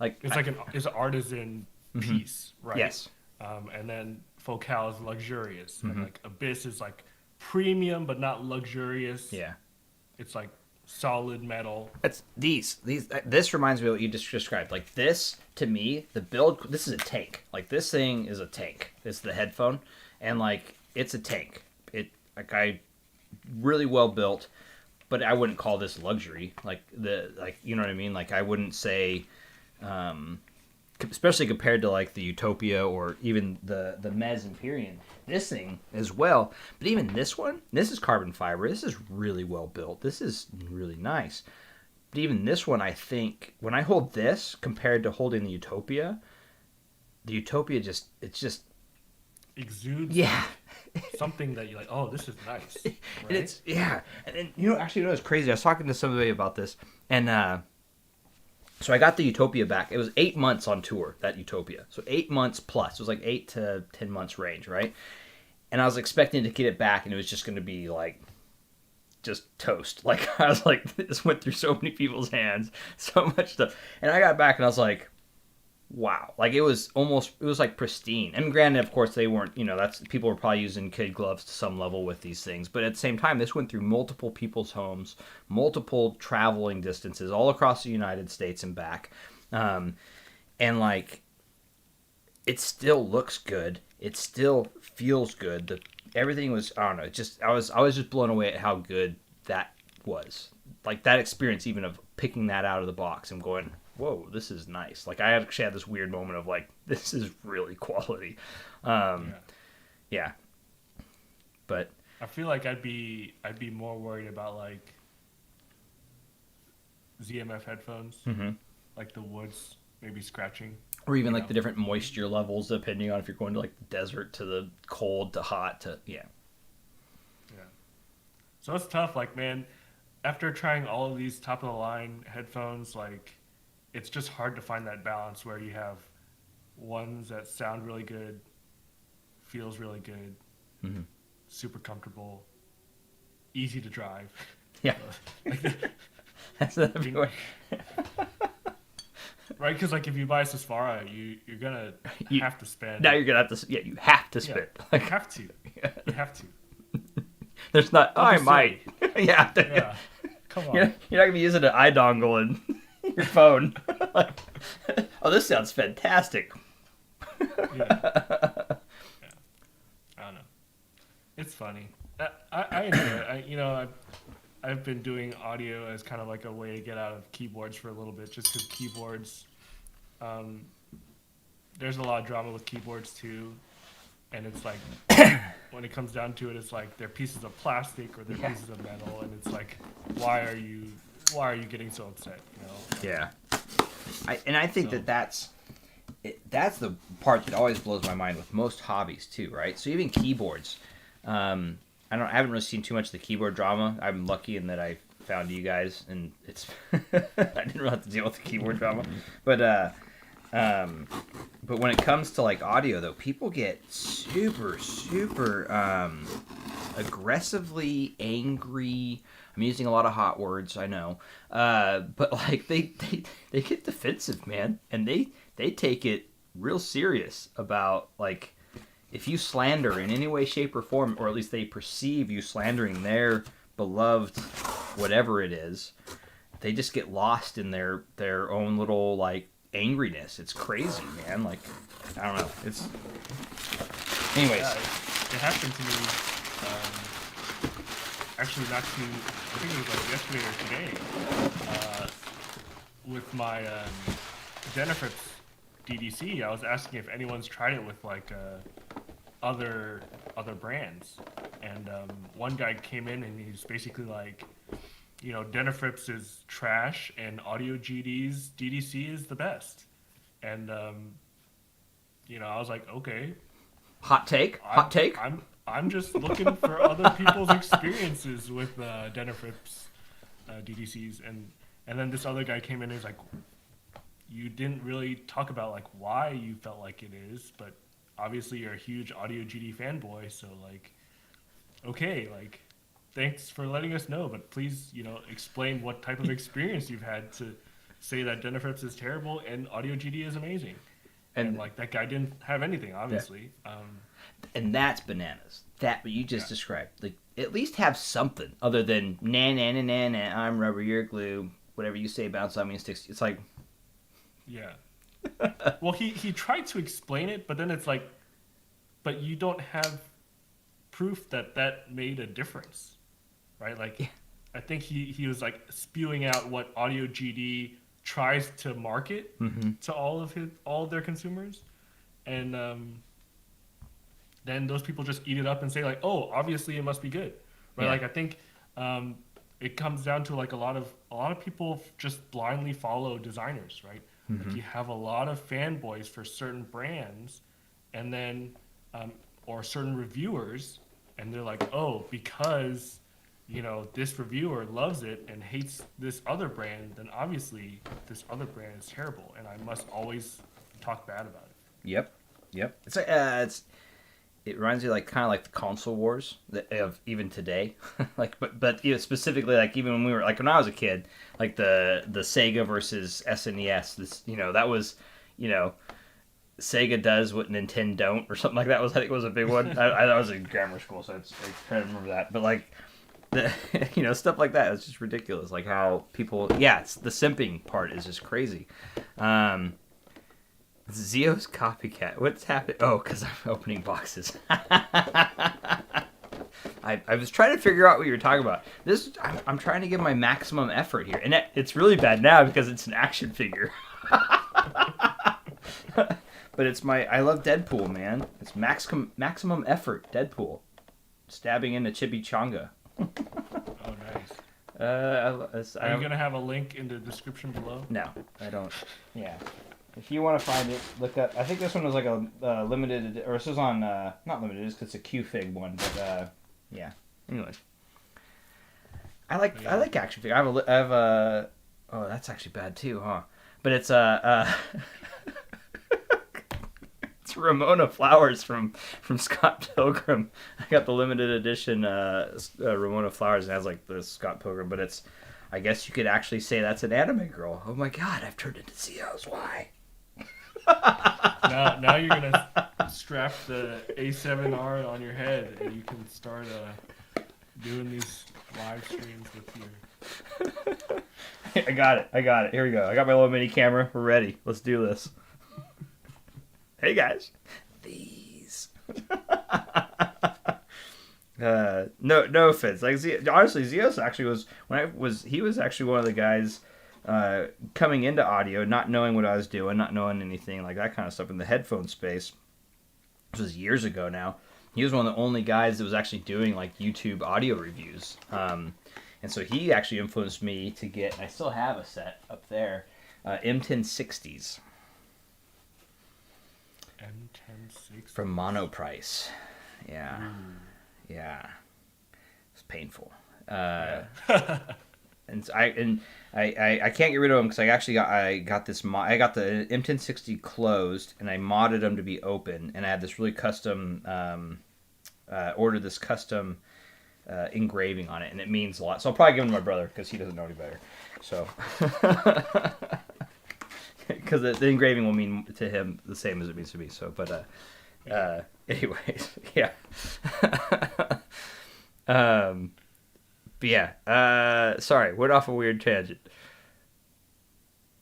Like it's it's an artisan piece, right? Yes. And then Focal is luxurious, and like Abyss is like premium but not luxurious. Yeah. It's like solid metal. That's these. This reminds me of what you just described. Like this, to me, the build. This is a tank. Like this thing is a tank. It's the headphone, and like it's a tank. Really well built, but I wouldn't call this luxury. You know what I mean? Like I wouldn't say, especially compared to like the Utopia or even the Mez Empyrean. This thing as well, but even this one, this is carbon fiber. This is really well built. This is really nice. But even this one, I think when I hold this compared to holding the Utopia just exudes something that you're like, oh, this is nice. Right? And it's and then actually what's crazy? I was talking to somebody about this, and so I got the Utopia back. It was 8 months on tour, that Utopia. So 8 months plus. It was like 8 to 10 months range, right? And I was expecting to get it back, and it was just going to be like, just toast. Like, I was like, this went through so many people's hands, so much stuff. And I got back, and I was like, wow. Like, it was like pristine. And granted, of course, they weren't, people were probably using kid gloves to some level with these things. But at the same time, this went through multiple people's homes, multiple traveling distances, all across the United States and back. And, like, it still looks good. It still feels good. Everything was, I don't know. I was just blown away at how good that was. Like that experience, even of picking that out of the box and going, whoa, this is nice. Like I actually had this weird moment of like, this is really quality. Yeah. But I feel like I'd be more worried about like ZMF headphones, like the woods maybe scratching, or even like the different moisture levels, depending on if you're going to like the desert to the cold to hot to yeah. So it's tough. Like man, after trying all of these top of the line headphones, like it's just hard to find that balance where you have ones that sound really good, feels really good, super comfortable, easy to drive. Yeah. That's the way. Right, because like if you buy a Susvara, you're gonna have to spend. Now you're gonna have to. Yeah, you have to spend. You have to. You have to. There's not. Oh, I might. Yeah. Come on. You're not gonna be using an eye dongle in your phone. Like, oh, this sounds fantastic. I don't know. It's funny. I enjoy it. I've been doing audio as kind of like a way to get out of keyboards for a little bit, just because keyboards, there's a lot of drama with keyboards too, and it's like when it comes down to it, it's like they're pieces of plastic or they're pieces of metal, and it's like, why are you getting so upset? Yeah, I think that's the part that always blows my mind with most hobbies too, right? So even keyboards. I haven't really seen too much of the keyboard drama. I'm lucky in that I found you guys, and it's I didn't really have to deal with the keyboard drama. But when it comes to like audio, though, people get super aggressively angry. I'm using a lot of hot words, I know, but like they get defensive, man, and they take it real serious about like. If you slander in any way, shape, or form, or at least they perceive you slandering their beloved whatever it is, they just get lost in their own little, like, angriness. It's crazy, man. Like, I don't know. It's... Anyways. Yeah, it happened to me, actually not too... I think it was like yesterday or today, with my Denefrips DDC. I was asking if anyone's tried it with, like, other brands, and one guy came in and he's basically like, Denefrips is trash and Audio GD's DDC is the best, and I was like, okay, hot take. I'm just looking for other people's experiences with Denefrips DDCs, and then this other guy came in and he's like, you didn't really talk about like why you felt like it is, but obviously you're a huge Audio GD fanboy, so like, okay, like, thanks for letting us know, but please, explain what type of experience you've had to say that Denefrips is terrible and Audio GD is amazing. And like, that guy didn't have anything, obviously. Yeah. And that's bananas. That what you just described. Like, at least have something other than nah, I'm rubber, you're glue, whatever you say, bounce on me and sticks. It's like... Yeah. Well, he tried to explain it, but then it's like, but you don't have proof that made a difference, right? Like, yeah. I think he was like spewing out what Audio GD tries to market to all of their consumers, and then those people just eat it up and say like, oh, obviously it must be good, right? Yeah. Like I think it comes down to like a lot of people just blindly follow designers, right? Like you have a lot of fanboys for certain brands, and then or certain reviewers, and they're like, oh, because this reviewer loves it and hates this other brand, then obviously this other brand is terrible, and I must always talk bad about it. Yep. It's like it reminds me like kind of like the console wars of even today, like but specifically like even when we were like when I was a kid, like the Sega versus SNES. This that was Sega does what Nintendo don't or something like that was I think was a big one. I was in grammar school, so I try to remember that. But like the stuff like that, it's just ridiculous. Like how people it's the simping part is just crazy. Zio's copycat. What's happening? Oh, because I'm opening boxes. I was trying to figure out what you were talking about. I'm trying to give my maximum effort here, and it's really bad now because it's an action figure. But it's I love Deadpool, man. It's maximum effort Deadpool, stabbing into Chimichanga. Oh, nice. Are you gonna have a link in the description below? No, I don't. Yeah. If you want to find it, look up. I think this one was like a limited, or this was on not limited, it's because it's a Q-Fig one. But yeah. Anyways, I like action figures. I have a. Oh, that's actually bad too, huh? But it's it's Ramona Flowers from Scott Pilgrim. I got the limited edition Ramona Flowers. It has like the Scott Pilgrim, but it's. I guess you could actually say that's an anime girl. Oh my god, I've turned into Zio's. Why? Now you're gonna strap the A7R on your head and you can start doing these live streams with your. I got it. Here we go. I got my little mini camera. We're ready. Let's do this. Hey guys. These. No offense. Like honestly, Zios actually he was actually one of the guys coming into audio, not knowing what I was doing, not knowing anything like that kind of stuff in the headphone space. This was years ago now. He was one of the only guys that was actually doing like YouTube audio reviews. And so he actually influenced me to get, and I still have a set up there, M1060s. M1060? From Monoprice. Yeah. Yeah. It's painful. Yeah. And I can't get rid of them because I got the M1060 closed and I modded them to be open, and I had this really custom ordered this custom engraving on it, and it means a lot. So I'll probably give them to my brother because he doesn't know any better. So because the engraving will mean to him the same as it means to me. So, but anyways, yeah. But yeah, sorry, went off a weird tangent.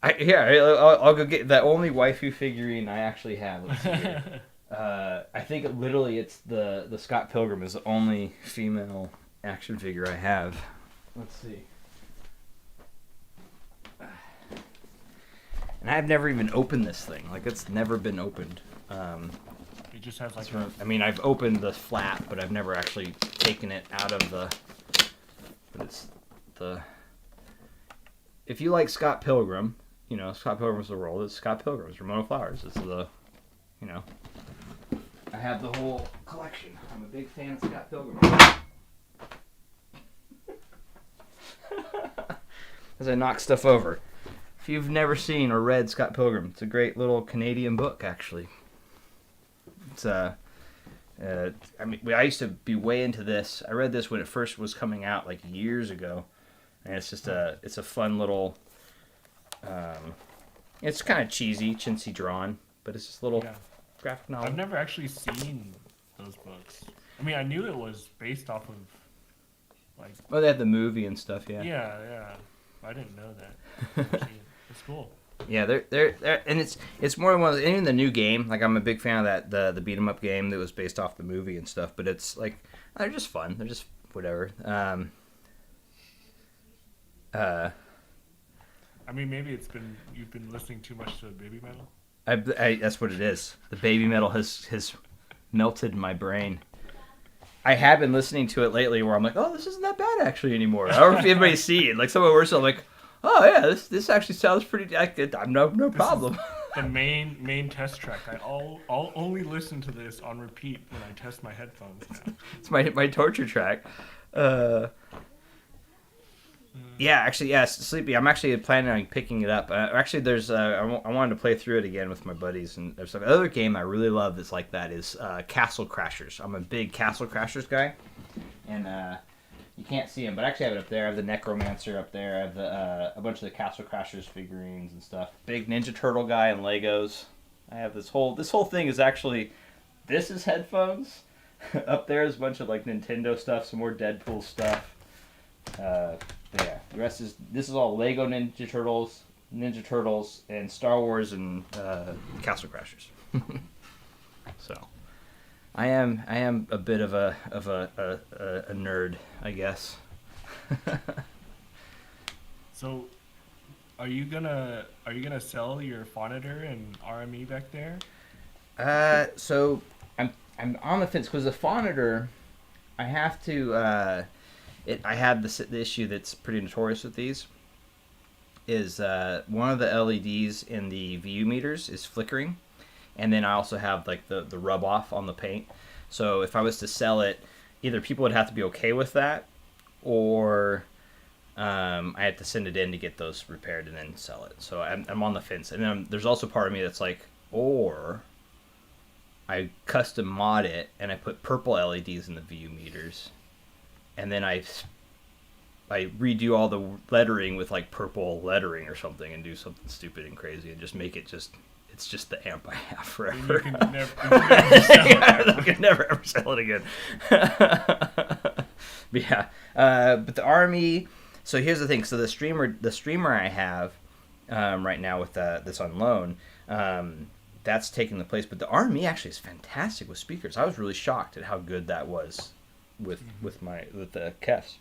I'll go get the only waifu figurine I actually have. Let's see here. I think literally it's the Scott Pilgrim is the only female action figure I have. Let's see. And I've never even opened this thing. Like, it's never been opened. It just has like I mean, I've opened the flap, but I've never actually taken it out of the... But it's the... If you like Scott Pilgrim, you know, Scott Pilgrim's the world. It's Scott Pilgrim's Ramona Flowers. It's the, you know... I have the whole collection. I'm a big fan of Scott Pilgrim. As I knock stuff over. If you've never seen or read Scott Pilgrim, it's a great little Canadian book, actually. It's I mean, I used to be way into this. I read this when it first was coming out, like years ago, and it's just it's a fun little. It's kind of cheesy, chintzy drawn, but it's just a little graphic novel. I've never actually seen those books. I mean, I knew it was based off of, like. Oh, they had the movie and stuff, yeah. Yeah. I didn't know that. It's cool. Yeah, they're and it's more than one of the, even the new game. Like, I'm a big fan of that the beat 'em up game that was based off the movie and stuff. But it's like they're just fun. They're just whatever. I mean, maybe you've been listening too much to Baby Metal. That's what it is. The baby metal has melted my brain. I have been listening to it lately, where I'm like, oh, this isn't that bad actually anymore. I don't know if anybody's seen it. Like, some of the words, I'm like, oh yeah, this actually sounds pretty. I'm no problem. The main test track. I'll only listen to this on repeat when I test my headphones now. It's my torture track. Yeah, actually, yes, Sleepy. I'm actually planning on picking it up. Actually, there's I wanted to play through it again with my buddies, and there's another game I really love that's like that is Castle Crashers. I'm a big Castle Crashers guy, and you can't see them, but I actually have it up there. I have the Necromancer up there. I have a bunch of the Castle Crashers figurines and stuff. Big Ninja Turtle guy and Legos. I have this whole thing is actually, this is headphones. Up there is a bunch of like Nintendo stuff, some more Deadpool stuff. But yeah, this is all Lego Ninja Turtles, Ninja Turtles, and Star Wars and Castle Crashers. So I am a bit of a nerd, I guess. So, are you gonna sell your Phonitor and RME back there? So I'm on the fence because the Phonitor, I have to. I have the issue that's pretty notorious with these is one of the LEDs in the VU meters is flickering, and then I also have like the rub off on the paint. So if I was to sell it, either people would have to be okay with that, or I have to send it in to get those repaired and then sell it. So I'm on the fence, and then there's also part of me that's like, or I custom mod it and I put purple LEDs in the VU meters, and then I redo all the lettering with like purple lettering or something and do something stupid and crazy and just make it just it's just the amp I have And forever. you can never sell it Yeah, again. I can never ever sell it again. But yeah, but the army. So here's the thing. So the streamer I have right now with this on loan, that's taking the place. But the army actually is fantastic with speakers. I was really shocked at how good that was with the Kefs.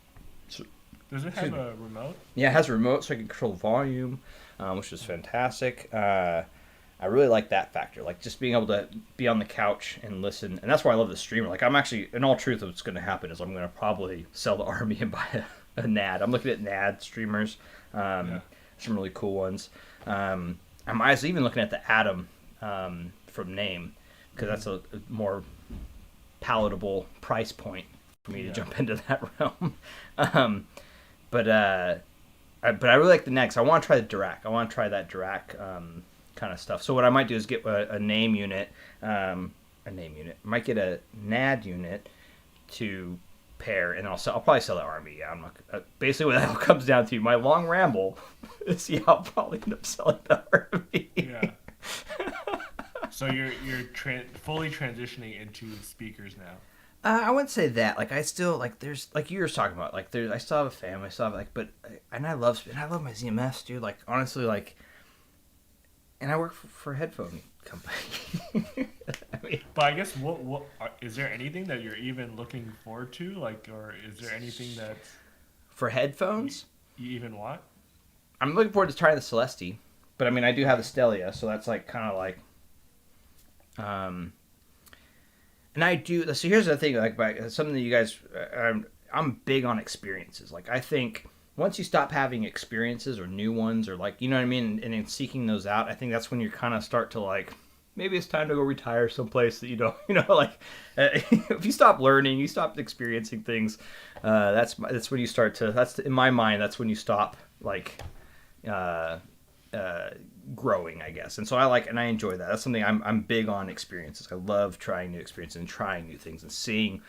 So, Does it have a remote? yeah, it has a remote so I can control volume, which is fantastic. I really like that factor, like just being able to be on the couch and listen, and that's why I love the streamer. Like I'm actually, in all truth, what's going to happen is I'm going to probably sell the army and buy a NAD. I'm looking at NAD streamers, some really cool ones. I was even looking at the Atom from Name because that's a more palatable price point for me to jump into that realm. But I really like the next. I want to try the Dirac. I want to try that Dirac kind of stuff. So what I might do is get a name unit. I might get a NAD unit to pair, and I'll probably sell the army. Yeah, I'm not. Basically, what that all comes down to, my long ramble, is I'll probably end up selling the army. Yeah. So you're fully transitioning into speakers now. I wouldn't say that. Like I still like there's like you were talking about. Like I still have a family. I still have and I love my ZMS, dude. Like honestly, like, and I work for a headphone company. I mean, But I guess is there anything that you're even looking forward to, like, or is there anything that for headphones, you even want? I'm looking forward to trying the Celesti. But I mean, I do have the Stellia, so that's like kind of like, and I do. So here's the thing, like something that you guys, I'm big on experiences. Like I think once you stop having experiences or new ones or like you know what I mean, and in seeking those out, I think that's when you kind of start to like maybe it's time to go retire someplace that you don't like if you stop learning, you stop experiencing things. That's when you start to. That's in my mind. That's when you stop like. Growing, I guess, and so I enjoy that. That's something I'm big on experiences. I love trying new experiences and trying new things and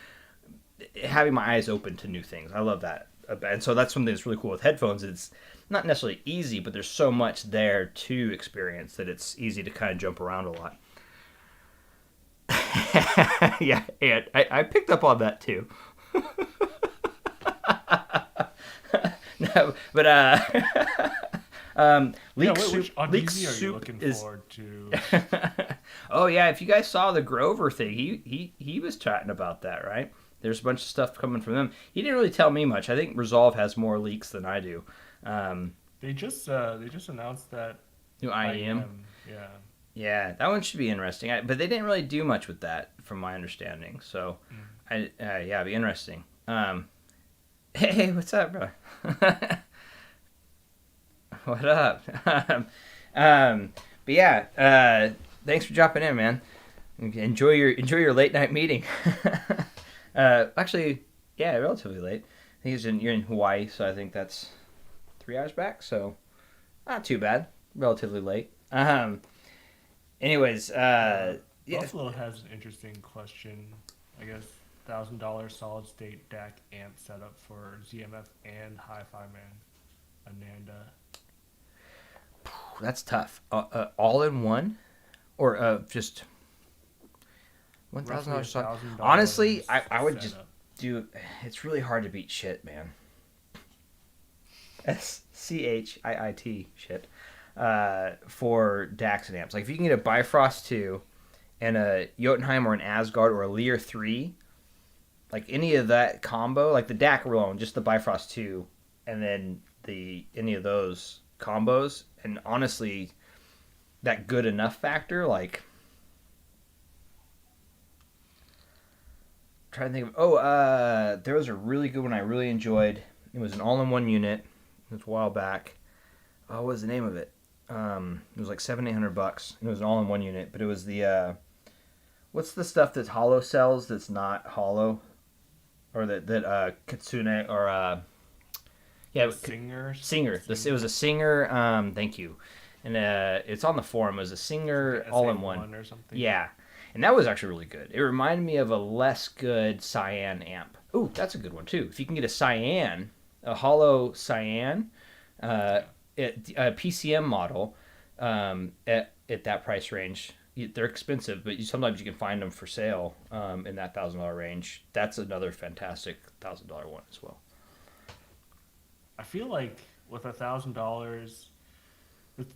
having my eyes open to new things. I love that, and so that's something that's really cool with headphones. It's not necessarily easy, but there's so much there to experience that it's easy to kind of jump around a lot. Yeah, and I picked up on that too. No, but Which Audeze are you looking forward to? Oh yeah, if you guys saw the Grover thing, he was chatting about that, right? There's a bunch of stuff coming from them. He didn't really tell me much. I think Resolve has more leaks than I do. They just announced that New IEM. Yeah. Yeah, that one should be interesting. But they didn't really do much with that, from my understanding. So, yeah, it'd be interesting. Hey, what's up, bro? What up? But yeah, thanks for dropping in, man. Enjoy your late night meeting. Actually, yeah, relatively late. I think you're in Hawaii, so I think that's 3 hours back. So not too bad. Relatively late. Anyways, yeah. Buffalo has an interesting question. I guess $1,000 solid state DAC amp setup for ZMF and HiFi Man, Ananda. That's tough. All in one, or just $1,000. Honestly, I would just do. It's really hard to beat shit, man. SCHIIT shit. for DAX and amps. Like if you can get a Bifrost 2 and a Jotunheim or an Asgard or a Lear 3, like any of that combo, like the DAC alone, just the Bifrost 2, and then the any of those combos, and honestly, that good enough factor, like I'm trying to think of there was a really good one I really enjoyed. It was an all-in-one unit. It was a while back. Oh, what was the name of it? It was like $700-800. It was an all-in-one unit, but it was the what's the stuff that's hollow cells that's not hollow, or that Kitsune or yeah, Singer. Singer. This it was a Singer. Thank you, and it's on the forum. It was a Singer Like all-in-one. SA1 or something. Yeah, and that was actually really good. It reminded me of a less good Cyan amp. Ooh, that's a good one too. If you can get a Cyan, a hollow Cyan, a PCM model, at that price range, they're expensive, but sometimes you can find them for sale in that $1,000 range. That's another fantastic $1,000 one as well. I feel like with $1,000,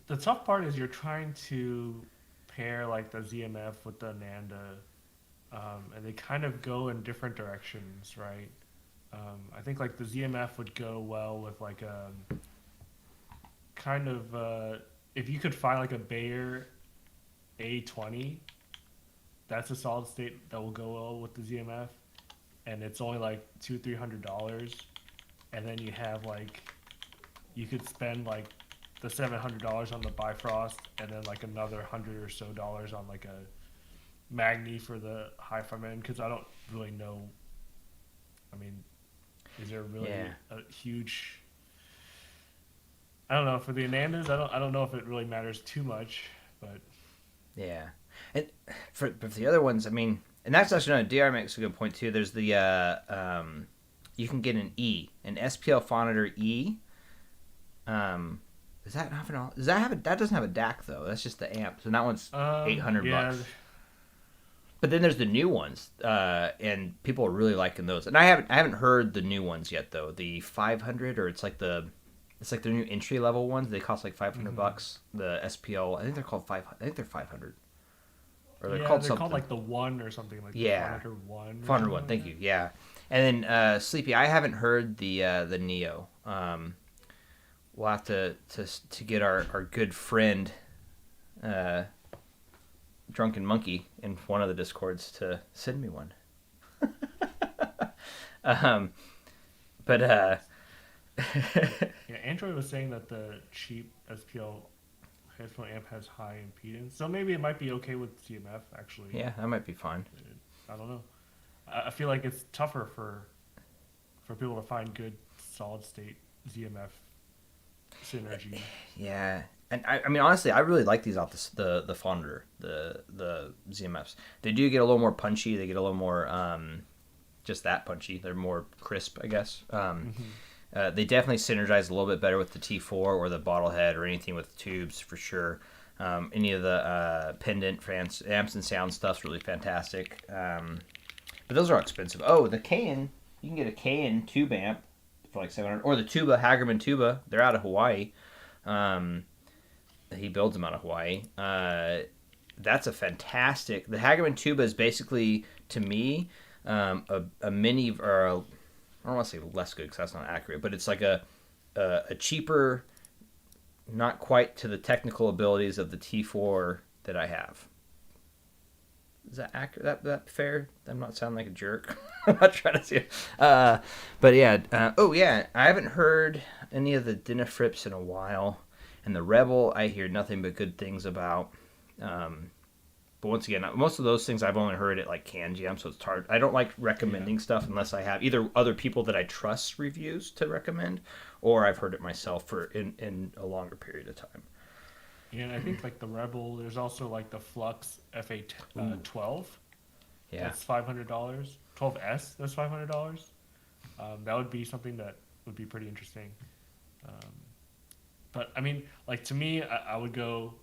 the tough part is you're trying to pair like the ZMF with the Nanda, and they kind of go in different directions, right? I think like the ZMF would go well with like a kind of if you could find like a Bayer A20, that's a solid state that will go well with the ZMF, and it's only like $200-300, and then you have like you could spend like the $700 on the Bifrost, and then like another $100 or so on like a Magni for the HiFi end, because I don't really know. I mean, is there really a huge? I don't know for the Anandas. I don't know if it really matters too much, but yeah, and for the other ones, I mean, and that's actually another DR makes a good point too. There's the you can get an SPL Phonitor E. Does that have an? Does that have a? That doesn't have a DAC though. That's just the amp. So that one's $800. But then there's the new ones, and people are really liking those. And I haven't heard the new ones yet though. The 500, or it's like the new entry level ones. They cost like $500. The SPL, I think they're called 500. I think they're 500. Or they're called something. Called like the One or something like the One. 1. Thank you. Yeah. And then Sleepy, I haven't heard the Neo. We'll have to get our good friend Drunken Monkey in one of the Discords to send me one. But yeah, Android was saying that the cheap SPL headphone amp has high impedance, so maybe it might be okay with CMF actually. Yeah, that might be fine. I don't know. I feel like it's tougher for people to find good solid state ZMF synergy. Yeah, and I mean honestly, I really like these off the Fonder, the ZMFs. They do get a little more punchy. They get a little more just that punchy. They're more crisp, I guess. They definitely synergize a little bit better with the T4 or the Bottlehead or anything with tubes for sure. Any of the pendant amps and sound stuff's really fantastic. But those are expensive. Oh, the Kayan, you can get a Kayan tube amp for like $700, or the tuba, Hagerman tuba. They're out of Hawaii. He builds them out of Hawaii. That's a fantastic. The Hagerman tuba is basically, to me, a mini, or a, I don't want to say less good because that's not accurate, but it's like a cheaper, not quite to the technical abilities of the T4 that I have. Is that accurate? That fair? I'm not sounding like a jerk. I'm not trying to see it. But yeah. Oh yeah. I haven't heard any of the Dinafrips in a while, and the Rebel I hear nothing but good things about. But once again, most of those things I've only heard at like CanJam, so it's hard. I don't like recommending stuff unless I have either other people that I trust reviews to recommend, or I've heard it myself for in a longer period of time. Yeah, and I think like the Rebel, there's also like the Flux F8 Yeah, that's $500. 12S, that's $500. That would be something that would be pretty interesting. But I mean, like to me, I would go.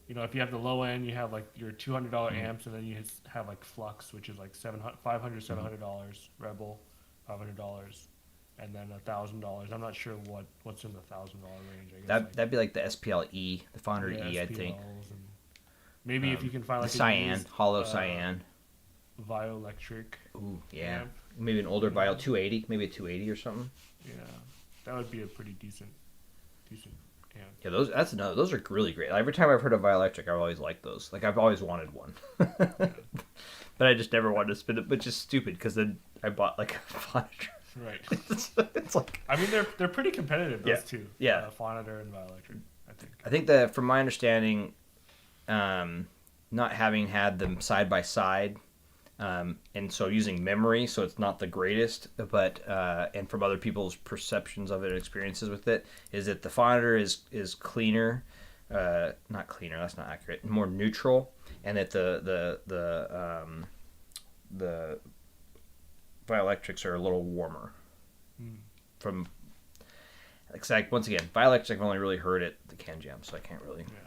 You know, if you have the low end, you have like your $200 amps, and then you have like Flux, which is like $500, $700. Rebel, $500. and then $1,000. I'm not sure what's in the $1,000 range. I guess That'd be like the SPL-E, the Founder yeah, E, I think. SPLs and maybe if you can find The like a cyan, used, hollow cyan. Vioelectric Ooh, yeah. amp. Maybe an older Viol 280, maybe a 280 or something. Yeah, that would be a pretty decent amp. Yeah, those are really great. Every time I've heard of Vioelectric, I've always liked those. Like I've always wanted one, Yeah. but I just never wanted to spend it. Which is stupid because then I bought like a Fonitor. Right. It's like I mean, they're pretty competitive, those two. Yeah. Fonitor and Vioelectric, I think. I think that from my understanding, not having had them side by side, and so using memory, so it's not the greatest, but and from other people's perceptions of it and experiences with it, is that the Fonitor is cleaner, not cleaner, that's not accurate, more neutral, and that the Vioelectrics are a little warmer. From like once again, Vioelectric I've only really heard at the Can Jam, so I can't really. Yeah.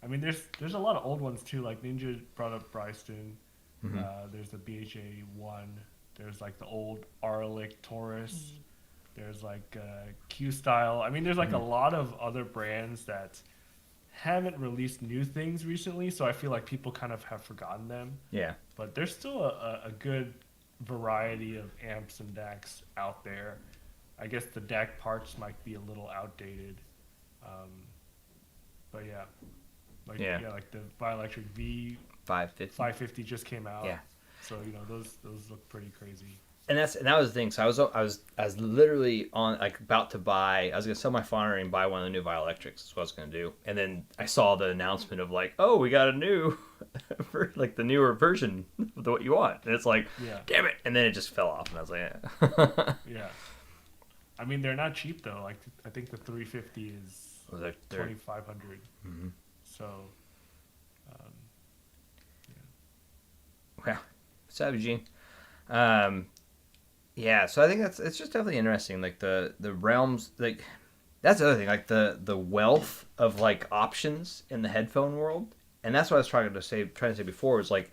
I mean, there's a lot of old ones too. Like Ninja brought up Bryston. There's the BHA one. There's like the old Arlic Taurus. There's like Q Style. I mean, there's like a lot of other brands that haven't released new things recently, so I feel like people kind of have forgotten them. Yeah. But there's still a good variety of amps and DACs out there. I guess the DAC parts might be a little outdated. But yeah. Like the Vioelectric V 550 just came out. Yeah. So, those look pretty crazy. And that was the thing. So I was literally on like about to buy. I was gonna sell my Fonitor and buy one of the new Vioelectrics. That's what I was gonna do. And then I saw the announcement of like, oh, we got a new, like the newer version of what you want. And it's like, damn it! And then it just fell off, and I was like, yeah. Yeah. I mean, they're not cheap though. Like I think the 350 is they're 2,500. Mm-hmm. So. Well, Savage Gene. Yeah, so I think it's just definitely interesting. Like the realms, like that's the other thing. Like the wealth of like options in the headphone world, and that's what I was trying to say before. Is like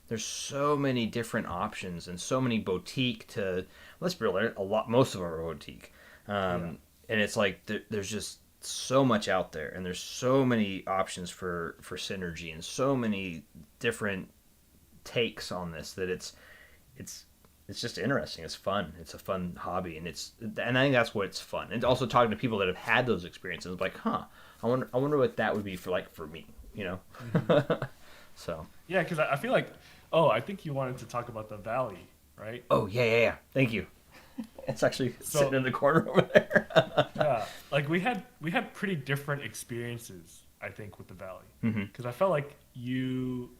there's so many different options and so many boutique to. Let's be real, most of them are boutique, and it's like there's just so much out there, and there's so many options for synergy and so many different takes on this that it's just interesting. It's fun. It's a fun hobby, and I think that's what's fun. And also talking to people that have had those experiences, like, I wonder what that would be for me, Mm-hmm. So yeah, because I feel like, I think you wanted to talk about the Valley, right? Oh yeah. Thank you. It's actually sitting in the corner over there. Yeah, like we had pretty different experiences, I think, with the Valley, because I felt like you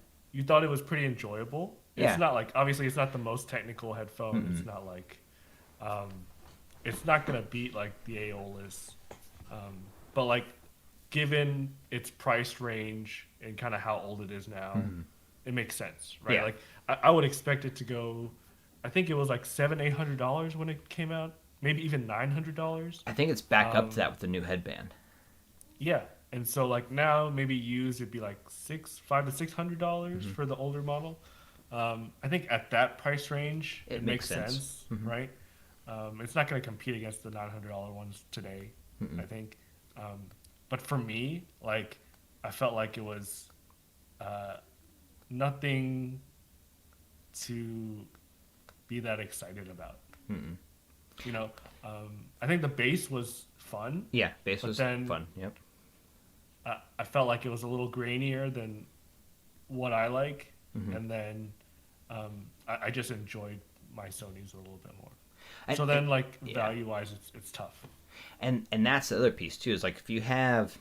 thought it was pretty enjoyable. It's not like, obviously it's not the most technical headphone. Mm-hmm. It's not like, it's not gonna beat like the Aeolus, but like given its price range and kind of how old it is now, it makes sense, right? Yeah. Like I would expect it to go. I think it was like $700-800 when it came out, maybe even $900. I think it's back up to that with the new headband. Yeah. And so like now maybe used it'd be like $500 to $600 for the older model. I think at that price range it makes sense, right? It's not going to compete against the $900 ones today, I think. But for me, like I felt like it was nothing to be that excited about. I think the bass was fun. Yeah, bass was fun. Yep. I felt like it was a little grainier than what I like, and then I just enjoyed my Sony's a little bit more. So then, value-wise, it's tough. And that's the other piece too. Is like if you have,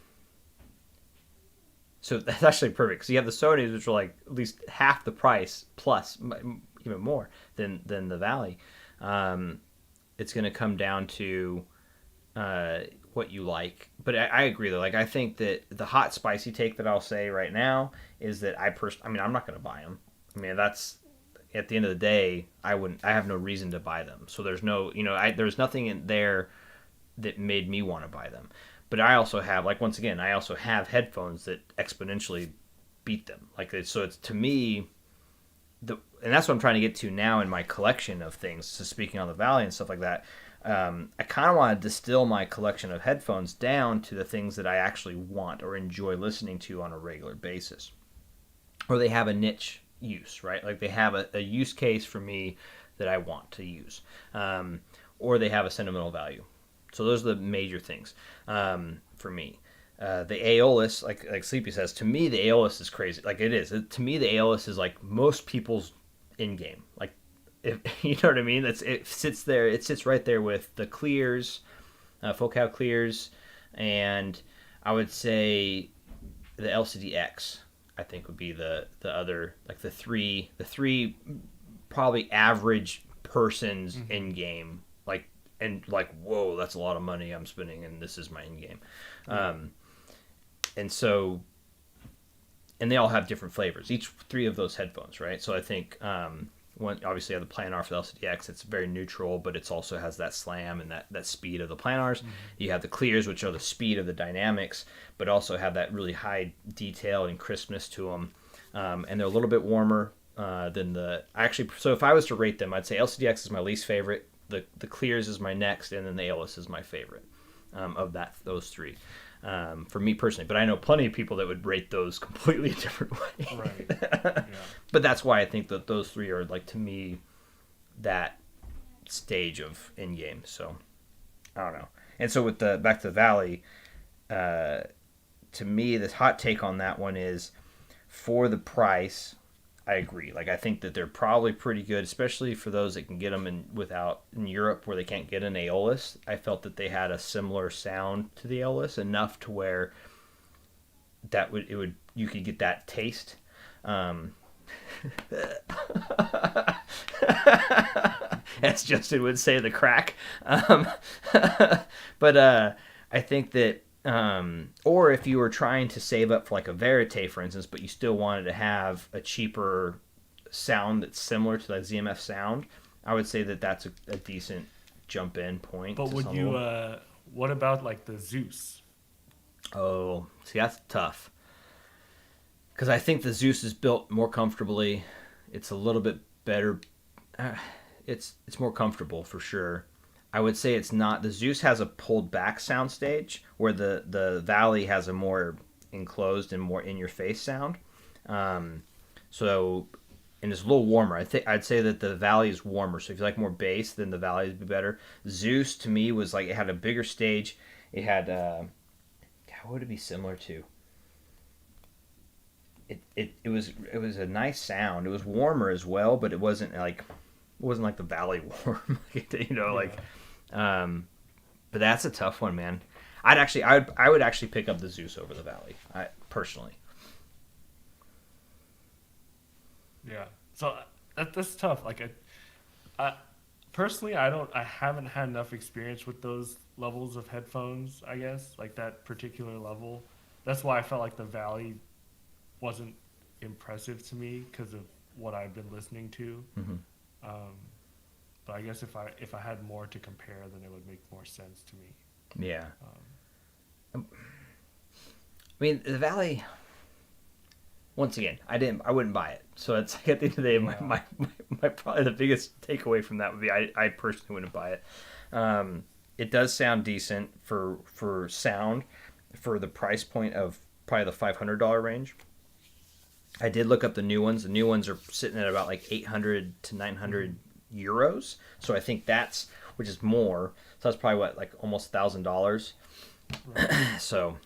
so that's actually perfect. because you have the Sony's, which are like at least half the price plus even more than the Valley. It's going to come down to what you like. But I agree though. Like I think that the hot spicy take that I'll say right now is that I'm not going to buy them. I mean, that's at the end of the day, I have no reason to buy them. So there's no, there's nothing in there that made me want to buy them. But I also have, once again, I also have headphones that exponentially beat them. So it's, to me, and that's what I'm trying to get to now in my collection of things. So speaking on the Valley and stuff like that, I kind of want to distill my collection of headphones down to the things that I actually want or enjoy listening to on a regular basis, or they have a niche use, right? Like they have a use case for me that I want to use, or they have a sentimental value. So those are the major things for me. The Aeolus, like Sleepy says, to me the Aeolus is crazy. Like it is. To me the Aeolus is like most people's in game. Like if, you know what I mean? It sits there. It sits right there with the clears, Focal clears, and I would say the LCD-X. I think would be the other, like the three probably average persons in game, like, and like, whoa, that's a lot of money I'm spending, and this is my in game. And so, and they all have different flavors, each three of those headphones, right? So I think one, obviously, the planar for the LCD-X, it's very neutral, but it also has that slam and that speed of the planars. You have the clears, which are the speed of the dynamics, but also have that really high detail and crispness to them. And they're a little bit warmer than so if I was to rate them, I'd say LCD-X is my least favorite, the clears is my next, and then the Aeolus is my favorite of those three. For me personally, but I know plenty of people that would rate those completely different way. Right. Yeah. But that's why I think that those three are, like, to me, that stage of in game. So I don't know. And so with the back to the Valley, to me, this hot take on that one is, for the price, I agree. Like, I think that they're probably pretty good, especially for those that can get them in Europe where they can't get an Aeolus. I felt that they had a similar sound to the Aeolus, enough to where you could get that taste. As Justin would say, the crack. But I think that, or if you were trying to save up for like a Verite, for instance, but you still wanted to have a cheaper sound that's similar to that ZMF sound, I would say that that's a decent jump in point. But would you, what about like the Zeus? Oh, see, that's tough. Because I think the Zeus is built more comfortably. It's a little bit better. It's more comfortable for sure. I would say it's not. The Zeus has a pulled back soundstage, where the Valley has a more enclosed and more in your face sound. So, and it's a little warmer. I'd say that the Valley is warmer. So if you like more bass, then the Valley would be better. Zeus to me was like, it had a bigger stage. It had what would it be similar to? It was a nice sound. It was warmer as well, but it wasn't like the Valley warm, like. But that's a tough one, man. I would actually pick up the Zeus over the Valley, personally. Yeah. So that's tough. Like, I personally, I haven't had enough experience with those levels of headphones, I guess, like that particular level. That's why I felt like the Valley wasn't impressive to me, because of what I've been listening to. Mm-hmm. But I guess if I had more to compare, then it would make more sense to me. Yeah. I mean, the Valley. Once again, I wouldn't buy it. So it's like, at the end of the day, my probably the biggest takeaway from that would be, I personally wouldn't buy it. It does sound decent for sound, for the price point of probably the $500 range. I did look up the new ones. The new ones are sitting at about like 800 to 900 euros. So I think which is more. So that's probably like almost $1,000. Right. So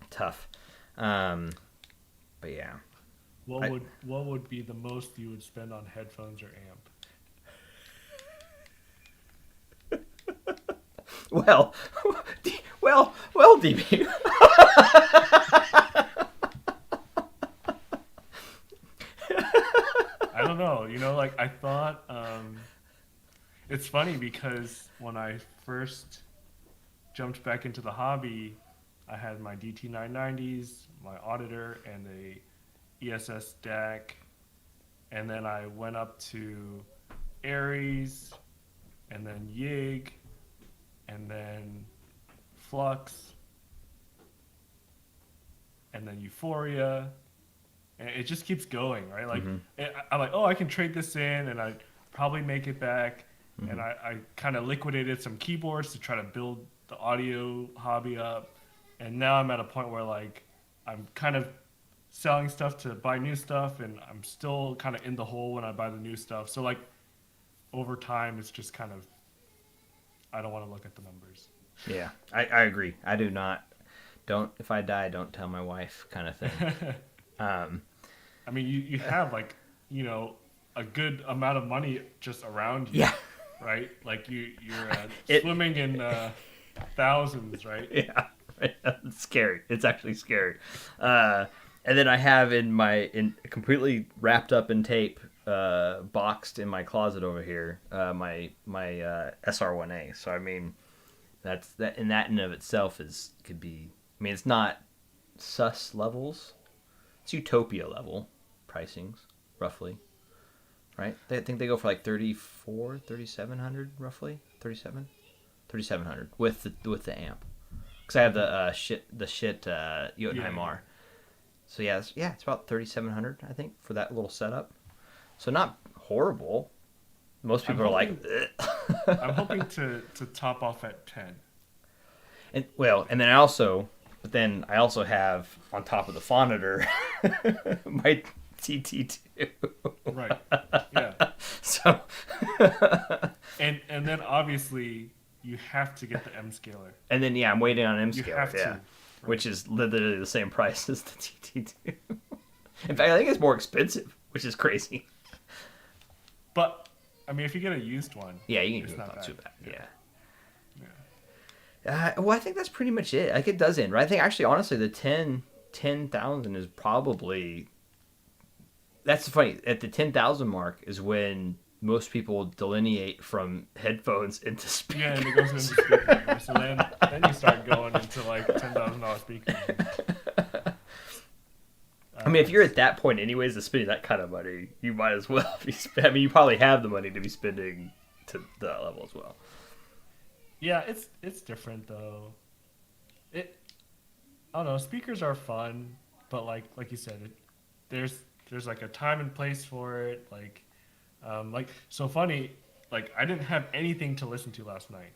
tough. But yeah. What would be the most you would spend on headphones or amp? Well, DB. I don't know. Like, I thought, it's funny because when I first jumped back into the hobby, I had my DT990s, my auditor, and a ESS DAC, and then I went up to Aries, and then Yig, and then Flux, and then Euphoria, and it just keeps going, right? Like, I'm like, oh, I can trade this in, and I'd probably make it back, and I kind of liquidated some keyboards to try to build the audio hobby up, and now I'm at a point where like I'm kind of selling stuff to buy new stuff, and I'm still kind of in the hole when I buy the new stuff. So like over time, it's just kind of I don't want to look at the numbers. Yeah, I agree. I do not. Don't if I die, don't tell my wife, kind of thing. I mean, you have like a good amount of money just around you, Yeah. right? Like you're It- swimming in thousands, right? Yeah, it's scary. It's actually scary. And then I have in completely wrapped up in tape, boxed in my closet over here, my SR1A. So I mean, that's that. And that in of itself could be. I mean, it's not sus levels. It's utopia level pricings, roughly. Right? I think they go for like 3,700 roughly. 3,700 with the amp. Because I have the Jotunheim R. So yeah, it's about 3,700 I think for that little setup. So not horrible. Most people are like, I'm hoping to top off at 10. and then I also have on top of the Phonitor my TT2. Right. Yeah. So And then obviously you have to get the M scaler. and then I'm waiting on M You scale, have yeah, to. Right. which is literally the same price as the TT2. In fact, I think it's more expensive, which is crazy. But I mean, if you get a used one, Yeah, you can it's do it. not Not bad. too bad. Yeah. Well, I think that's pretty much it. Like it does end, right? I think actually, honestly, the 10,000 is probably. That's funny. At the 10,000 mark is when most people delineate from headphones into speakers. Yeah, and it goes into speakers. So then you start going into like $10,000 speakers. I mean, if you're at that point, anyways, to spending that kind of money, you might as well be. I mean, you probably have the money to be spending to that level as well. Yeah, it's different though. I don't know. Speakers are fun, but like you said, there's like a time and place for it. Like so funny. Like I didn't have anything to listen to last night.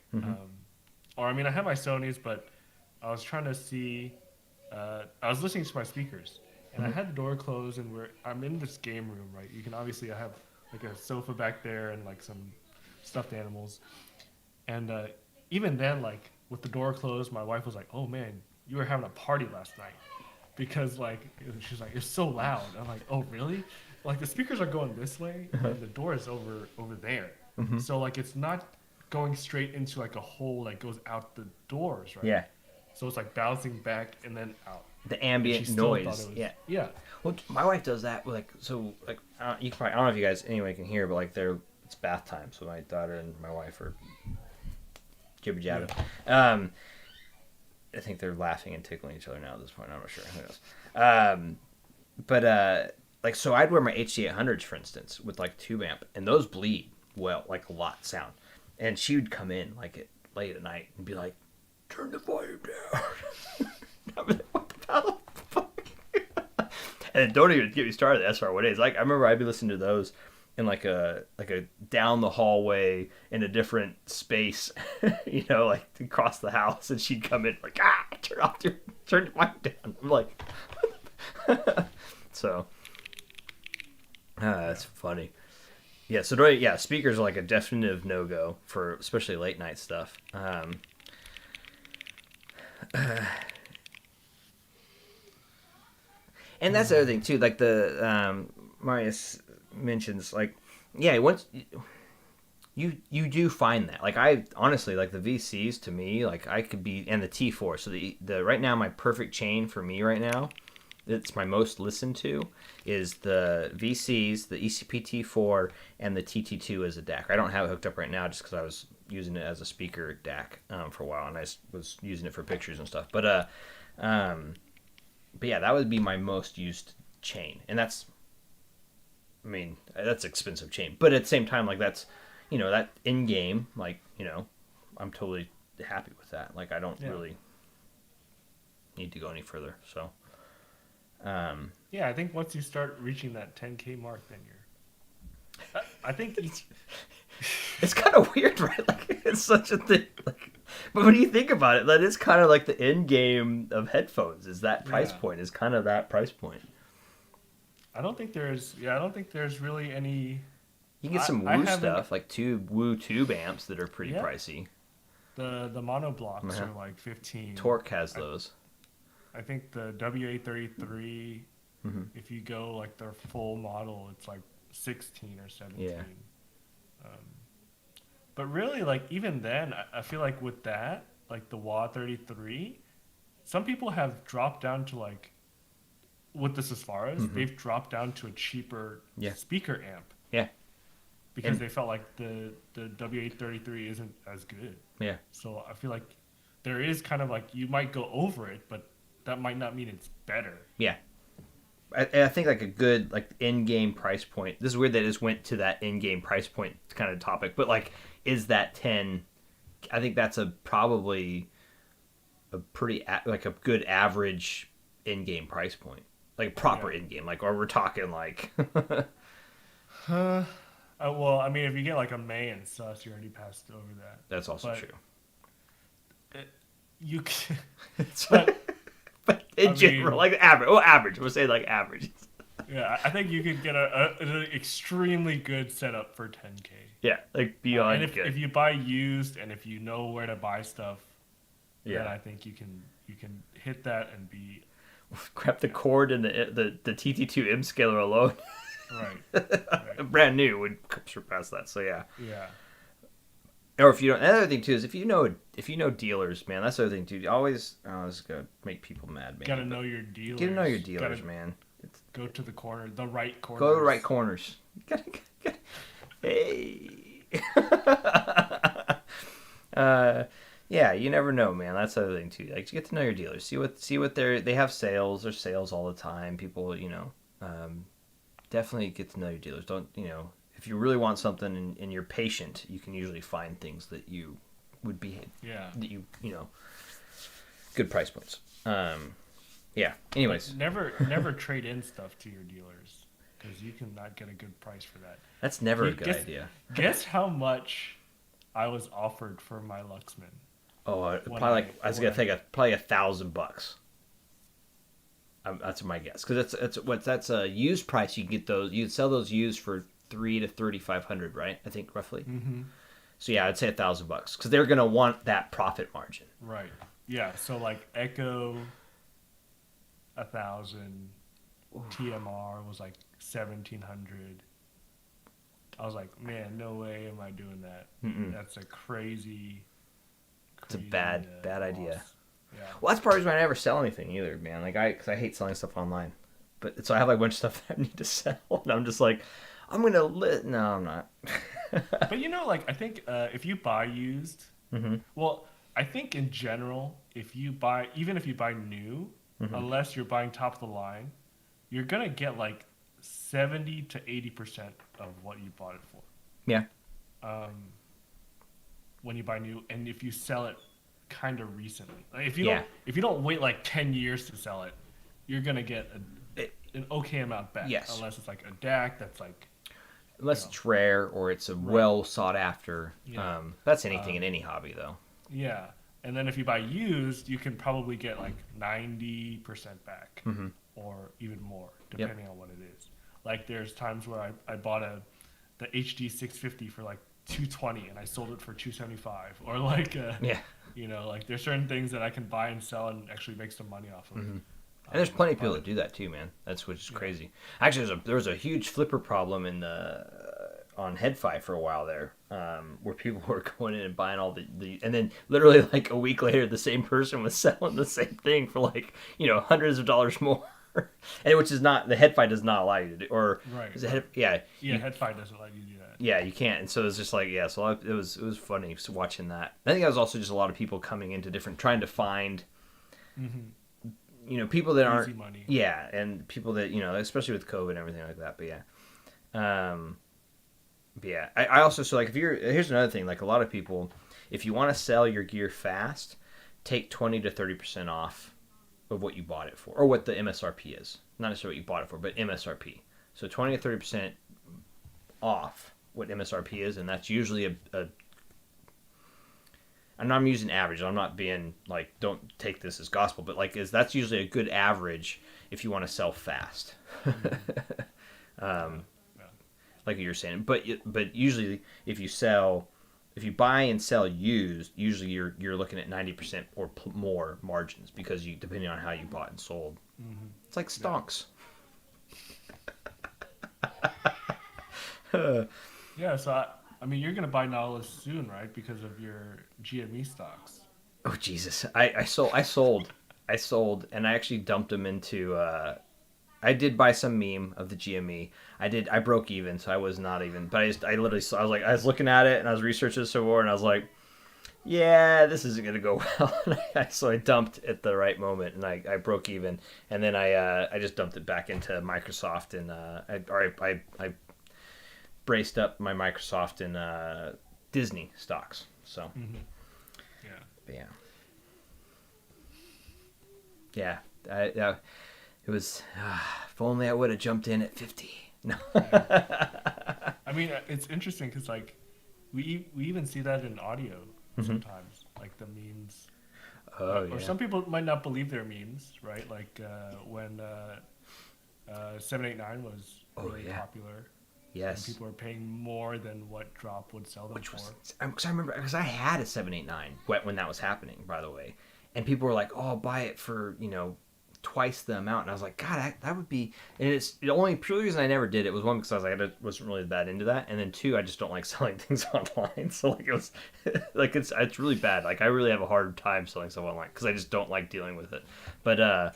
Or I mean, I had my Sony's, but I was trying to see. I was listening to my speakers, and I had the door closed, and I'm in this game room, right? You can obviously I have like a sofa back there and like some stuffed animals, and even then, like with the door closed, my wife was like, "Oh man, you were having a party last night," because like she's like, "It's so loud." I'm like, "Oh really?" Like the speakers are going this way, and the door is over there. So like it's not going straight into like a hole that goes out the doors, right? Yeah, So it's like bouncing back and then out. the And ambient she still thought noise. it was- Yeah. Yeah. Well, my wife does that. You can probably, I don't know if you guys anyway can hear, but like it's bath time, so my daughter and my wife are jibber jabbing. I think they're laughing and tickling each other now at this point. I'm not sure. Who knows? Like so, I'd wear my HD800s for instance with like tube amp, and those bleed well, like a lot sound. And she would come in like late at night and be like, "Turn the volume down." I'd be like, "What the fuck?" And don't even get me started. The SR1As. Like I remember I'd be listening to those in like a down the hallway in a different space, like across the house, and she'd come in like, turn the mic down. I'm like, so that's funny. Yeah, so speakers are like a definitive no go for especially late night stuff. And that's the other thing too, like the Marius mentions, like, yeah, once you do find that, like I honestly like the VCs to me, like I could be, and the T4. So the right now my perfect chain for me right now, it's my most listened to, is the VCs, the ECP T4, and the TT2 as a DAC. I don't have it hooked up right now just because I was using it as a speaker DAC for a while, and I was using it for pictures and stuff. But yeah, that would be my most used chain, and that's expensive chain, but at the same time, like that's, that in game, like, I'm totally happy with that. Like I don't really need to go any further. So, Yeah, I think once you start reaching that 10K mark, then you're. I think It's kind of weird, right? Like it's such a thing. Like, but when you think about it, that is kind of like the end game of headphones. Is that price Yeah. point? Is kind of that price point. I don't think there's. Yeah, I don't think there's really any. You can get some I Woo haven't. stuff, like Woo tube amps that are pretty Yeah. pricey. The mono blocks Uh-huh. are like 15. Torque has I, those. I think the WA33, Hmm. if you go like their full model, it's like 16 or 17. Yeah. Um, but really, like even then, I feel like with that, like the WA33, some people have dropped down to like with this as far as they've dropped down to a cheaper Yeah. speaker amp Yeah. because And- they felt like the WA33 isn't as good. Yeah. So I feel like there is kind of like you might go over it, but that might not mean it's better. Yeah. I think like a good like in-game price point. This is weird that it just went to that in-game price point kind of topic, but like, is that 10? I think that's probably a pretty like a good average in-game price point, like proper Yeah. in-game. Like, or we're talking like, Well, I mean, if you get like a May and sus, you already passed over that. that's also But true. You can, but in I general, mean- like average. Oh, average. We'll say like average. yeah, I think you could get an extremely good setup for 10K. Yeah, like beyond And good. if you buy used and if you know where to buy stuff, then Yeah. I think you can hit that and be Grab the cord and the TT2 M scaler alone. right. Brand new would surpass that. So yeah. Yeah. Or if you don't, another thing too is if you know dealers, man, that's the other thing too. Always, this is gonna make people mad, man. Gotta know your dealers. Get to know your dealers, Gotta man. go to the corner, the right corner. Go to the right corners. Hey. Yeah, you never know, man. That's the other thing too. Like, get to know your dealers. See what they have sales. There's sales all the time. People, definitely get to know your dealers. Don't, if you really want something and you're patient, you can usually find things that you would be that good price points. Yeah. Anyways, Never trade in stuff to your dealers because you cannot get a good price for that. that's never a good Guess- idea. Guess how much I was offered for my Luxman? Oh, When probably like I was gonna when think probably $1,000. That's my guess because that's a used price. You can get those. You can sell those used for $300 to $3,500, right? I think roughly. Mm-hmm. So yeah, I'd say $1,000 because they're gonna want that profit margin. Right. Yeah. So like Echo, 1,000. TMR was like 1,700. I was like, man, no way am I doing that. Mm-mm. That's a crazy. It's a bad loss. idea. Yeah. Well, that's part of the reason I never sell anything either, man. Like because I hate selling stuff online. But so I have like a bunch of stuff that I need to sell, and I'm just like, I'm gonna No, I'm not. But like I think if you buy used, Mm-hmm. well, I think in general, even if you buy new, Mm-hmm. unless you're buying top of the line, you're gonna get like 70 to 80% of what you bought it for. Yeah. When you buy new, and if you sell it kind of recently, like if Yeah. you don't wait like 10 years to sell it, you're gonna get an okay amount back. Yes. Unless it's like a DAC that's like. Unless No. it's rare or it's a well sought after. Yeah. That's anything in any hobby, though. Yeah, and then if you buy used, you can probably get like 90% back, Mm-hmm. or even more, depending on what it is. Like there's times where I bought the HD 650 for like 220 and I sold it for 275, or like Yeah. like there's certain things that I can buy and sell and actually make some money off of. Mm-hmm. And there's plenty of people but- that do that too, man. That's which is crazy. Actually, there was a huge flipper problem on HeadFi for a while there, where people were going in and buying all and then literally like a week later, the same person was selling the same thing for like hundreds of dollars more, and which is not the HeadFi does not allow you to do, or Right. is it yeah Headphone doesn't let you do that. yeah, you can't. And so it's just like, so it was funny watching that. I think that was also just a lot of people coming into trying to find, people that aren't, Easy money. yeah, and people that, especially with COVID and everything like that. But yeah. I also, so like here's another thing, like a lot of people, if you want to sell your gear fast, take 20 to 30% off of what you bought it for, or what the MSRP is. Not necessarily what you bought it for, but MSRP. So 20 to 30% off what MSRP is, and that's usually a and I'm using average. I'm not being like, don't take this as gospel, but like that's usually a good average if you want to sell fast. Like you were saying, but usually if you buy and sell used, usually you're looking at 90% or more margins because you depending on how you bought and sold. Mm-hmm. It's like stonks. Yeah, so I mean, you're gonna buy Nautilus soon, right? Because of your GME stocks. Oh Jesus! I sold, and I actually dumped them into. I did buy some meme of the GME. I broke even, so I was not even. But I literally I was looking at it and I was researching some more, and I was like, yeah, this isn't gonna go well. So I dumped at the right moment, and I broke even, and then I just dumped it back into Microsoft, and I braced up my Microsoft and Disney stocks. So. Mm-hmm. Yeah. But yeah, it was. If only I would have jumped in at 50. No. I mean, it's interesting because like we even see that in audio sometimes, like the memes. Oh Or yeah. some people might not believe they're memes, right? Like when 789 was really popular. Yes. And people were paying more than what Drop would sell them Which for. because I remember because I had a 789 when that was happening, by the way, and people were like, "Oh, I'll buy it for twice the amount," and I was like, "God, that would be." And it's the only pure reason I never did it was one because I was like, I wasn't really that into that, and then two, I just don't like selling things online. So like it was like it's really bad. Like I really have a hard time selling stuff online because I just don't like dealing with it. But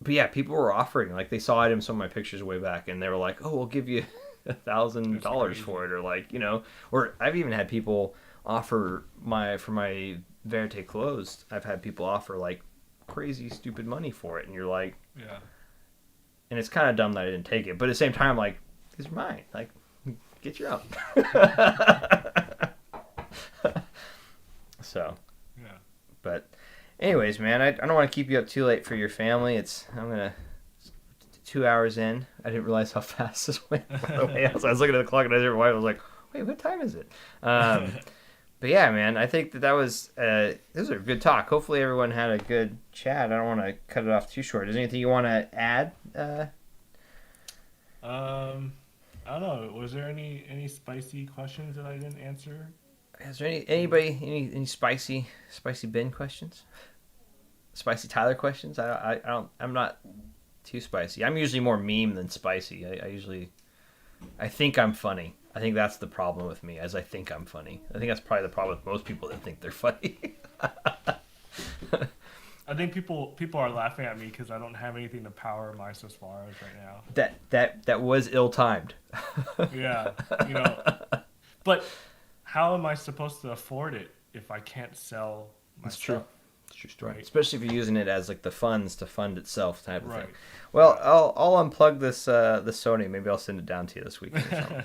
yeah, people were offering like they saw it in some of my pictures way back, and they were like, "Oh, we'll give you $1,000 for it," or like or I've even had people offer for my Verite closed. I've had people offer like crazy stupid money for it, and you're like, yeah. And it's kind of dumb that I didn't take it, but at the same time, like these are mine. Like, get your own. So, Yeah. but. Anyways, man, I don't want to keep you up too late for your family. I'm gonna 2 hours in. I didn't realize how fast this went. By the way, so I was looking at the clock and I was like, "Wait, what time is it?" But yeah, man, I think that was this was a good talk. Hopefully, everyone had a good chat. I don't want to cut it off too short. Is there anything you want to add? I don't know. Was there any spicy questions that I didn't answer? Is there any spicy Ben questions? Spicy Tyler questions? I'm not too spicy. I'm usually more meme than spicy. I think I'm funny. I think that's the problem with me, as I think I'm funny. I think that's probably the problem with most people that think they're funny. I think people are laughing at me because I don't have anything to power my accessoires right now. That was ill-timed. Yeah, but how am I supposed to afford it if I can't sell my That's stuff? true. It's true story. Right. Especially if you're using it as like the funds to fund itself type of Right. thing. Well, I'll unplug this Sony. Maybe I'll send it down to you this weekend or something.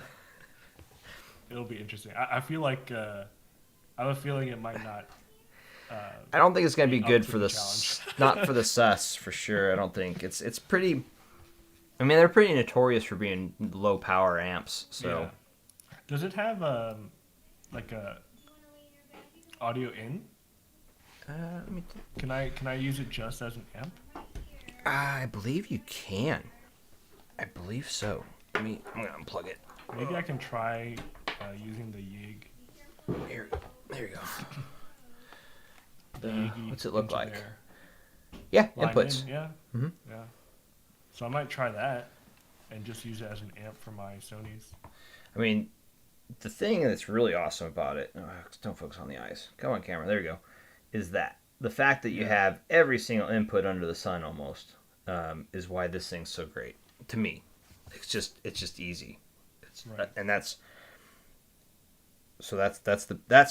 It'll be interesting. I feel like I have a feeling it might not. I don't think it's going to be up good to for the the challenge. not for the sus for sure. I don't think it's pretty. I mean, they're pretty notorious for being low power amps. So Yeah. Does it have like a audio in? let me. Can I use it just as an amp? I believe you can. I believe so. I'm gonna unplug it. Maybe I can try using the Yig. There you go. The Yigi What's it look like? engineer Yeah, line inputs. in, yeah. Mhm. Yeah. So I might try that and just use it as an amp for my Sonys. I mean, the thing that's really awesome about it, don't focus on the eyes. Go on camera. There you go. Is that the fact that you have every single input under the sun almost is why this thing's so great to me. It's just easy. Right. And that's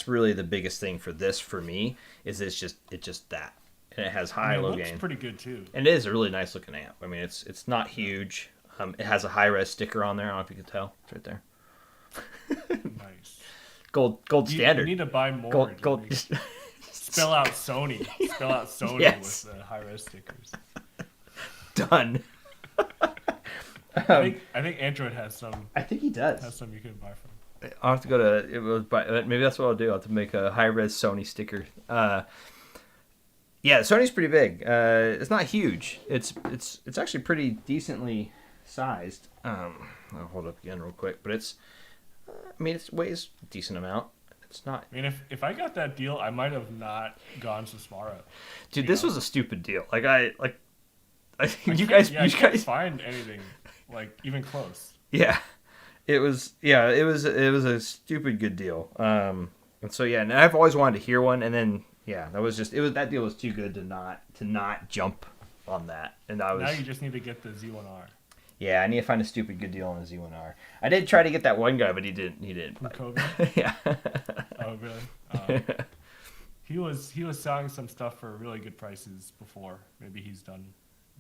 really the biggest thing for this for me is it's just that, and it has high It low looks gain. pretty good too. And it is a really nice looking amp. I mean, it's not huge. It has a high res sticker on there. I don't know if you can tell. It's right there. Nice. Gold You standard. need to buy more. Gold. Like, spell out Sony. Spell out Sony Yes. with the high res stickers. Done. I think Android I think he has does. some you can buy from. I'll have to go to it was maybe that's what I'll do. I'll have to make a high res Sony sticker. Yeah, Sony's pretty big. It's not huge. It's actually pretty decently sized. I'll hold up again real quick, but I mean, it weighs a decent amount. It's not. I mean, if I got that deal, I might have not gone to Sbarro. Dude, You this know, was a stupid deal. I I you can't, guys, yeah, I you can't guys, find anything like even close. yeah, it was a stupid good deal. And so yeah, and I've always wanted to hear one, and then yeah, that deal was too good to not jump on that, and I was. Now you just need to get the Z1R. Yeah, I need to find a stupid good deal on a Z1R. I did try to get that one guy, but he didn't. He didn't. From Bite. COVID. Yeah. Oh, really? He was selling some stuff for really good prices before. Maybe he's done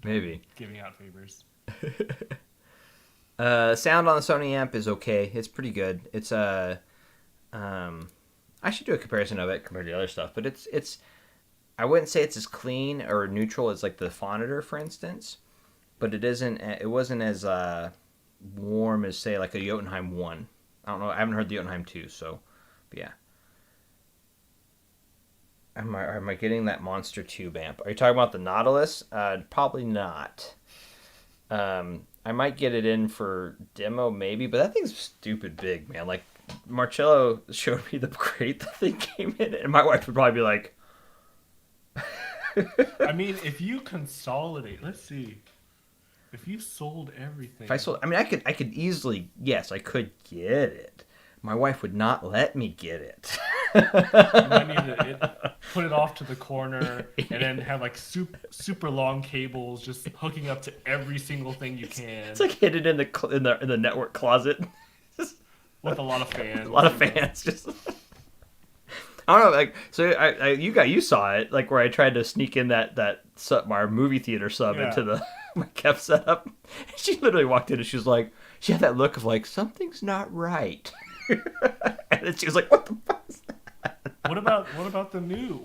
Maybe. giving out favors. Sound on the Sony amp is okay. It's pretty good. It's I should do a comparison of it compared to the other stuff, but it's I wouldn't say it's as clean or neutral as like the Phonitor, for instance, but it wasn't as warm as say like a Jotunheim 1. I don't know. I haven't heard the Jotunheim 2, so but yeah. Am I getting that Monster Tube amp? Are you talking about the Nautilus? Probably not. I might get it in for demo maybe, but that thing's stupid big, man. Like Marcello showed me the crate the thing came in, and my wife would probably be like, I mean, if you consolidate, let's see, if you sold everything. if I sold, I mean, I could easily, yes, I could get it. My wife would not let me get it. You might need to put it off to the corner and then have like super long cables just hooking up to every single thing you can. It's like hidden in the network closet. With a lot of fans. A lot of fans. Just I don't know. Like so, you saw it like where I tried to sneak in that sub, our movie theater sub Yeah. into the my Kev setup. She literally walked in and she was like, she had that look of like something's not right. And then she was like, "What the fuck?" Is that? What about the new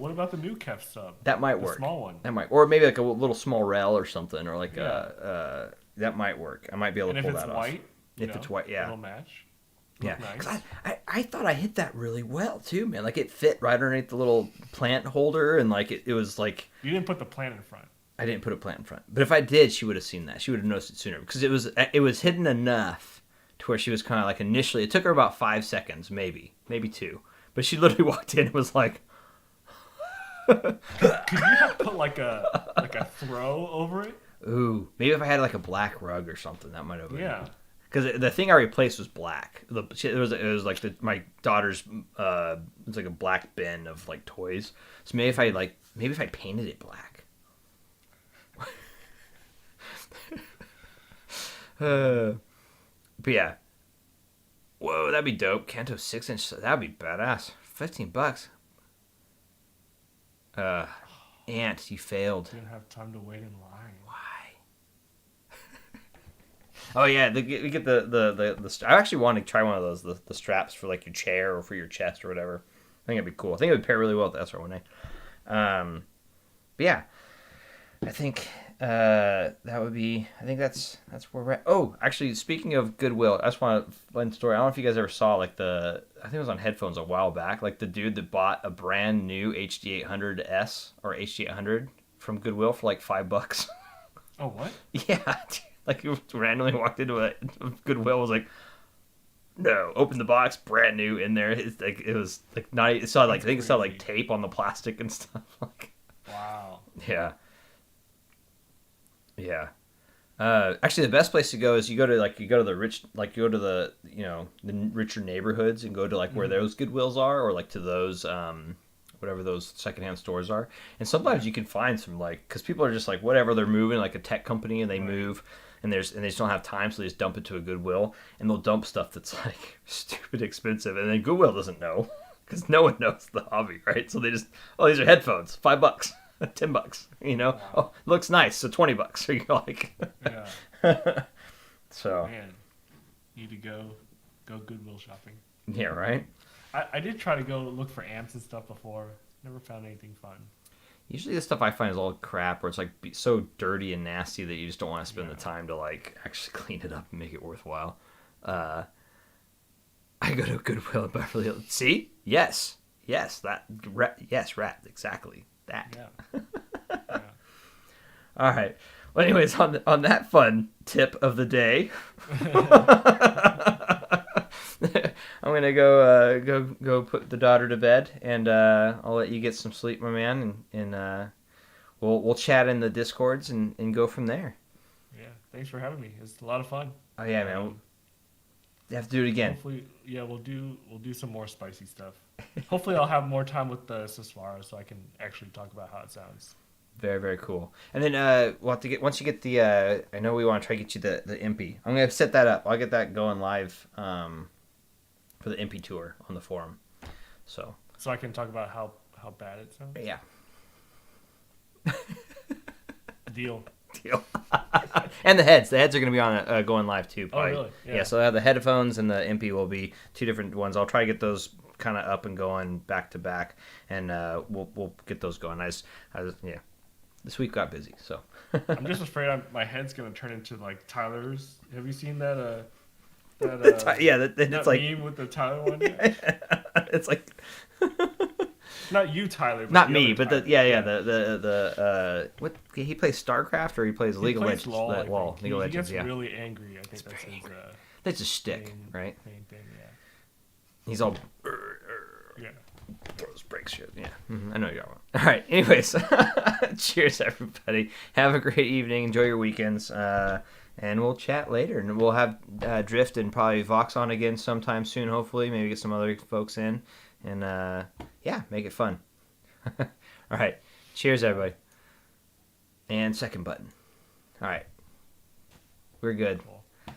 Kef sub? That might The work. small one. That might, or maybe like a little small rail or something, or like Yeah. that might work. I might be able And to if pull it's that off. white, If it's white, yeah. it'll match. Yeah, Look 'cause nice. I thought I hit that really well too, man. Like it fit right underneath the little plant holder, and like it was like You didn't put the plant in front. I didn't put a plant in front. But if I did, she would have seen that. She would have noticed it sooner because it was hidden enough to where she was kind of like initially. It took her about 5 seconds, maybe 2, but she literally walked in and was like, Could you have put like a throw over it? "Ooh, maybe if I had like a black rug or something, that might have been." Yeah. Because the thing I replaced was black. It was like my daughter's. It's like a black bin of like toys. So maybe if I painted it black. But yeah. Whoa, that'd be dope. Kanto 6-inch. That'd be badass. $15. Ant, you failed. Didn't have time to wait in line. Why? Oh yeah, you get the. I actually want to try one of those the straps for like your chair or for your chest or whatever. I think it'd be cool. I think it would pair really well with the SR1A. But yeah, I think that would be. I think that's where we're at. Oh, actually, speaking of Goodwill, I just want to fun story. I don't know if you guys ever saw like I think it was on Headphones a while back. Like the dude that bought a brand new HD800S or HD800 from Goodwill for like $5. Oh, what? Yeah, like he randomly walked into a Goodwill, was like, no, open the box, brand new in there. It's like it was like not. It saw like I think it saw like tape on the plastic and stuff. Like, Wow. yeah, yeah. Actually, the best place to go is you go to the rich, like you go to the the richer neighborhoods and go to like where those Goodwills are, or like to those whatever those secondhand stores are. And sometimes you can find some like because people are just like whatever they're moving, like a tech company, and they move. And they just don't have time, so they just dump it to a Goodwill, and they'll dump stuff that's like stupid expensive, and then Goodwill doesn't know because no one knows the hobby, right? So they just, oh, these are headphones, $5, $10, Wow. oh, looks nice, so $20. So you're like, Yeah. so Man, need to go Goodwill shopping. yeah, right. I did try to go look for amps and stuff before. Never found anything fun. Usually the stuff I find is all crap, where it's like so dirty and nasty that you just don't want to spend Yeah. the time to like actually clean it up and make it worthwhile. Uh, I go to Goodwill in Beverly Hills. See? Yes. Yes. Yes, rat. Exactly. That. Yeah. Yeah. All right. Well, anyways, on that fun tip of the day, I'm gonna go put the daughter to bed, and I'll let you get some sleep, my man, and we'll chat in the discords and go from there. Yeah. Thanks for having me. It's a lot of fun. Oh yeah, man. You have to do it again. Hopefully, yeah, we'll do some more spicy stuff. Hopefully, I'll have more time with the Siswara so I can actually talk about how it sounds. Very, very cool. And then we'll have to get once you get the. I know we want to try to get you the Impy. I'm gonna set that up. I'll get that going live for the Impy tour on the forum. So So I can talk about how bad it sounds. yeah, Deal. deal. And the heads are gonna be on going live too. Oh, Probably. really? Yeah. So I have the headphones and the Impy will be two different ones. I'll try to get those kind of up and going back to back, and we'll get those going. Yeah. This week got busy, so. I'm just afraid my head's gonna turn into like Tyler's. Have you seen that? That Yeah, that it's like meme with the Tyler one. it's like Not you, Tyler. But not the me, other but Tyler. the what he plays StarCraft or he plays League of plays Legends. LOL, I think. League of He Legends, gets yeah. really angry. I think that's very his That's a shtick, main, right? main thing. Yeah. He's all Yeah. throws breaks shit. Yeah, I know you're wrong. All right. Anyways, cheers everybody. Have a great evening. Enjoy your weekends. And we'll chat later. And we'll have Drift and probably Vox on again sometime soon. Hopefully, maybe get some other folks in, and yeah, make it fun. All right. Cheers everybody. And second button. All right. We're good. Cool.